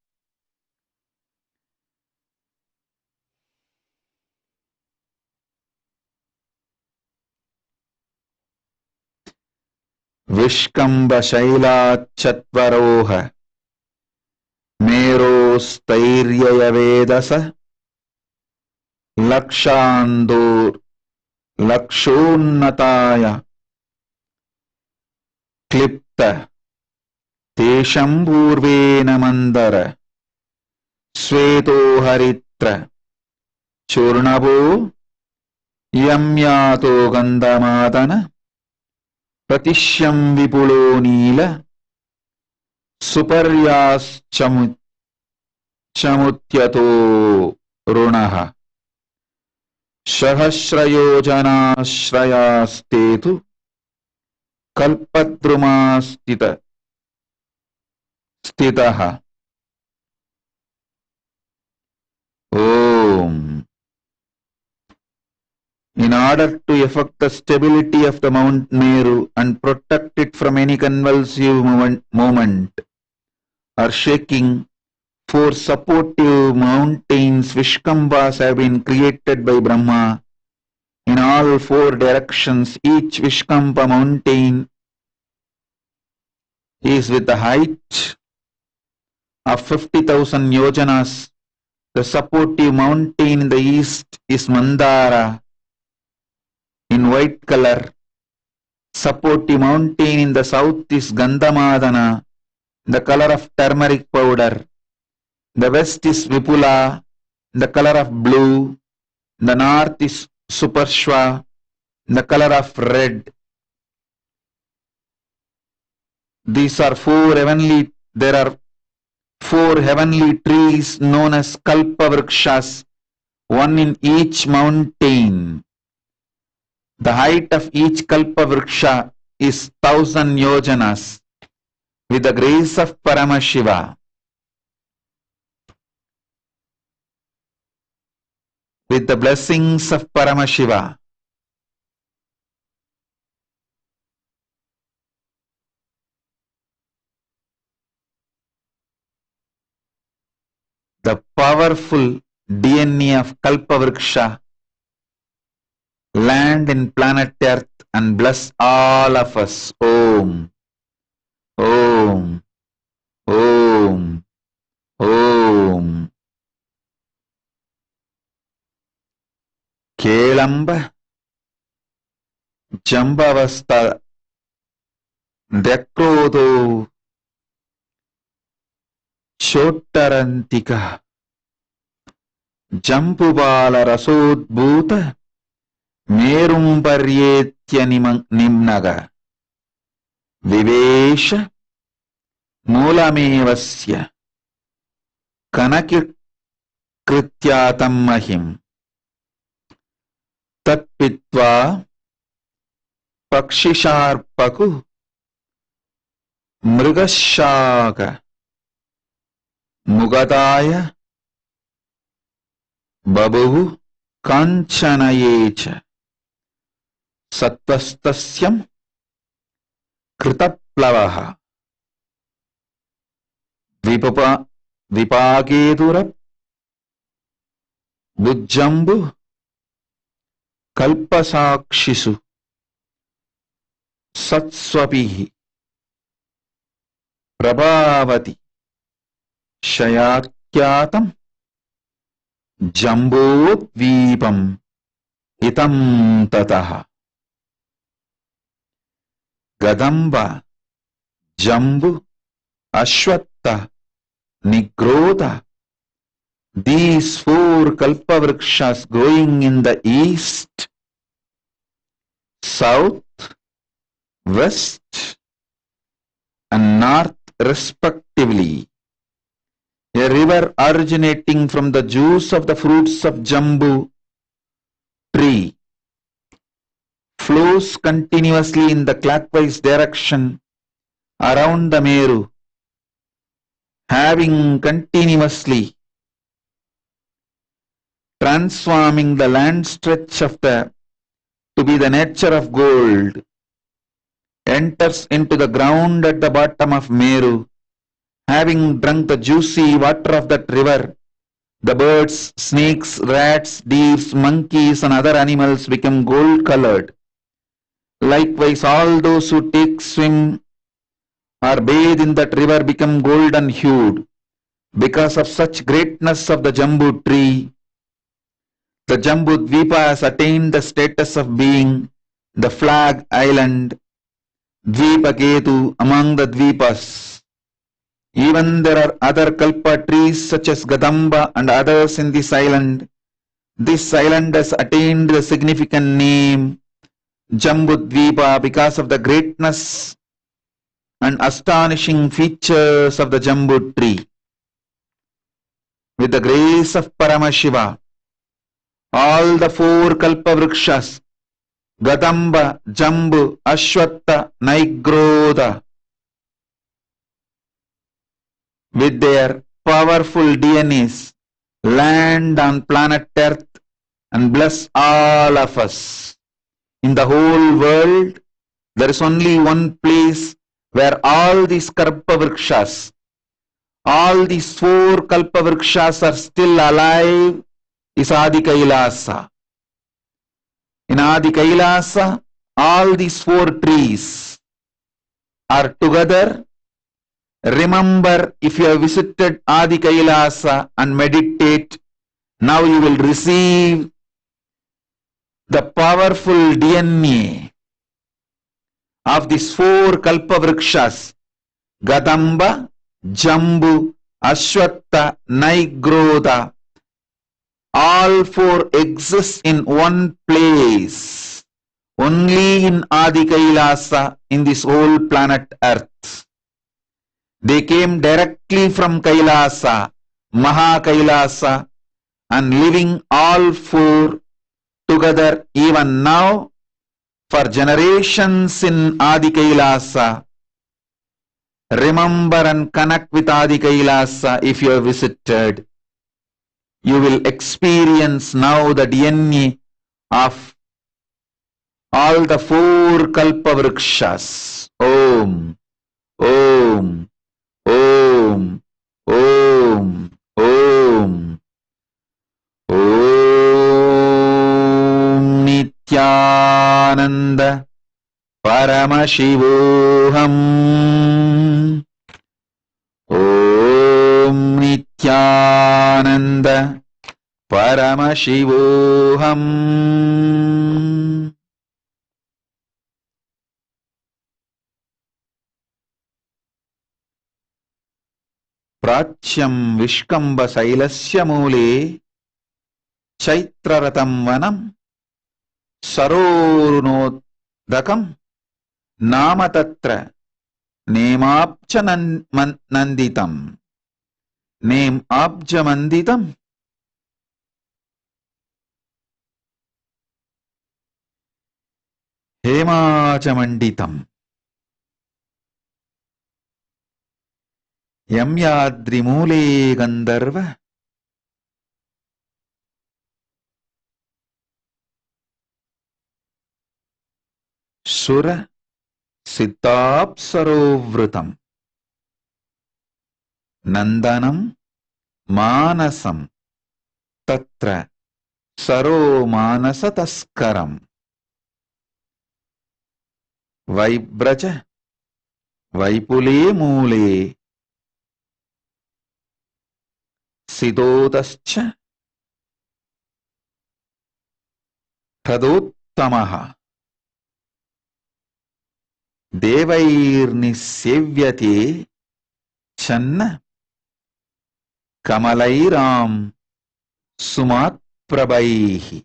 Vishkamba Shailat Chatvaroha Merostairya Vedasa Lakshandur Lakshonnataya Klipta Tesham Purvena Mandara Sveto Haritra Churnabo Yamyato Gandhamadana Pratishyam Vipulo Nila Suparyas Chamutyato Runaha सहस्रयोजनाश्रयास्तेतु कल्पद्रुमास्थितः Om. In order to effect the stability of the Mount Meru and protect it from any convulsive movement or shaking, 4 supportive mountains Vishkambas have been created by Brahma in all 4 directions. Each Vishkampa mountain is with the height of 50,000 yojanas. The supportive mountain in the east is Mandara in white color. Supportive mountain in the south is Gandhamadana, the color of turmeric powder. The west is Vipula, the color of blue. The north is Suparshva, the color of red. There are 4 heavenly trees known as Kalpa Vrikshas, one in each mountain. The height of each Kalpa Vriksha is 1000 yojanas. With the grace of Paramashiva, with the blessings of Paramashiva, the powerful DNA of Kalpa Vriksha land in planet Earth and bless all of us. Om. Om. Om. Om. Kelamba Jambavasta Dekrodo Chotarantika Jampubala Rasodbhuta Merumbaryetya Nimnaga Vivesha Mulamevasya Kanakirkrityatam Mahim Tatpitva Pakshisharpaku Mrigashaka Mugadaya Babu Kanchanayecha Sattvastasyam Kritaplavaha Vipagedura Bujjambu Kalpasakshisu Satswapihi Prabhavati Shayakyatam Jambodvipam Itam Tataha Gadamba Jambu Ashwatta Nigrota. These 4 Kalpavrikshas growing in the east, south, west and north respectively. A river originating from the juice of the fruits of Jambu tree flows continuously in the clockwise direction around the Meru, having continuously transforming the land stretch of to be the nature of gold, enters into the ground at the bottom of Meru. Having drunk the juicy water of that river, the birds, snakes, rats, deers, monkeys and other animals become gold colored. Likewise, all those who take swim or bathe in that river become golden hued. Because of such greatness of the Jambu tree, the Jambu Dvipa has attained the status of being the flag island, Dvipaketu, among the Dvipas. Even there are other Kalpa trees such as Gadamba and others in this island. This island has attained the significant name Jambu Dvipa because of the greatness and astonishing features of the Jambu tree. With the grace of Paramashiva, all the four kalpa vrikshas, Gadamba, Jambu, Ashwatta, Naigroda, with their powerful DNAs, land on planet Earth and bless all of us. In the whole world, there is only one place where all these kalpa vrikshas, all these four kalpa vrikshas are still alive, is Adi Kailasa. In Adi Kailasa, all these four trees are together. Remember, if you have visited Adi Kailasa and meditate, now you will receive the powerful DNA of these four kalpa vrikshas, Gadamba, Jambu, Ashwatta, Naigroda. All four exist in one place, only in Adi Kailasa, in this whole planet Earth. They came directly from Kailasa, Maha Kailasa, and living all four together even now for generations in Adi Kailasa. Remember and connect with Adi Kailasa if you have visited. You will experience now the DNA of all the four kalpa vrikshas. Om, Om, Om, Om, Om. Om Nithyananda Paramashivoham. Om Nithyananda Paramashivoham. Prachyam Vishkamba Sailasya Mule Chaitraratam Vanam Sarorunodakam Namatatra Nemapcha Nanditam. Name Abja Manditam. Hemacha Manditam. Yamyadri Mule Gandharva. Sura Siddhapsarovrutam. Nandanam Manasam Tatra Saro Manasataskaram. Vaibraja Vaipule Mule Siddhodascha Tadottamaha Devairnisevyate Channa Kamalairam Sumatprabhaihi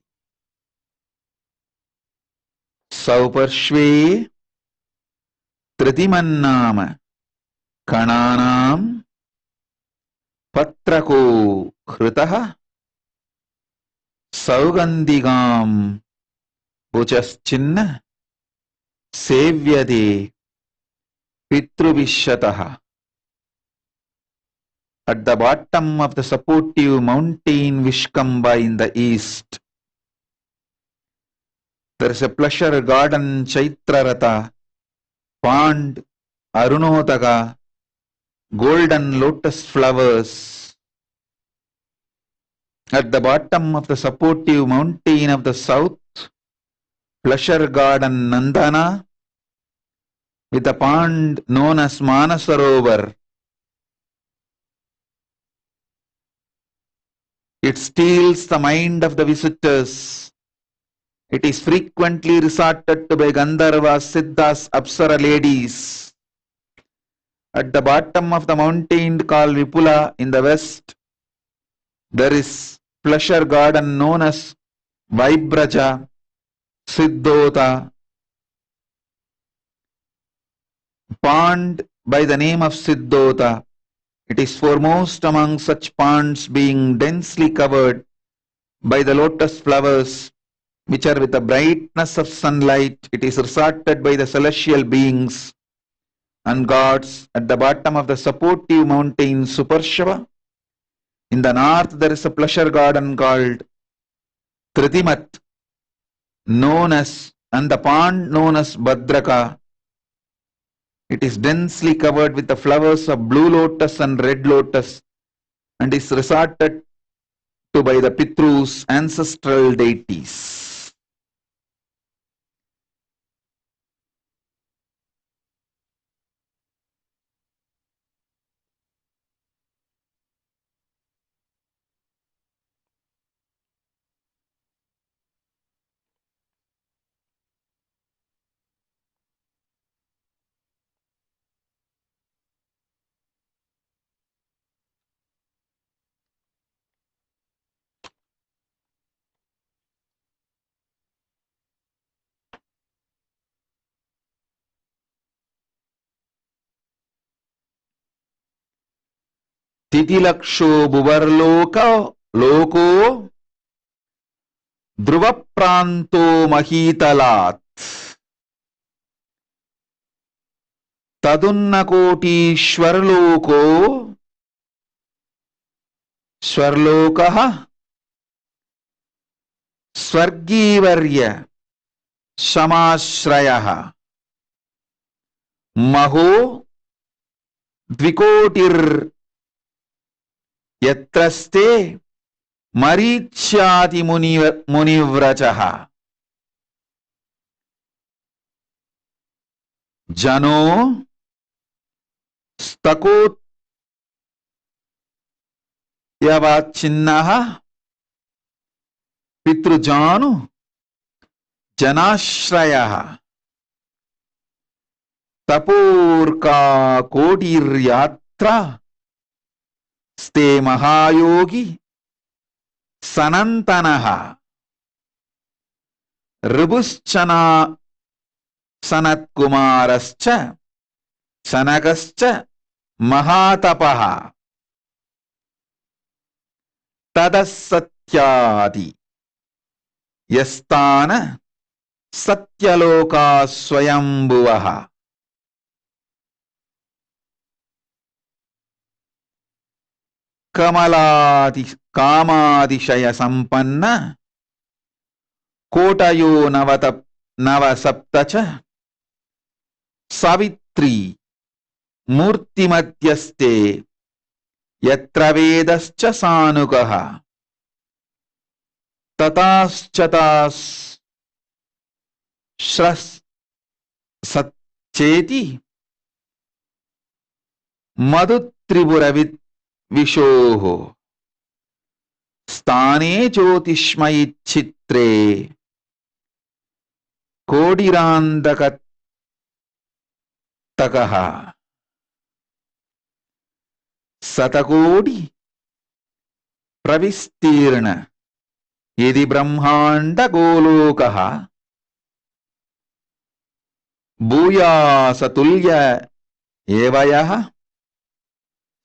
Sauparshve Tritimannama Kananam Patrako Khritaha Saugandigam Buchaschinna Sevyade Pitruvishataha. At the bottom of the supportive mountain Vishkamba in the east, there is a pleasure garden Chaitrarata, pond, Arunodaga, golden lotus flowers. At the bottom of the supportive mountain of the south, pleasure garden Nandana, with a pond known as Manasarovar. It steals the mind of the visitors. It is frequently resorted to by Gandharvas, Siddhas, Apsara ladies. At the bottom of the mountain called Vipula in the west, there is pleasure garden known as Vaibraja, Siddhota, pond by the name of Siddhota. It is foremost among such ponds, being densely covered by the lotus flowers, which are with the brightness of sunlight. It is resorted by the celestial beings and gods at the bottom of the supportive mountain Supershava. In the north, there is a pleasure garden called Tritimat, known as, and the pond known as Bhadraka. It is densely covered with the flowers of blue lotus and red lotus and is resorted to by the Pitrus, ancestral deities. Titilaksho Buvarloka Loko Druvapranto Mahitalat Tadunnakoti Shwarloko Shwarlokaha Swargivarya Shamashrayaha Maho Dvikotir Yatraste Marichyati Munivrajaha Jano Stakot Yavachinnaha Pitrujanu Janashrayaha Tapurka Kodir Yatra Ste Mahayogi Sanantanaha Ribuschana Sanat Kumarascha Sanagascha Mahatapaha Tadasatyadi Yastana Satyaloka Swayambhuvaha Kamadishaya Sampanna Kotayo Navasaptacha Savitri Murtimadhyaste Yatra Vedascha Sanugaha Tataschatas Shras Satcheti Madhutriburavit Vishoho Stane Jyotishmayi Chitre Kodirandakatakaha Satakodi Pravistirna Yedi Brahmanda Golokaha Bhuya Satulya Evayaha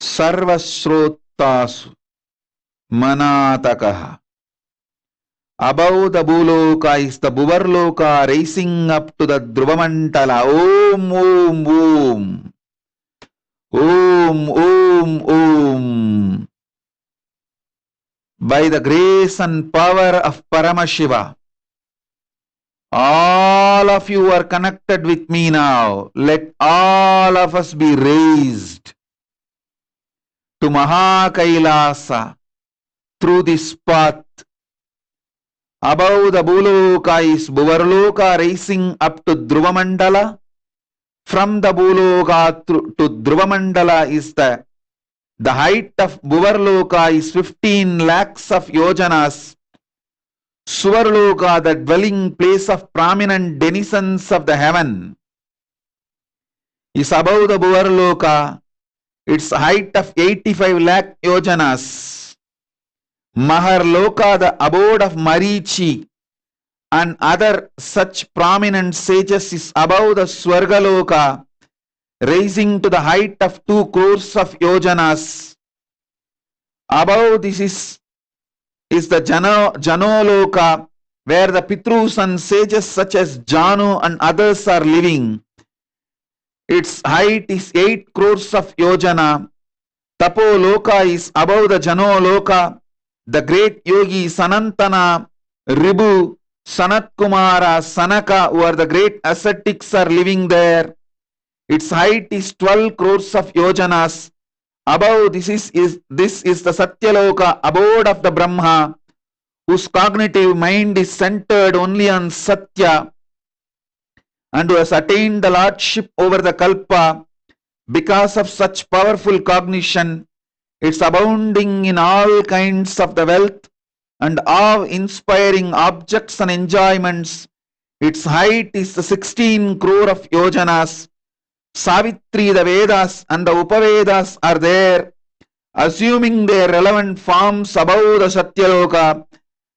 Sarvasrotasu Manatakaha. Above the Bhuloka is the Bhuvarloka rising up to the Dhruvamantala. Om, Om, Om. Om, Om, Om. By the grace and power of Paramashiva, all of you are connected with me now. Let all of us be raised to Kailasa through this path. Above the Bhuloka is Bhuvarloka rising up to Dhruvamandala. From the Bhuloka to Dhruvamandala is the height of Bhuvarloka is 15 lakhs of yojanas. Suvarloka, the dwelling place of prominent denizens of the heaven, is above the Bhuvarloka. Its height of 85 lakh yojanas. Maharloka, the abode of Marichi and other such prominent sages, is above the Swargaloka, rising to the height of 2 crores of yojanas. Above this is is the Janoloka, where the Pitrus and sages such as Janu and others are living. Its height is 8 crores of yojana. Tapoloka is above the Janoloka. The great yogi Sanantana, Ribu, Sanat Kumara, Sanaka, who are the great ascetics, are living there. Its height is 12 crores of yojanas. Above this is the Satyaloka, abode of the Brahma, whose cognitive mind is centered only on Satya and who has attained the lordship over the Kalpa. Because of such powerful cognition, it's abounding in all kinds of the wealth and awe-inspiring objects and enjoyments. Its height is the 16 crore of yojanas. Savitri, the Vedas and the Upavedas are there, assuming their relevant forms above the Satyaloka.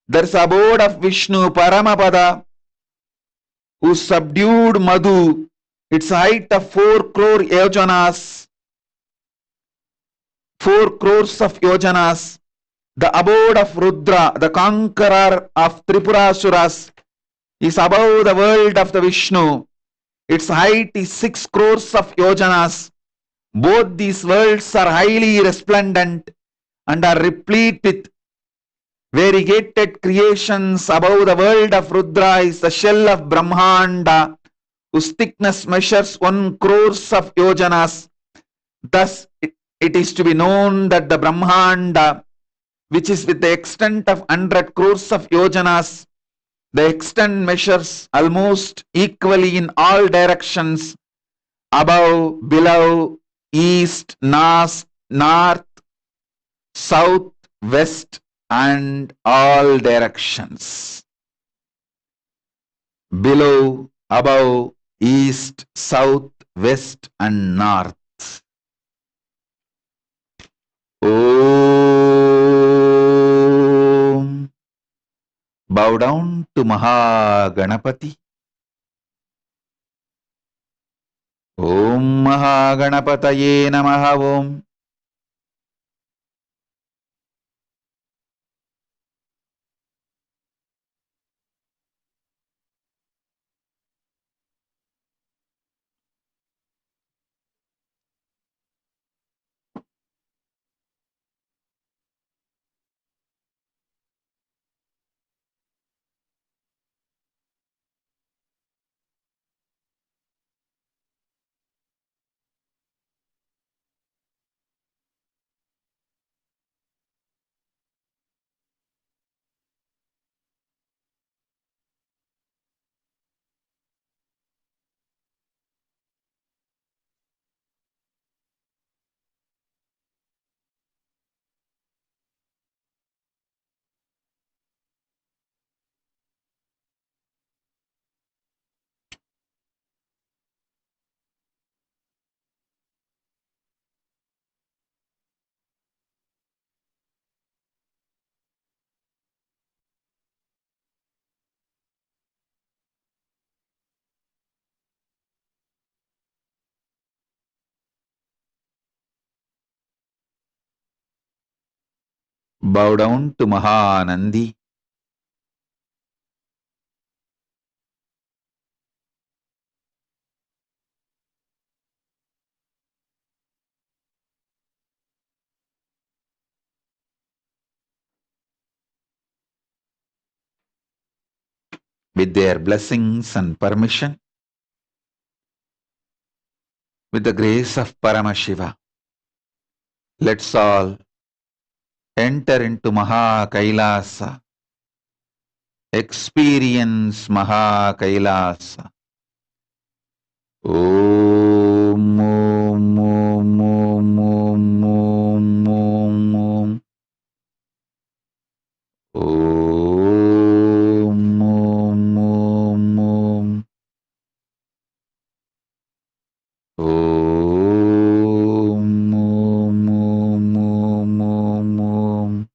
There is abode of Vishnu, Paramapada, who subdued Madhu. Its height of 4 crore yojanas, 4 crores of yojanas. The abode of Rudra, the conqueror of Tripurasuras, is above the world of the Vishnu. Its height is 6 crores of yojanas. Both these worlds are highly resplendent and are replete with variegated creations. Above the world of Rudra is the shell of Brahmanda, whose thickness measures 1 crores of yojanas. Thus, it is to be known that the Brahmanda, which is with the extent of 100 crores of yojanas, the extent measures almost equally in all directions, above, below, east, north, south, west, and all directions. Below, above, east, south, west, and north. Om. Bow down to Mahaganapati. Om Mahaganapataye Namaha Om. Bow down to Mahanandi. With their blessings and permission, with the grace of Paramashiva, let's all enter into Maha Kailasa, experience Maha Kailasa. Om, Om, Om, Om, Om, Om, Om, Om. Om, Om, Om, Om. Om, Om, Om, Om, Om, Om.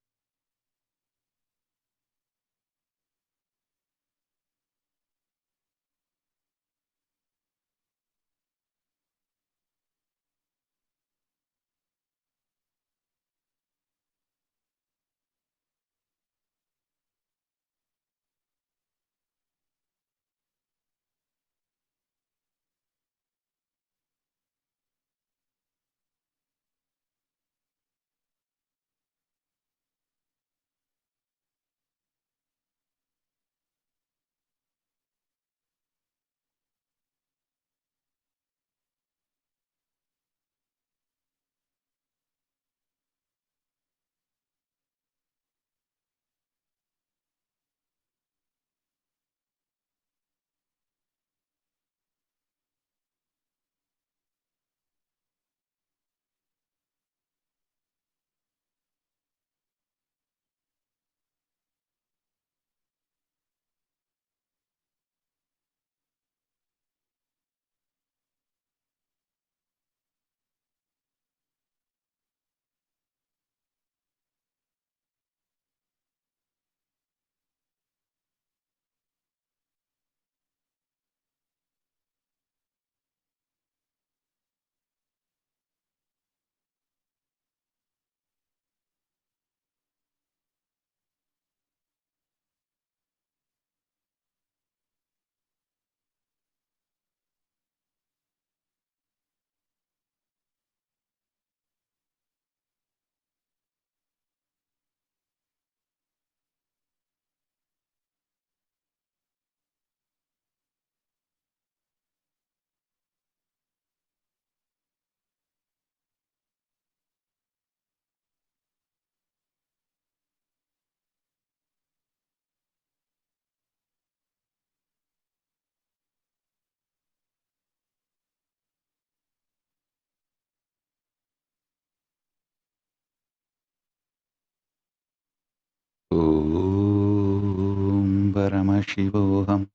Paramashivoham.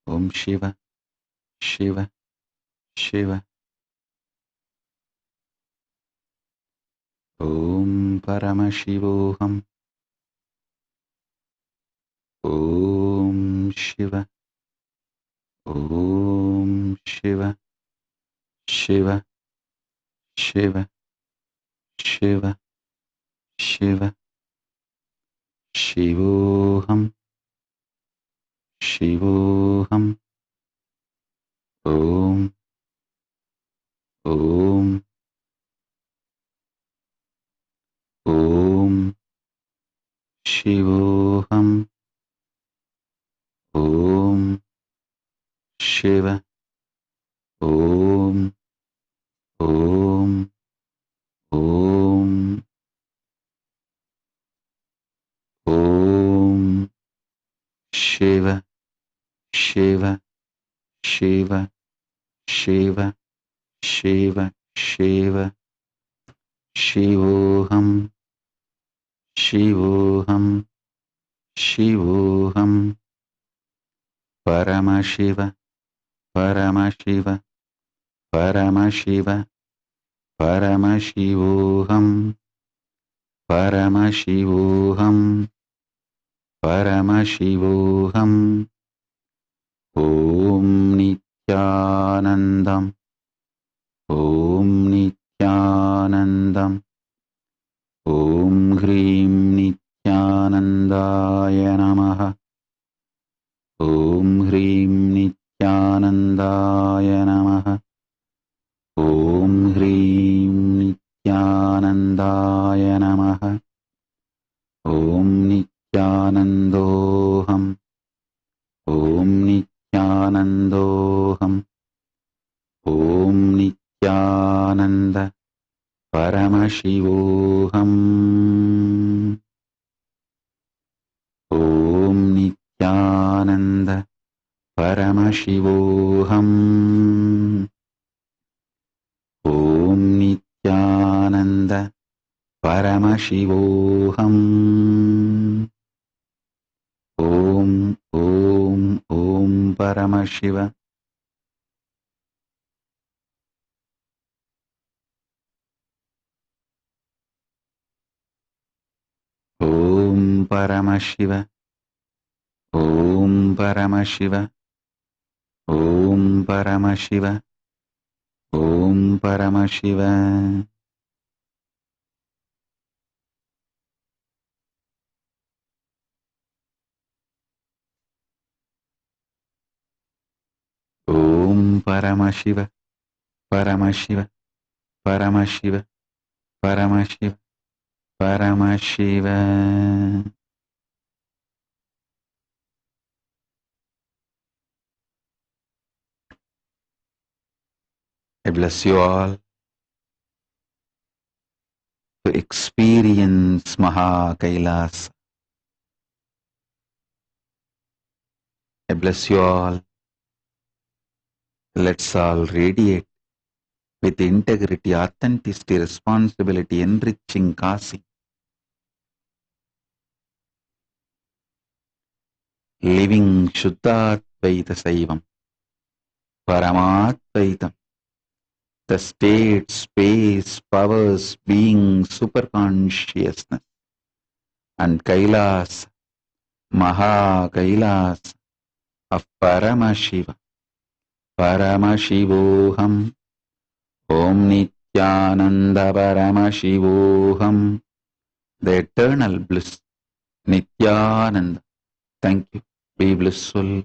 Om Shiva, Shiva, Shiva. Om Paramashivoham. Om Shiva, Om Shiva, Shiva, Shiva, Shiva, Shiva. Shivoham, Shivoham. Om, Om, Om. Shivoham. Om Shiva. Om, Om, Om, Om Shiva, Shiva, Shiva, Shiva, Shiva, Shiva. Shivoham, Shivoham, Shivoham. Paramashiva, Paramashiva, Paramashiva, Paramashivoham, Paramashivoham, Paramashivoham. Om Nithyanandam, Om Nithyanandam, Om Hrim Nithyanandaya Namaha, Om Hrim Nithyanandaya Namaha, Om Hrim Nithyanandaya Namaha, Om Nithyanandoham, Om Nithyanandoham, Om Nithyananda Paramashivoham, Om Nithyananda Paramashivoham, Om Nithyananda Paramashivoham. Om, Om, Om Paramashiva. Om Paramashiva. Om Paramashiva. Om Paramashiva. Om Paramashiva. Om Paramashiva. Paramashiva. Paramashiva. Paramashiva. Paramashiva. I bless you all to experience Maha Kailasa. I bless you all. Let's all radiate with integrity, authenticity, responsibility, enriching Kasi. Living Shuddhadvaita Saivam, Paramadvaitam, the state, space, powers, being, superconsciousness, and Kailasa, Maha Kailasa of Paramashiva, Paramashivoham, Om Nithyananda Paramashivoham, the eternal bliss, Nithyananda. Thank you. Be blissful.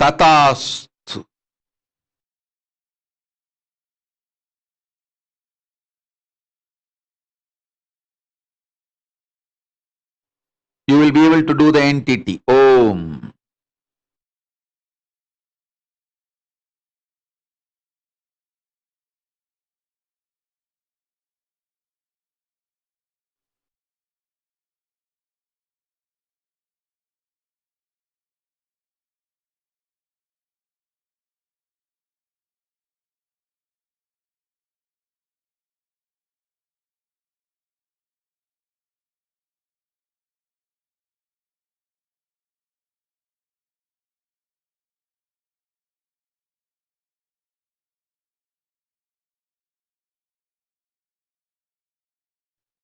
Tathastu. You will be able to do the entity. Om.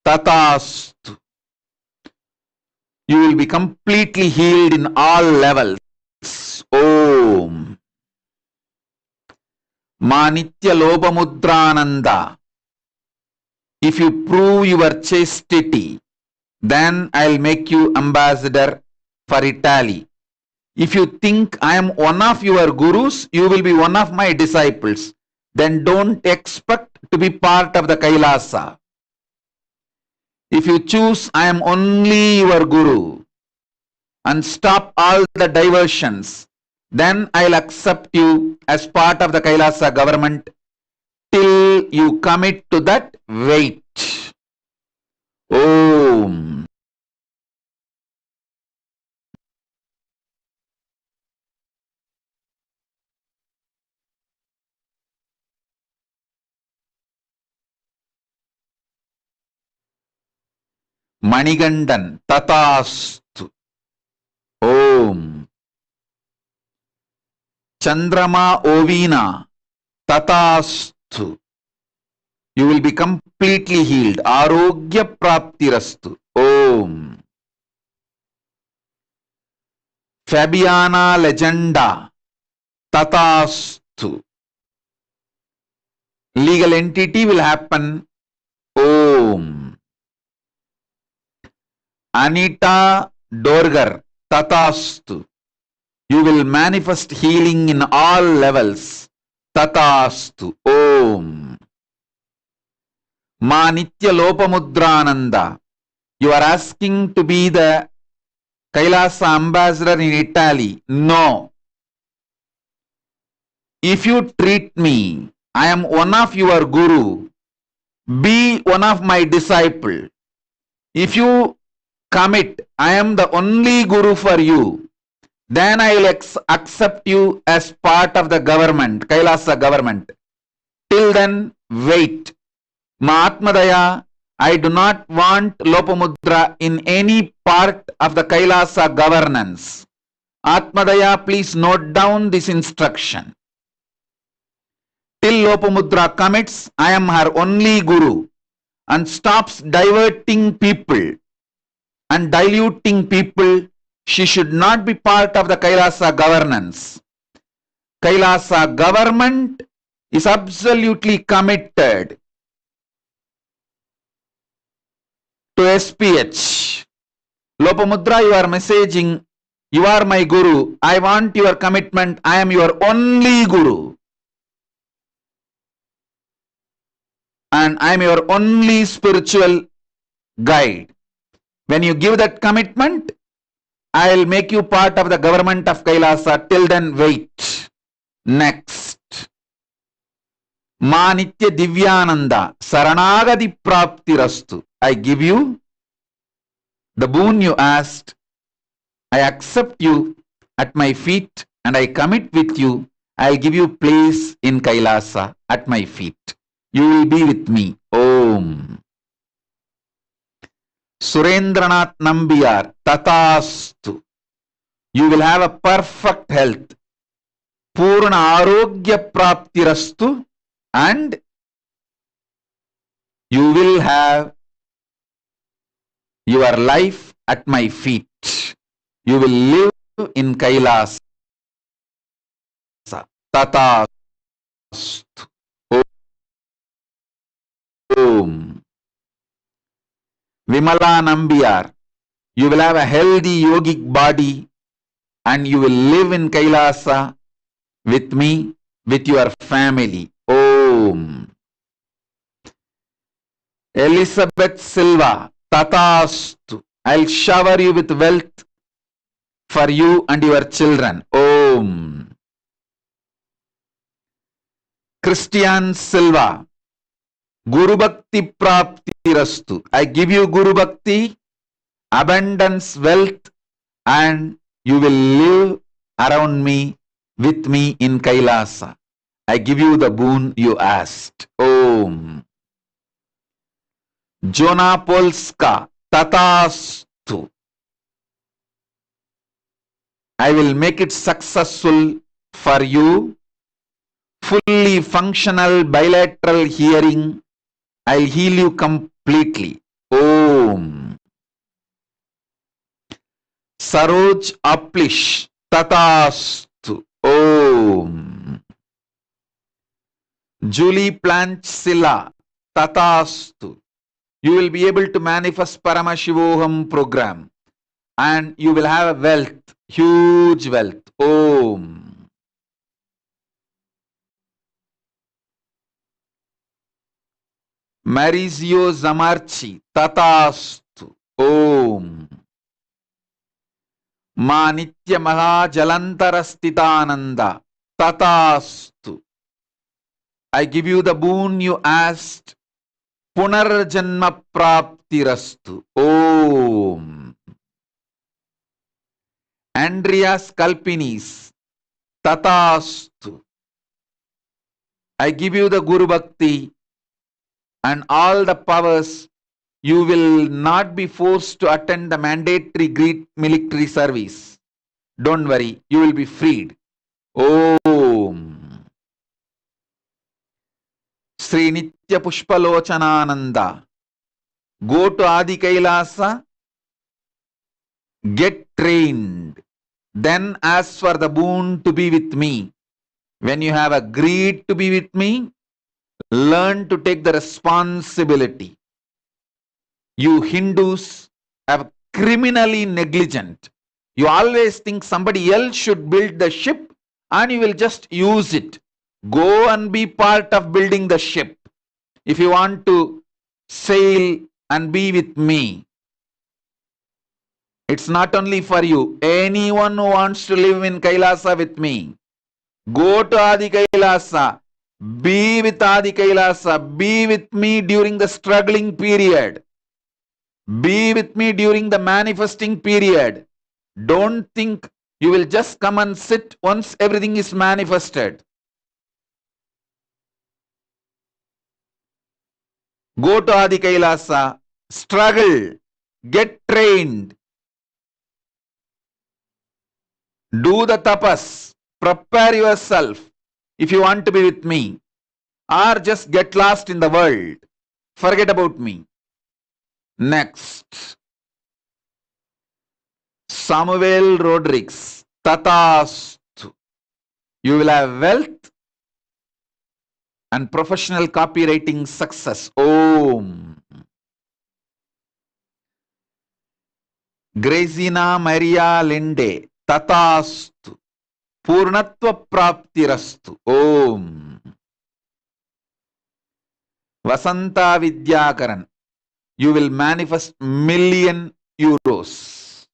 Tathastu. You will be completely healed in all levels. Om. Manitya Lobamudrananda. If you prove your chastity, then I'll make you ambassador for Italy. If you think I am one of your gurus, you will be one of my disciples. Then don't expect to be part of the Kailasa. If you choose I am only your guru and stop all the diversions, then I'll accept you as part of the Kailasa government till you commit to that weight. Om. Manigandan. Tathastu. Om. Chandrama Ovina. Tathastu. You will be completely healed. Arogya Praptirastu. Om. Fabiana Legenda. Tathastu. Legal entity will happen. Om. Anita Dorgar. Tathastu. You will manifest healing in all levels. Tathastu. Om. Ma Nitya Lopamudrananda. You are asking to be the Kailasa ambassador in Italy. No. If you treat me, I am one of your guru. Be one of my disciple. If you commit, I am the only guru for you. Then I will accept you as part of the government, Kailasa government. Till then, wait. Mahatmadaya, I do not want Lopamudra in any part of the Kailasa governance. Atmadaya, please note down this instruction. Till Lopamudra commits, I am her only guru and stops diverting people and diluting people. She should not be part of the Kailasa governance. Kailasa government is absolutely committed to SPH. Lopamudra, you are messaging, you are my guru. I want your commitment. I am your only guru. And I am your only spiritual guide. When you give that commitment, I will make you part of the government of Kailasa. Till then, wait. Next. Ma Nitya Divyananda Saranagati Praptirastu. I give you the boon you asked. I accept you at my feet and I commit with you. I'll give you place in Kailasa at my feet. You will be with me. Om. Surendranath Nambiyar. Tathastu. You will have a perfect health. Purna Arogya Praptirastu. And you will have your life at my feet. You will live in Kailasa. Tathastu. Om. Vimala Nambiyar. You will have a healthy yogic body and you will live in Kailasa with me, with your family. Om. Elizabeth Silva, Tatastu. I'll shower you with wealth for you and your children. Om. Christian Silva, Guru Bhakti Prapti Rastu. I give you Guru Bhakti, abundance, wealth, and you will live around me, with me in Kailasa. I give you the boon you asked. Om. Jona Polska, Tatastu. I will make it successful for you. Fully functional bilateral hearing. I'll heal you completely. Om. Saroj Aplish, Tatastu. Om. Julie Planchsila, Tatastu. You will be able to manifest Paramashivoham program and you will have wealth, huge wealth. Om. Marizio Zamarchi, Tatastu. Om. Ma Nitya Maha Jalantarasthitananda, Tatastu. I give you the boon you asked. Punarjanma Praptirastu. Om. Andrea Skalpinis, Tatastu. I give you the Guru Bhakti and all the powers. You will not be forced to attend the mandatory Greek military service. Don't worry, you will be freed. Om. Sri Nitya Pushpalochanananda. Go to Adi Kailasa, get trained, then ask for the boon to be with me. When you have agreed to be with me, learn to take the responsibility. You Hindus are criminally negligent. You always think somebody else should build the ship and you will just use it. Go and be part of building the ship. If you want to sail and be with me, it's not only for you. Anyone who wants to live in Kailasa with me, go to Adi Kailasa. Be with Adi Kailasa. Be with me during the struggling period. Be with me during the manifesting period. Don't think you will just come and sit once everything is manifested. Go to Adi Kailasa, struggle, get trained, do the tapas, prepare yourself if you want to be with me, or just get lost in the world. Forget about me. Next. Samuel Rodriguez, Tatastu. You will have wealth and professional copywriting success. Om. Grazina Maria Linde, Tatastu. Purnatva Praptirastu. Om. Vasanta Vidyakaran. You will manifest million euros.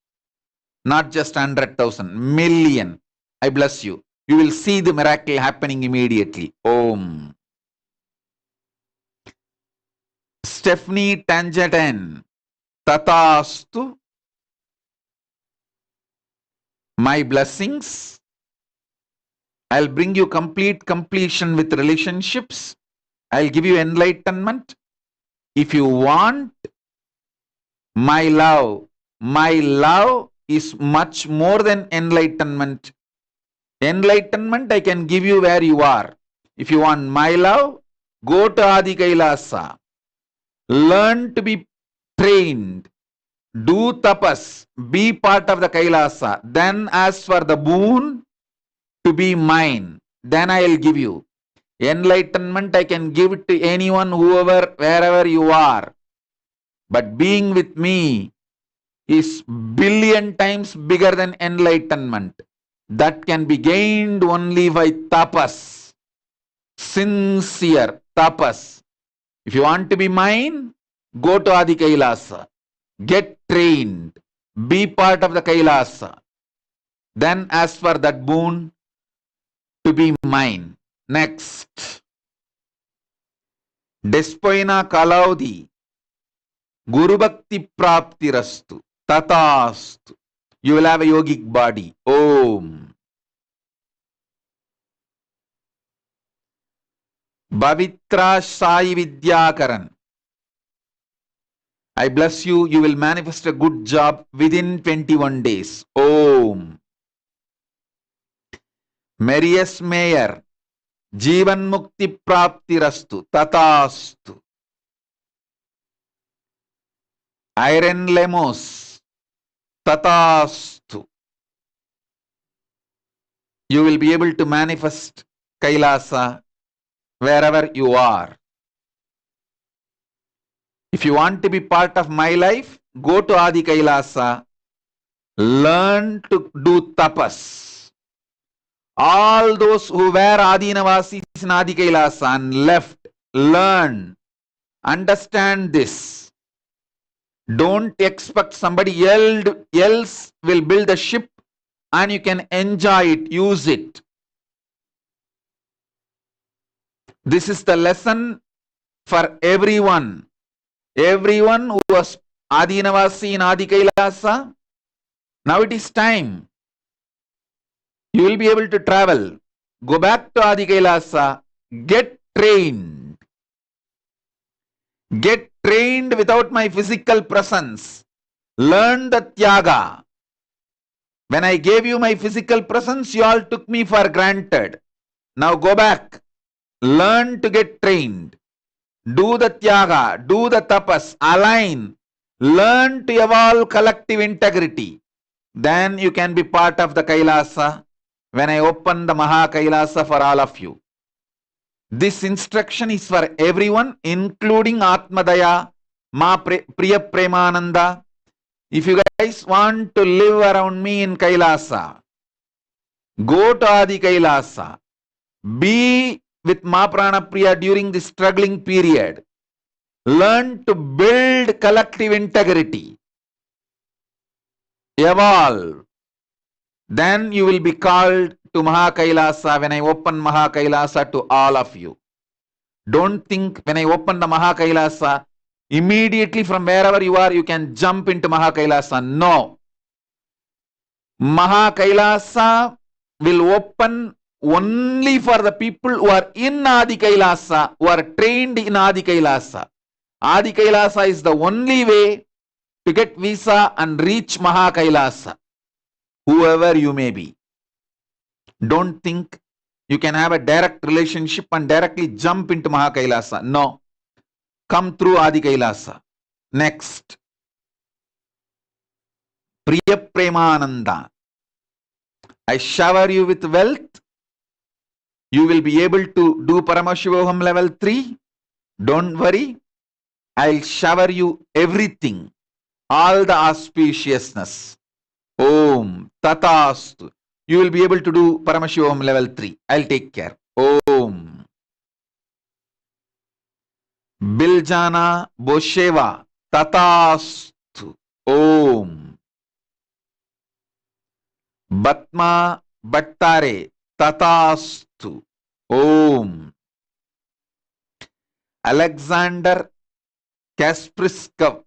Not just 100,000. Million. I bless you. You will see the miracle happening immediately. Om. Stephanie Tangerton, Tatastu. My blessings. I'll bring you complete completion with relationships. I'll give you enlightenment. If you want my love is much more than enlightenment. Enlightenment I can give you where you are. If you want my love, go to Adi Kailasa. Learn to be trained. Do tapas. Be part of the Kailasa. Then ask for the boon to be mine. Then I will give you. Enlightenment I can give it to anyone, whoever, wherever you are. But being with me is billion times bigger than enlightenment. That can be gained only by tapas, sincere tapas. If you want to be mine, go to Adi Kailasa, get trained, be part of the Kailasa. Then ask for that boon to be mine. Next. Despoina Kalaudi, Guru Bhakti Praptirastu, Tatastu. You will have a yogic body. Om. Bhavitra Sai Vidyakaran. I bless you. You will manifest a good job within 21 days. Om. Marius Mayer. Jivan Mukti Praptirastu. Tatastu. Iron Lemos. Tatastu. You will be able to manifest Kailasa wherever you are. If you want to be part of my life, go to Adi Kailasa, learn to do tapas. All those who were Adinavasis in Adi Kailasa and left, learn, understand this. Don't expect somebody else will build a ship and you can enjoy it, use it. This is the lesson for everyone. Everyone who was Adinavasi in Adi Kailasa, now it is time. You will be able to travel. Go back to Adi Kailasa, get trained. Get trained without my physical presence. Learn the Tyaga. When I gave you my physical presence, you all took me for granted. Now go back. Learn to get trained. Do the Tyaga. Do the Tapas. Align. Learn to evolve collective integrity. Then you can be part of the Kailasa when I open the Maha Kailasa for all of you. This instruction is for everyone, including Atmadaya, Ma Priya Premananda. If you guys want to live around me in Kailasa, go to Adi Kailasa. Be with Ma Prana Priya during this struggling period. Learn to build collective integrity. Evolve. Then you will be called to Maha Kailasa when I open Maha Kailasa to all of you. Don't think when I open the Maha Kailasa, immediately from wherever you are, you can jump into Maha Kailasa. No. Maha Kailasa will open only for the people who are in Adi Kailasa, who are trained in Adi Kailasa. Adi Kailasa is the only way to get visa and reach Maha Kailasa, whoever you may be. Don't think you can have a direct relationship and directly jump into Maha Kailasa. No. Come through Adi Kailasa. Next. Priya Premananda. I shower you with wealth. You will be able to do Paramashivoham level 3. Don't worry. I'll shower you everything. All the auspiciousness. Om. Tatastu. You will be able to do Paramashivoham level 3. I'll take care. Om. Biljana Bosheva. Tatastu. Om. Batma Bhattare. Tatastu. Om. Alexander Kaspriskov.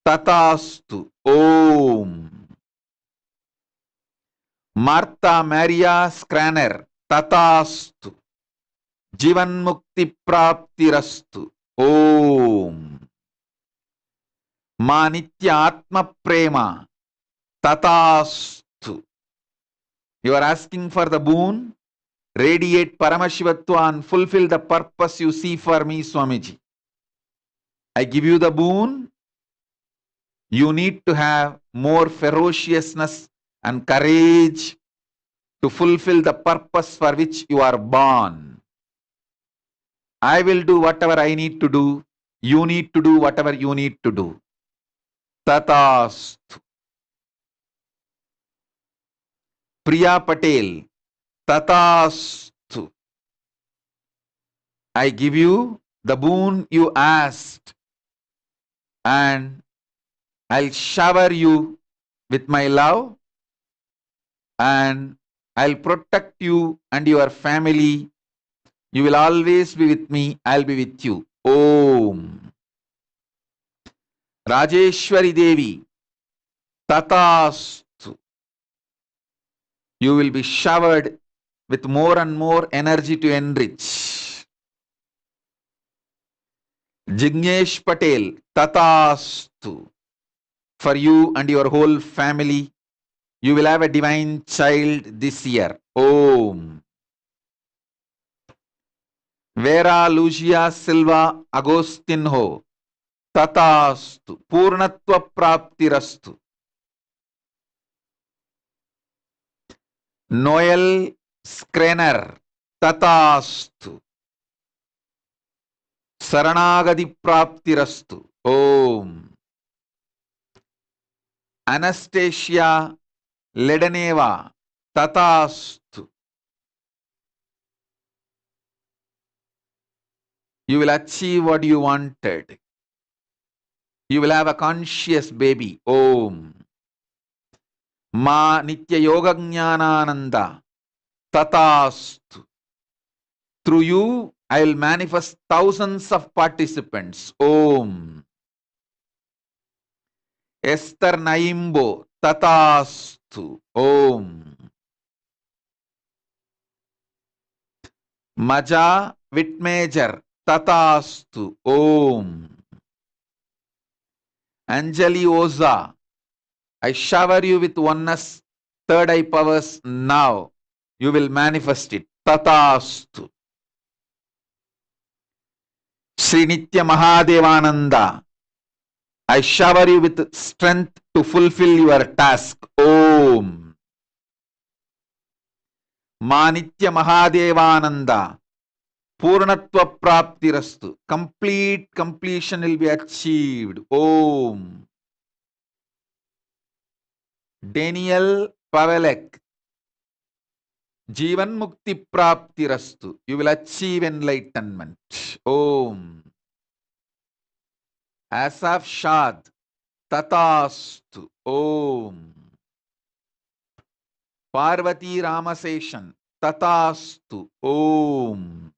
Tatastu. Om. Martha Maria Skraner. Tatastu. Jivan Mukti Praptirastu. Om. Ma Nitya Atma Prema. Tatastu. You are asking for the boon. Radiate Paramashivatva and fulfill the purpose you see for me, Swamiji. I give you the boon. You need to have more ferociousness and courage to fulfill the purpose for which you are born. I will do whatever I need to do. You need to do whatever you need to do. Tatastu. Priya Patel, Tatastu. I give you the boon you asked, and I'll shower you with my love, and I'll protect you and your family. You will always be with me. I'll be with you. Om. Rajeshwari Devi, Tatastu. You will be showered with more and more energy to enrich. Jignesh Patel, Tatastu. For you and your whole family, you will have a divine child this year. Om. Vera Lucia Silva Agostinho, Tatastu. Purnatva Praptirastu. Noel Skrener, Tatastu. Saranagadi Praptirastu. Om. Anastasia Ledaneva, Tatastu. You will achieve what you wanted. You will have a conscious baby. Om. Ma Nitya Yoga Jnanananda, Tatastu. Through you, I will manifest thousands of participants. Om. Esther Naimbo, Tatastu. Om. Maja Whitmajor, Tatastu. Om. Anjali Oza, I shower you with oneness, third eye powers now. You will manifest it. Tatastu. Sri Nitya Mahadevananda, I shower you with strength to fulfill your task. Om. Ma Nitya Mahadevananda, Purnatva Praptirastu. Complete completion will be achieved. Om. Daniel Pavelek, Jivan Mukti Praptirastu. You will achieve enlightenment. Om. Asaf Shad, Tatastu. Om. Parvati Ramaseshan, Tatastu. Om.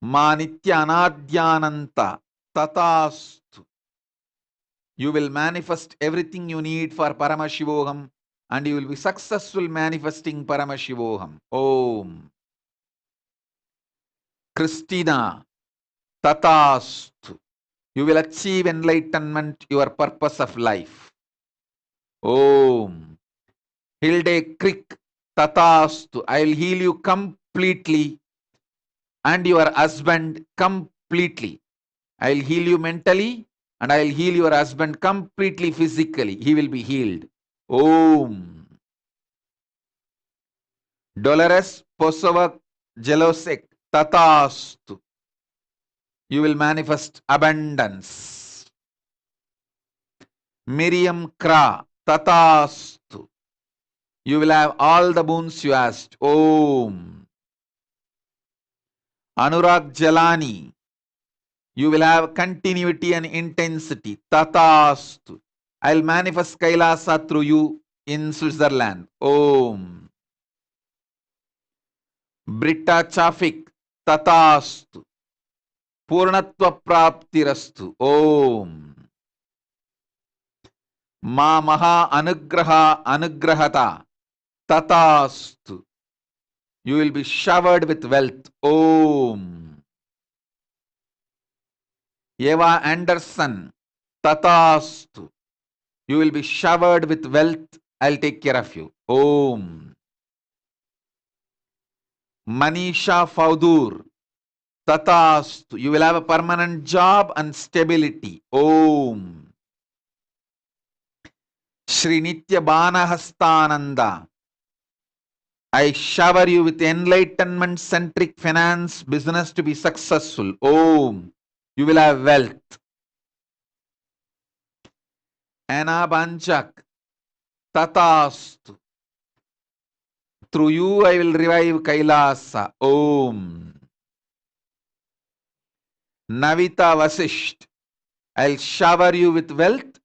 Ma Nitya Anadhyananta, Tatastu. You will manifest everything you need for Paramashivoham, and you will be successful manifesting Paramashivoham. Om. Christina, Tatastu. You will achieve enlightenment, your purpose of life. Om. Hilde Crick, Tatastu. I will heal you completely and your husband completely. I will heal you mentally and I will heal your husband completely physically. He will be healed. Om. Dolores Posova Jelosek, Tatastu. You will manifest abundance. Miriam Kra, Tatastu. You will have all the boons you asked. Om. Anurag Jalani, you will have continuity and intensity. Tatastu. I will manifest Kailasa through you in Switzerland. Om. Britta Chafik, Tatastu. Purnatva Praptirastu. Om. Ma Maha Anugraha Anugrahata, Tatastu. You will be showered with wealth. Om. Eva Anderson, Tatastu. You will be showered with wealth. I'll take care of you. Om. Manisha Faudur, Tatastu. You will have a permanent job and stability. Om. Sri Nitya Bana Hastananda, I shower you with enlightenment centric finance business to be successful. Om. You will have wealth. Anabanchak. Tatastu. Through you I will revive Kailasa. Om. Navita Vasisht. I'll shower you with wealth.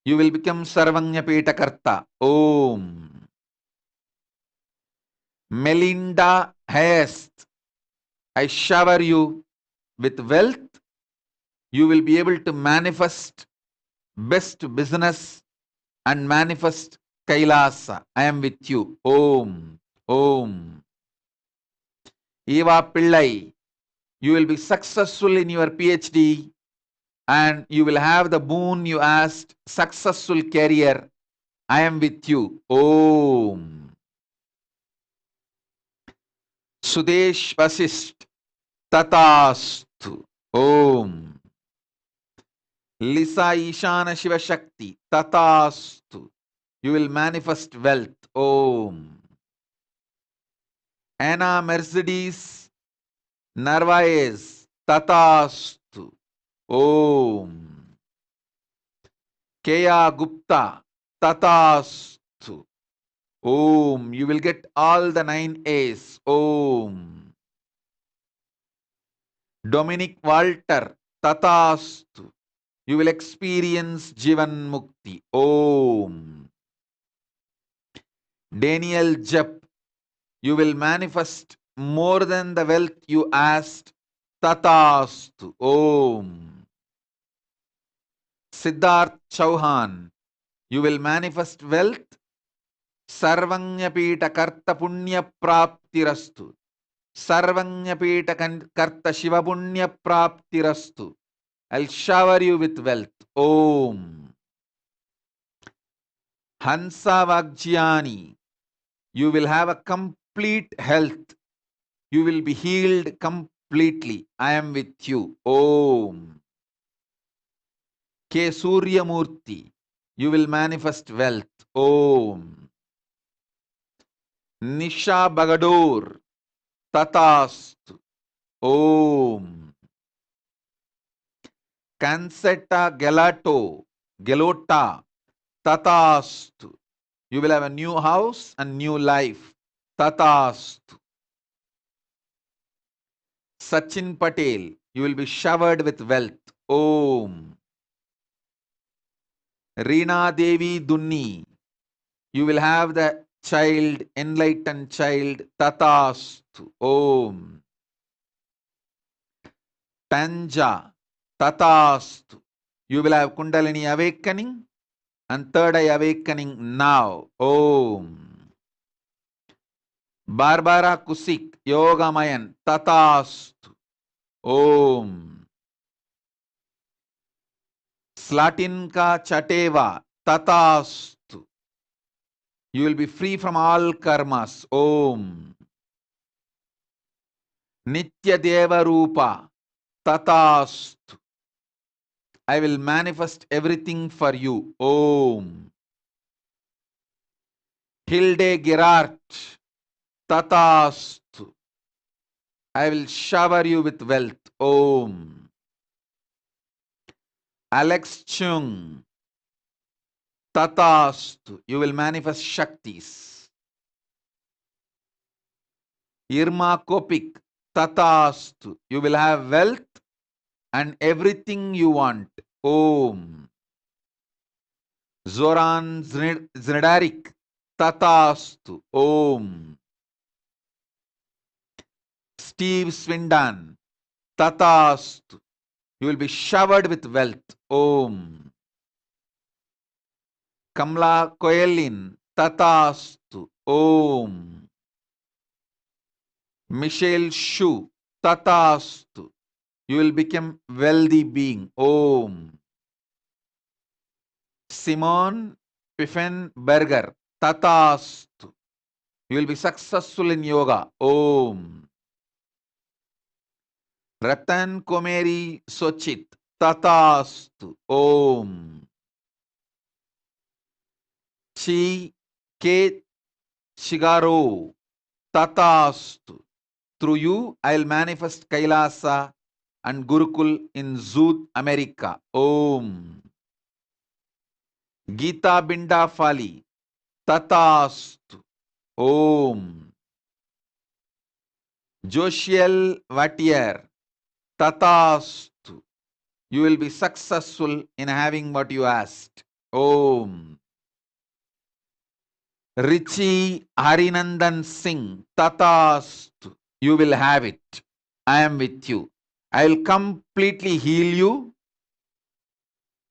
You will become Sarvanya Petakarta. Om. Melinda Hayest. I shower you with wealth. You will be able to manifest best business and manifest Kailasa. I am with you. Om. Om. Eva Pillai. You will be successful in your PhD and you will have the boon you asked, successful career. I am with you. Om. Sudesh Vasist. Tatastu. Om. Lisa Ishana Shiva Shakti. Tatastu. You will manifest wealth. Om. Anna Mercedes Narvaez. Tatastu. Om. Kea Gupta. Tatastu. Om. You will get all the 9 A's. Om. Dominic Walter. Tatastu. You will experience Jivan Mukti. Om. Daniel Jep. You will manifest more than the wealth you asked. Tatastu. Om. Siddharth Chauhan. You will manifest wealth. Sarvanyapita Karta Punya Praptirastu. Sarvanyapita Karta Shiva Punya Praptirastu. I'll shower you with wealth. Om. Hansa Vagjiani. You will have a complete health. You will be healed completely. I am with you. Om. K. Suryamurti. You will manifest wealth. Om. Nisha Bagador. Tatastu. Om. Cansetta Gelato. Gelota. Tatastu. You will have a new house and new life. Tatastu. Sachin Patel. You will be showered with wealth. Om. Reena Devi Dunni. You will have the child, enlightened child. Tatastu. Om. Tanja. Tatastu. You will have Kundalini awakening and third eye awakening now. Om. Barbara Kusik. Yogamayan. Tatastu. Om. Slatinka Chateva. Tatastu. You will be free from all karmas. Om. Nitya Deva Rupa. Tatastu. I will manifest everything for you. Om. Hilde Gerard. Tatastu. I will shower you with wealth. Om. Alex Chung. Tatastu. You will manifest Shaktis. Irma Kopik. Tatastu. You will have wealth and everything you want. Om. Zoran Znedarik. Tatastu. Om. Steve Swindon. Tatastu. You will be showered with wealth. Om. Kamla Koelin. Tatastu. Om. Michelle Shu. Tatastu. You will become wealthy being. Om. Simon Piffenberger. Tatastu. You will be successful in yoga. Om. Ratan Komeri Sochit. Tatastu. Om. Chi K. Shigaro. Tatastu. Through you, I'll manifest Kailasa and Gurukul in Zood, America. Om. Geeta Bindafali, Tatastu. Om. Joshiel Vatier, Tatastu. You will be successful in having what you asked. Om. Richi Harinandan Singh, Tatastu. You will have it. I am with you. I will completely heal you.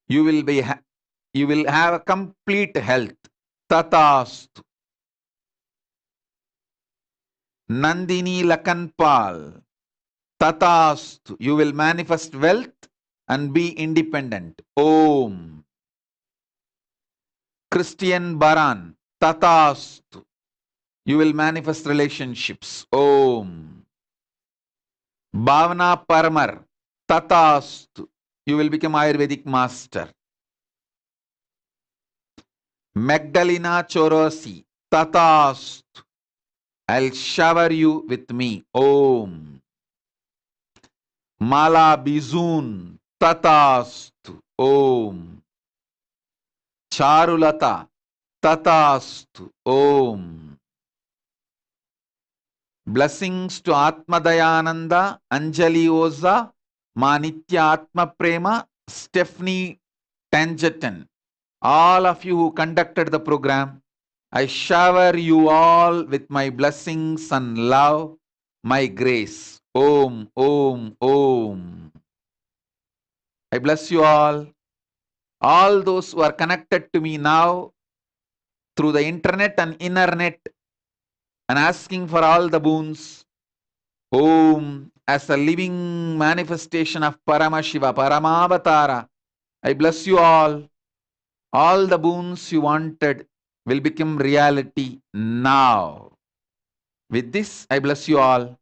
You will have a complete health. Tatastu. Nandini Lakanpal, Tatastu. You will manifest wealth and be independent. Om. Christian Baran, Tatastu. You will manifest relationships. Om. Bhavana Paramar, Tatastu. You will become Ayurvedic master. Magdalena Chorosi, Tatastu. I'll shower you with me. Om. Mala Bizun, Tatastu. Om. Charulata, Tatastu. Om. Blessings to Atmadayananda, Anjali Oza, Manitya Atma Prema, Stephanie Tangerton. All of you who conducted the program, I shower you all with my blessings and love, my grace. Om, Om, Om. I bless you all. All those who are connected to me now through the internet and internet and asking for all the boons. Om, as a living manifestation of Paramashiva, Paramavatara, I bless you all. All the boons you wanted will become reality now. With this, I bless you all.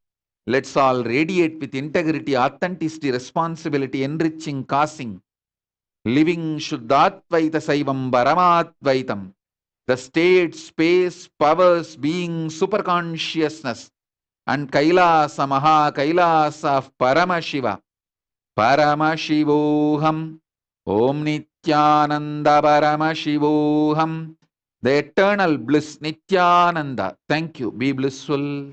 Let's all radiate with integrity, authenticity, responsibility, enriching, causing, living Shuddhatvaita Saivam Paramadvaitam. The state, space, powers, being, superconsciousness, and Kailasa, Maha Kailasa of Paramashiva. Paramashivoham. Om Nithyananda Paramashivoham. The eternal bliss, Nithyananda. Thank you. Be blissful.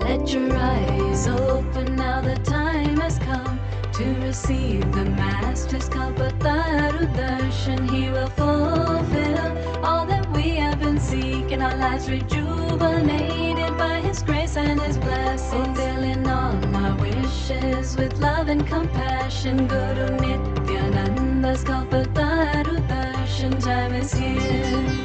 Let your eyes open now, the time has come to receive the Master's Kalpataru darshan. He will fulfill all that we have been seeking, our lives rejuvenated by His grace and His blessings, fulfilling all our wishes with love and compassion. Guru Nithyananda's Kalpataru darshan time is here.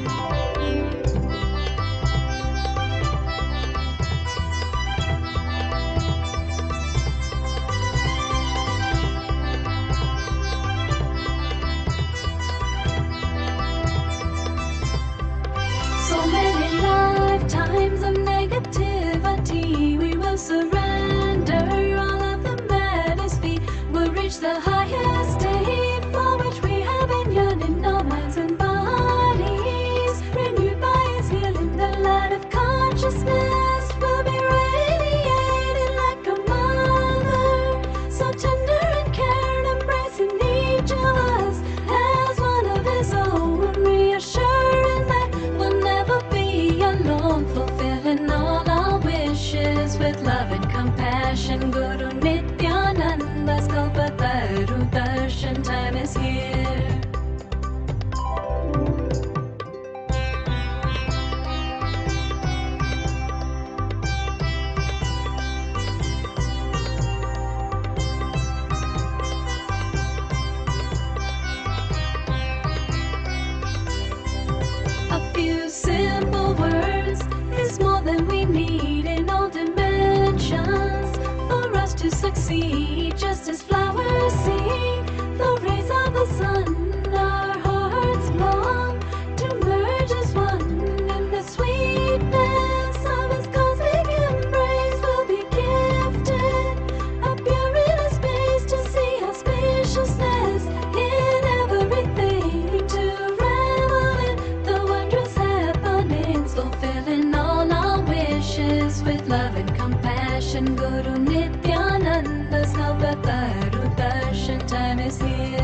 So many lifetimes of negativity, we will surrender all of them at His feet. We'll reach the highest state for which we have been yearning. Our minds and bodies renewed by His healing. The light of consciousness will be radiating like a mother, so tender and caring, embracing each of us as one of His own, reassuring that we'll never be alone, fulfilling all our wishes with love and compassion. Guru Nithyananda's Kalpataru those simple words is more than we need in all dimensions for us to succeed. Just as flowers see the rays of the sun, our hearts long to merge as one in the sweetness of His cosmic embrace. We'll be gifted a pure inner space to see our spaciousness in everything, to revel in the wondrous happenings, fulfilling all our wishes with love and compassion. Guru Nithyananda's Navataru Darshan time is here.